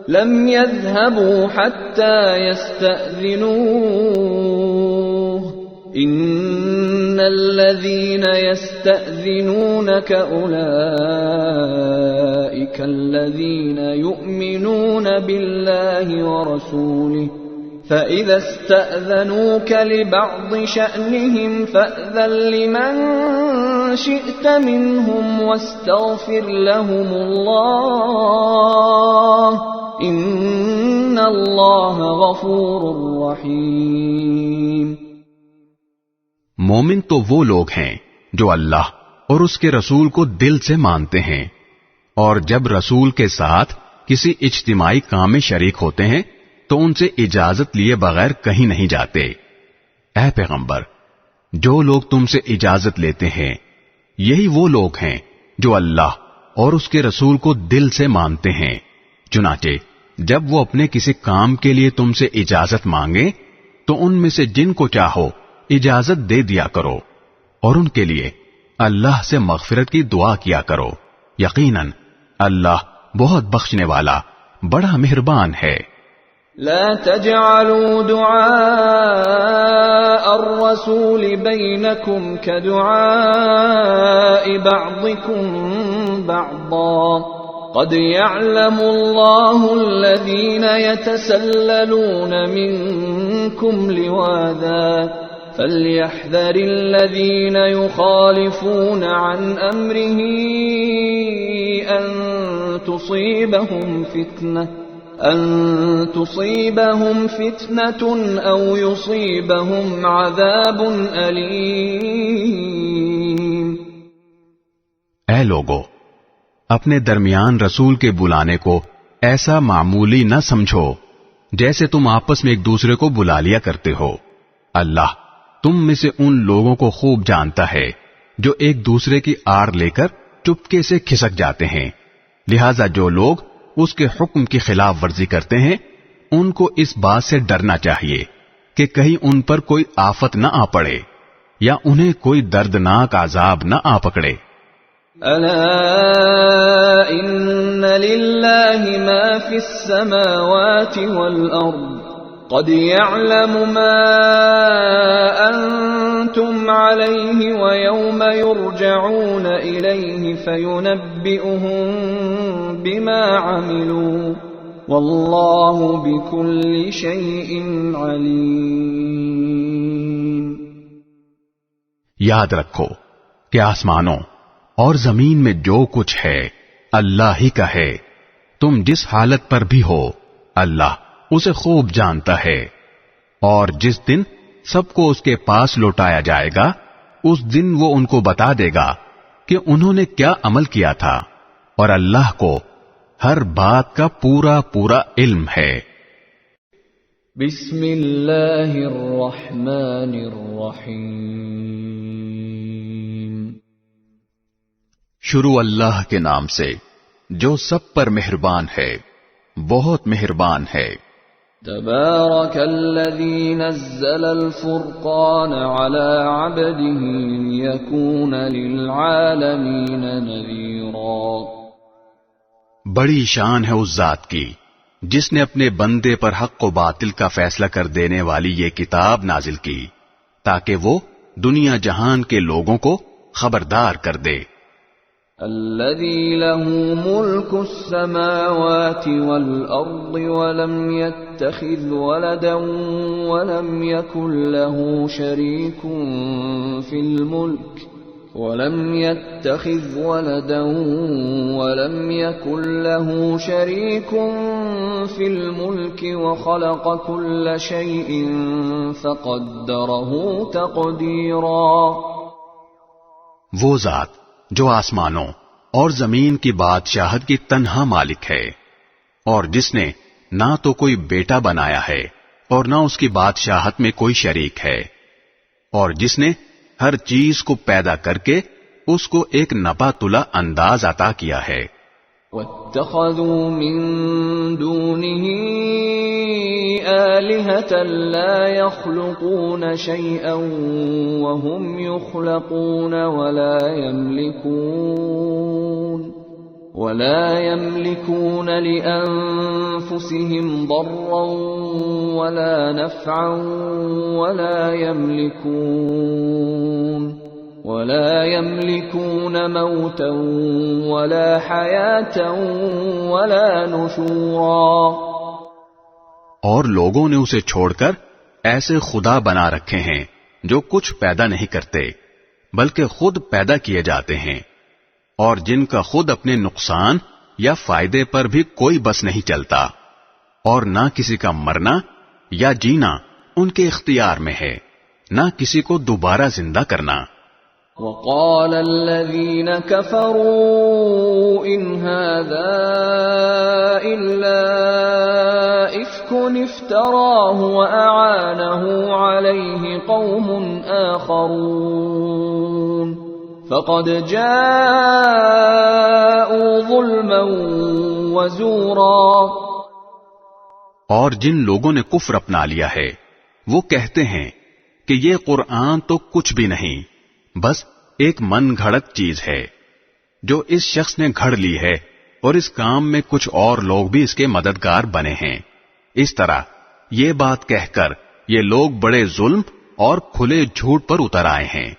Speaker 1: لم يذهبوا حتى يستأذنوه ان الذين يستأذنونك اولئك الذين يؤمنون بالله ورسوله فإذا استأذنوك لبعض شأنهم فأذن لمن شئت منهم واستغفر لهم الله إن الله غفور رحيم۔
Speaker 2: مومن تو وہ لوگ ہیں جو اللہ اور اس کے رسول کو دل سے مانتے ہیں، اور جب رسول کے ساتھ کسی اجتماعی کام میں شریک ہوتے ہیں تو ان سے اجازت لیے بغیر کہیں نہیں جاتے۔ اے پیغمبر، جو لوگ تم سے اجازت لیتے ہیں یہی وہ لوگ ہیں جو اللہ اور اس کے رسول کو دل سے مانتے ہیں۔ چنانچہ جب وہ اپنے کسی کام کے لیے تم سے اجازت مانگے تو ان میں سے جن کو چاہو اجازت دے دیا کرو، اور ان کے لیے اللہ سے مغفرت کی دعا کیا کرو، یقیناً اللہ بہت بخشنے والا بڑا مہربان ہے۔
Speaker 1: لا تجعلوا دعاء الرسول بينكم كدعاء بعضكم بعضا قد يعلم الله الذين يتسللون منكم لواذا فليحذر الذين يخالفون عن أمره أن تصيبهم فتنة أو يصيبهم عذاب أليم۔
Speaker 2: اے لوگو، اپنے درمیان رسول کے بلانے کو ایسا معمولی نہ سمجھو جیسے تم آپس میں ایک دوسرے کو بلا لیا کرتے ہو۔ اللہ تم میں سے ان لوگوں کو خوب جانتا ہے جو ایک دوسرے کی آڑ لے کر چپکے سے کھسک جاتے ہیں، لہذا جو لوگ اس کے حکم کی خلاف ورزی کرتے ہیں ان کو اس بات سے ڈرنا چاہیے کہ کہ کہیں ان پر کوئی آفت نہ آ پڑے یا انہیں کوئی دردناک عذاب نہ آ پکڑے۔
Speaker 1: ألا إن لله ما في السماوات والأرض قد يعلم ما أنتم عليه ويوم يرجعون إليه فينبئهم بما عملوا والله بكل شيء عليم۔
Speaker 2: یاد رکھو کہ آسمانوں اور زمین میں جو کچھ ہے اللہ ہی کا ہے، تم جس حالت پر بھی ہو اللہ اسے خوب جانتا ہے، اور جس دن سب کو اس کے پاس لوٹایا جائے گا اس دن وہ ان کو بتا دے گا کہ انہوں نے کیا عمل کیا تھا، اور اللہ کو ہر بات کا پورا پورا علم ہے۔
Speaker 1: بسم اللہ الرحمن الرحیم۔
Speaker 2: شروع اللہ کے نام سے جو سب پر مہربان ہے، بہت مہربان ہے۔
Speaker 1: تبارک الذی نزل الفرقان علی عبده لیکون للعالمین نذیرا۔
Speaker 2: بڑی شان ہے اس ذات کی جس نے اپنے بندے پر حق و باطل کا فیصلہ کر دینے والی یہ کتاب نازل کی تاکہ وہ دنیا جہان کے لوگوں کو خبردار کر دے۔
Speaker 1: الذي له ملك السماوات والأرض ولم يتخذ ولدا ولم يكن له شريك في الملك وخلق كل شيء فقدره تقديرا۔
Speaker 2: وہ ذات جو آسمانوں اور زمین کی بادشاہت کی تنہا مالک ہے، اور جس نے نہ تو کوئی بیٹا بنایا ہے اور نہ اس کی بادشاہت میں کوئی شریک ہے، اور جس نے ہر چیز کو پیدا کر کے اس کو ایک نپا تلا انداز عطا کیا ہے۔
Speaker 1: واتخذوا من دونه آلهة لا يخلقون شيئا وهم يخلقون ولا يملكون لأنفسهم ضرا ولا نفعا ولا يملكون موتا ولا حياة ولا نشورا۔
Speaker 2: اور لوگوں نے اسے چھوڑ کر ایسے خدا بنا رکھے ہیں جو کچھ پیدا نہیں کرتے بلکہ خود پیدا کیے جاتے ہیں، اور جن کا خود اپنے نقصان یا فائدے پر بھی کوئی بس نہیں چلتا، اور نہ کسی کا مرنا یا جینا ان کے اختیار میں ہے، نہ کسی کو دوبارہ زندہ کرنا۔
Speaker 1: وقال الذين كفروا إن هذا إلا إفك افتراه وأعانه عليه قوم آخرون فقد جاءوا ظلما وزورا۔
Speaker 2: اور جن لوگوں نے کفر اپنا لیا ہے وہ کہتے ہیں کہ یہ قرآن تو کچھ بھی نہیں، بس ایک من گھڑت چیز ہے جو اس شخص نے گھڑ لی ہے، اور اس کام میں کچھ اور لوگ بھی اس کے مددگار بنے ہیں۔ اس طرح یہ بات کہہ کر یہ لوگ بڑے ظلم اور کھلے جھوٹ پر اتر آئے ہیں۔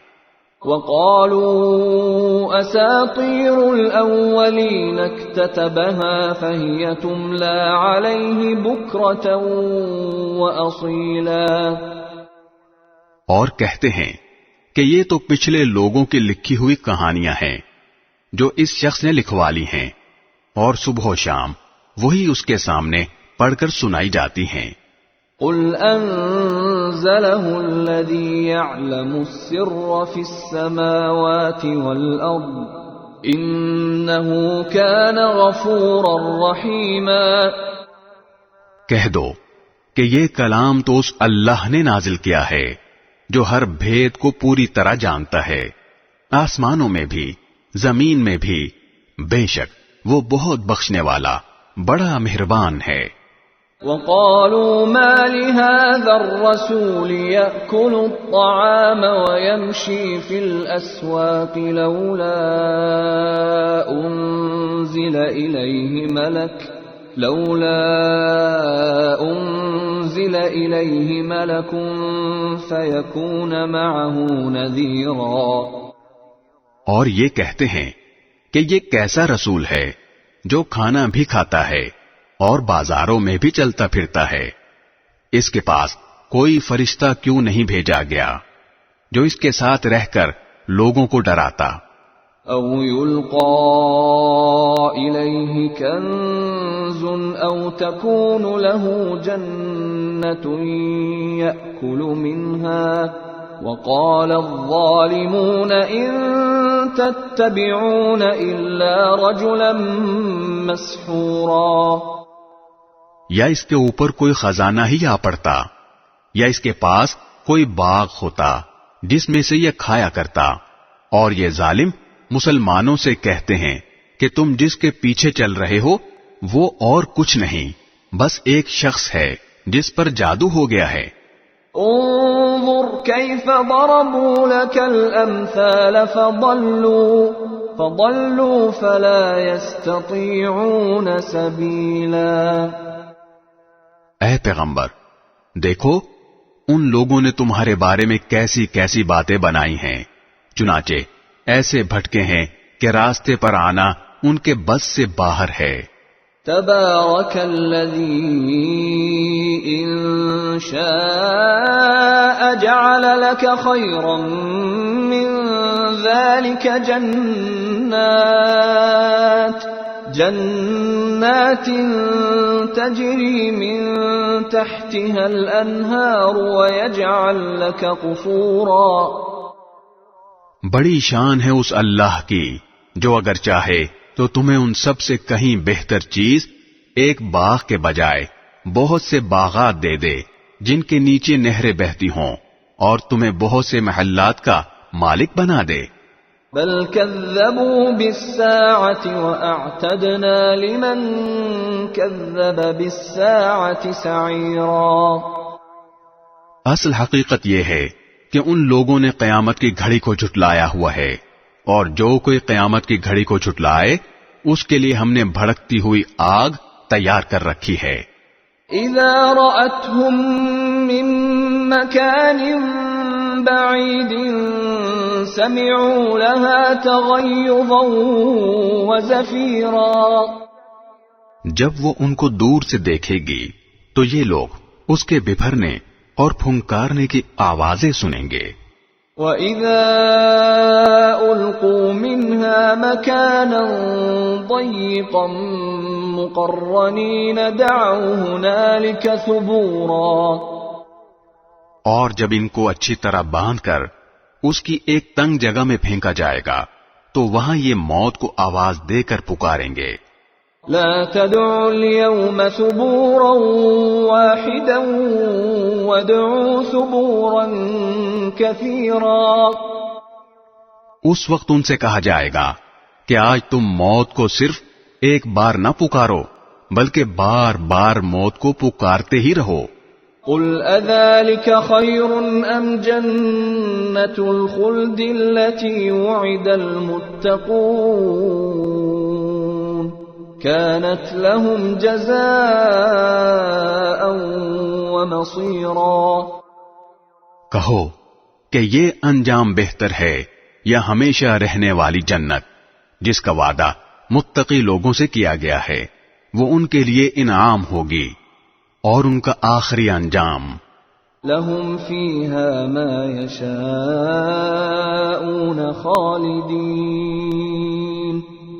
Speaker 1: وَقَالُوا أَسَاطِيرُ الْأَوَّلِينَ اكْتَتَبَهَا فَهِيَ تُمْلَى عَلَيْهِ بُكْرَةً وَأَصِيلًا۔
Speaker 2: اور کہتے ہیں کہ یہ تو پچھلے لوگوں کی لکھی ہوئی کہانیاں ہیں جو اس شخص نے لکھوا لی ہیں، اور صبح و شام وہی اس کے سامنے پڑھ کر سنائی جاتی ہیں۔
Speaker 1: قُلْ أَنزَلَهُ الَّذِي يَعْلَمُ السِّرَّ فِي السَّمَاوَاتِ وَالْأَرْضِ إِنَّهُ كَانَ غَفُورًا رَحِيمًا۔
Speaker 2: کہہ دو کہ یہ کلام تو اس اللہ نے نازل کیا ہے جو ہر بھید کو پوری طرح جانتا ہے، آسمانوں میں بھی زمین میں بھی، بے شک وہ بہت بخشنے والا بڑا مہربان ہے۔
Speaker 1: وقالوا ما لهذا الرسول يأكل الطعام ويمشي في الأسواق لولا أنزل إليه ملك فيكون معه نذيرا۔
Speaker 2: اور یہ کہتے ہیں کہ یہ کیسا رسول ہے جو کھانا بھی کھاتا ہے اور بازاروں میں بھی چلتا پھرتا ہے، اس کے پاس کوئی فرشتہ کیوں نہیں بھیجا گیا جو اس کے ساتھ رہ کر لوگوں کو ڈراتا۔
Speaker 1: او یلقى الیہ کنز او تکون له جنۃ یأکل منها وقال الظالمون ان تتبعون الا رجلا مسحورا۔
Speaker 2: یا اس کے اوپر کوئی خزانہ ہی آ پڑتا، یا اس کے پاس کوئی باغ ہوتا جس میں سے یہ کھایا کرتا، اور یہ ظالم مسلمانوں سے کہتے ہیں کہ تم جس کے پیچھے چل رہے ہو وہ اور کچھ نہیں، بس ایک شخص ہے جس پر جادو ہو گیا ہے۔
Speaker 1: انظر كيف ضربوا لك الامثال فضلوا فلا يستطيعون سبيلا۔
Speaker 2: اے پیغمبر، دیکھو ان لوگوں نے تمہارے بارے میں کیسی کیسی باتیں بنائی ہیں، چنانچہ ایسے بھٹکے ہیں کہ راستے پر آنا ان کے بس سے باہر ہے۔
Speaker 1: تبارک الذی ان شاء جعل لك خيرا من ذلك جنات تجری من تحتها الانہار ويجعل لك قصورا۔
Speaker 2: بڑی شان ہے اس اللہ کی جو اگر چاہے تو تمہیں ان سب سے کہیں بہتر چیز ایک باغ کے بجائے بہت سے باغات دے دے جن کے نیچے نہریں بہتی ہوں، اور تمہیں بہت سے محلات کا مالک بنا دے۔
Speaker 1: بل كذبوا بالساعة وأعتدنا لمن كذب بالساعة سعيرا۔
Speaker 2: اصل حقیقت یہ ہے کہ ان لوگوں نے قیامت کی گھڑی کو جھٹلایا ہوا ہے، اور جو کوئی قیامت کی گھڑی کو جھٹلائے اس کے لیے ہم نے بھڑکتی ہوئی آگ تیار کر رکھی ہے۔
Speaker 1: اذا رأتهم من مكان بعيد سمعوا لها تغيظا وزفيرا۔
Speaker 2: جب وہ ان کو دور سے دیکھے گی تو یہ لوگ اس کے بپھرنے اور پھنکارنے کی آوازیں سنیں گے۔
Speaker 1: وَإِذَا أُلْقُوا مِنْهَا مَكَانًا ضَيِّقًا مُقَرَّنِينَ دَعَوْا هُنَالِكَ ثُبُورًا۔
Speaker 2: اور جب ان کو اچھی طرح باندھ کر اس کی ایک تنگ جگہ میں پھینکا جائے گا تو وہاں یہ موت کو آواز دے کر پکاریں گے۔
Speaker 1: لا تدعوا اليوم ثبورا واحدا وادعوا ثبورا كثيرا۔
Speaker 2: اس وقت ان سے کہا جائے گا کہ آج تم موت کو صرف ایک بار نہ پکارو بلکہ بار بار موت کو پکارتے ہی رہو۔
Speaker 1: قل اذلك خير ام جنة الخلد التي وعد المتقون كانت لهم جزاء ومصيرا۔
Speaker 2: کہو کہ یہ انجام بہتر ہے یا ہمیشہ رہنے والی جنت جس کا وعدہ متقی لوگوں سے کیا گیا ہے، وہ ان کے لیے انعام ہوگی اور ان کا آخری انجام۔
Speaker 1: لهم فيها ما يشاءون خالدين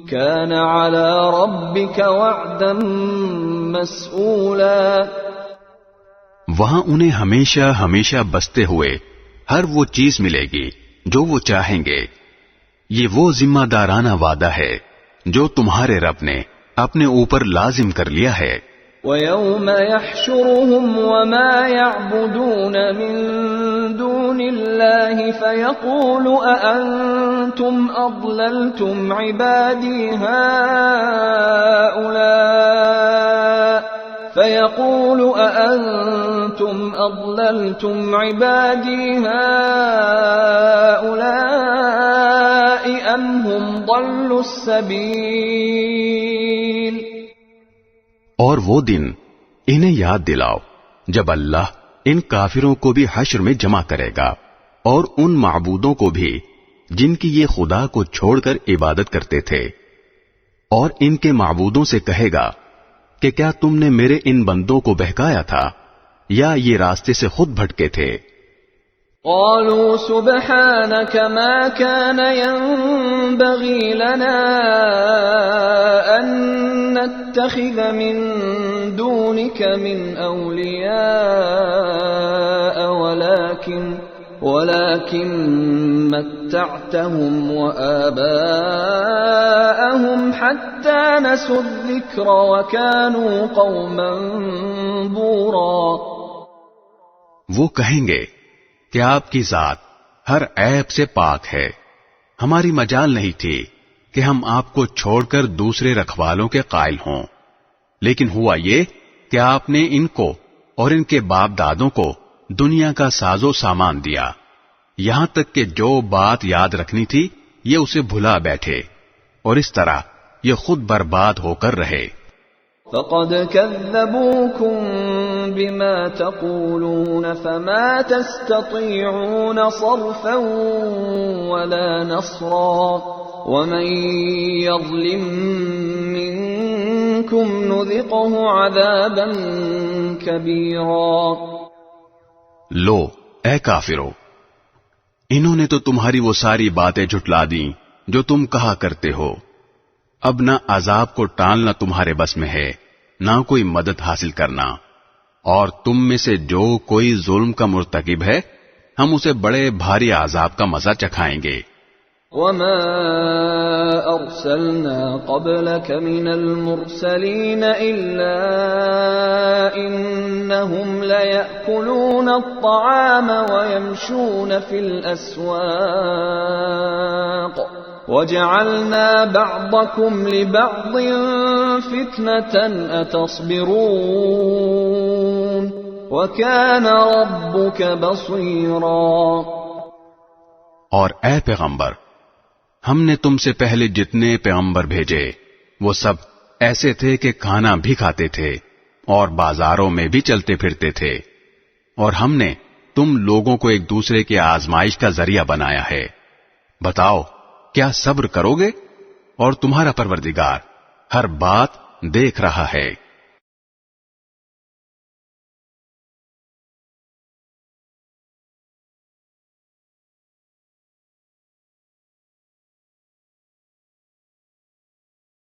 Speaker 1: كان على ربك وعدا مسئولا۔
Speaker 2: وہاں انہیں ہمیشہ ہمیشہ بستے ہوئے ہر وہ چیز ملے گی جو وہ چاہیں گے۔ یہ وہ ذمہ دارانہ وعدہ ہے جو تمہارے رب نے اپنے اوپر لازم کر لیا ہے۔
Speaker 1: وَيَوْمَ يَحْشُرُهُمْ وَمَا يَعْبُدُونَ مِن دُونِ اللَّهِ فَيَقُولُ أَأَنْتُمْ أَضْلَلْتُمْ عِبَادِي هَؤُلَاءِ فيقول أأنتم أضللتم عبادي هؤلاء أم هم ضلوا السبيل.
Speaker 2: اور وہ دن انہیں یاد دلاؤ جب اللہ ان کافروں کو بھی حشر میں جمع کرے گا اور ان معبودوں کو بھی جن کی یہ خدا کو چھوڑ کر عبادت کرتے تھے، اور ان کے معبودوں سے کہے گا کہ کیا تم نے میرے ان بندوں کو بہکایا تھا یا یہ راستے سے خود بھٹکے تھے؟
Speaker 1: قالوا سبحانك ما كان ينبغي لنا أن نتخذ من دونك من أولياء ولكن متعتهم وآباءهم حتى نسوا الذكر وكانوا قوما بورا.
Speaker 2: وہ کہیں گے کہ آپ کی ذات ہر عیب سے پاک ہے، ہماری مجال نہیں تھی کہ ہم آپ کو چھوڑ کر دوسرے رکھوالوں کے قائل ہوں، لیکن ہوا یہ کہ آپ نے ان کو اور ان کے باپ دادوں کو دنیا کا ساز و سامان دیا، یہاں تک کہ جو بات یاد رکھنی تھی یہ اسے بھلا بیٹھے، اور اس طرح یہ خود برباد ہو کر رہے.
Speaker 1: فقد كذبوكم بما تقولون فما تستطيعون صرفا ولا نصرا ومن يظلم منكم نذقه عذابا كبيرا.
Speaker 2: لو اے کافرو، انہوں نے تو تمہاری وہ ساری باتیں جھٹلا دیں جو تم کہا کرتے ہو، اب نہ عذاب کو ٹالنا تمہارے بس میں ہے، نہ کوئی مدد حاصل کرنا، اور تم میں سے جو کوئی ظلم کا مرتکب ہے ہم اسے بڑے بھاری عذاب کا مزہ چکھائیں گے.
Speaker 1: وما أرسلنا قبلك من المرسلين إلا إنهم ليأكلون الطعام ويمشون في الأسواق وجعلنا بعضكم لبعض فتنة أتصبرون وكان ربك بصيرا.
Speaker 2: اور اے پیغمبر، ہم نے تم سے پہلے جتنے پیغمبر بھیجے وہ سب ایسے تھے کہ کھانا بھی کھاتے تھے اور بازاروں میں بھی چلتے پھرتے تھے، اور ہم نے تم لوگوں کو ایک دوسرے کی آزمائش کا ذریعہ بنایا ہے. بتاؤ کیا صبر کرو گے؟ اور تمہارا پروردگار ہر بات دیکھ رہا ہے.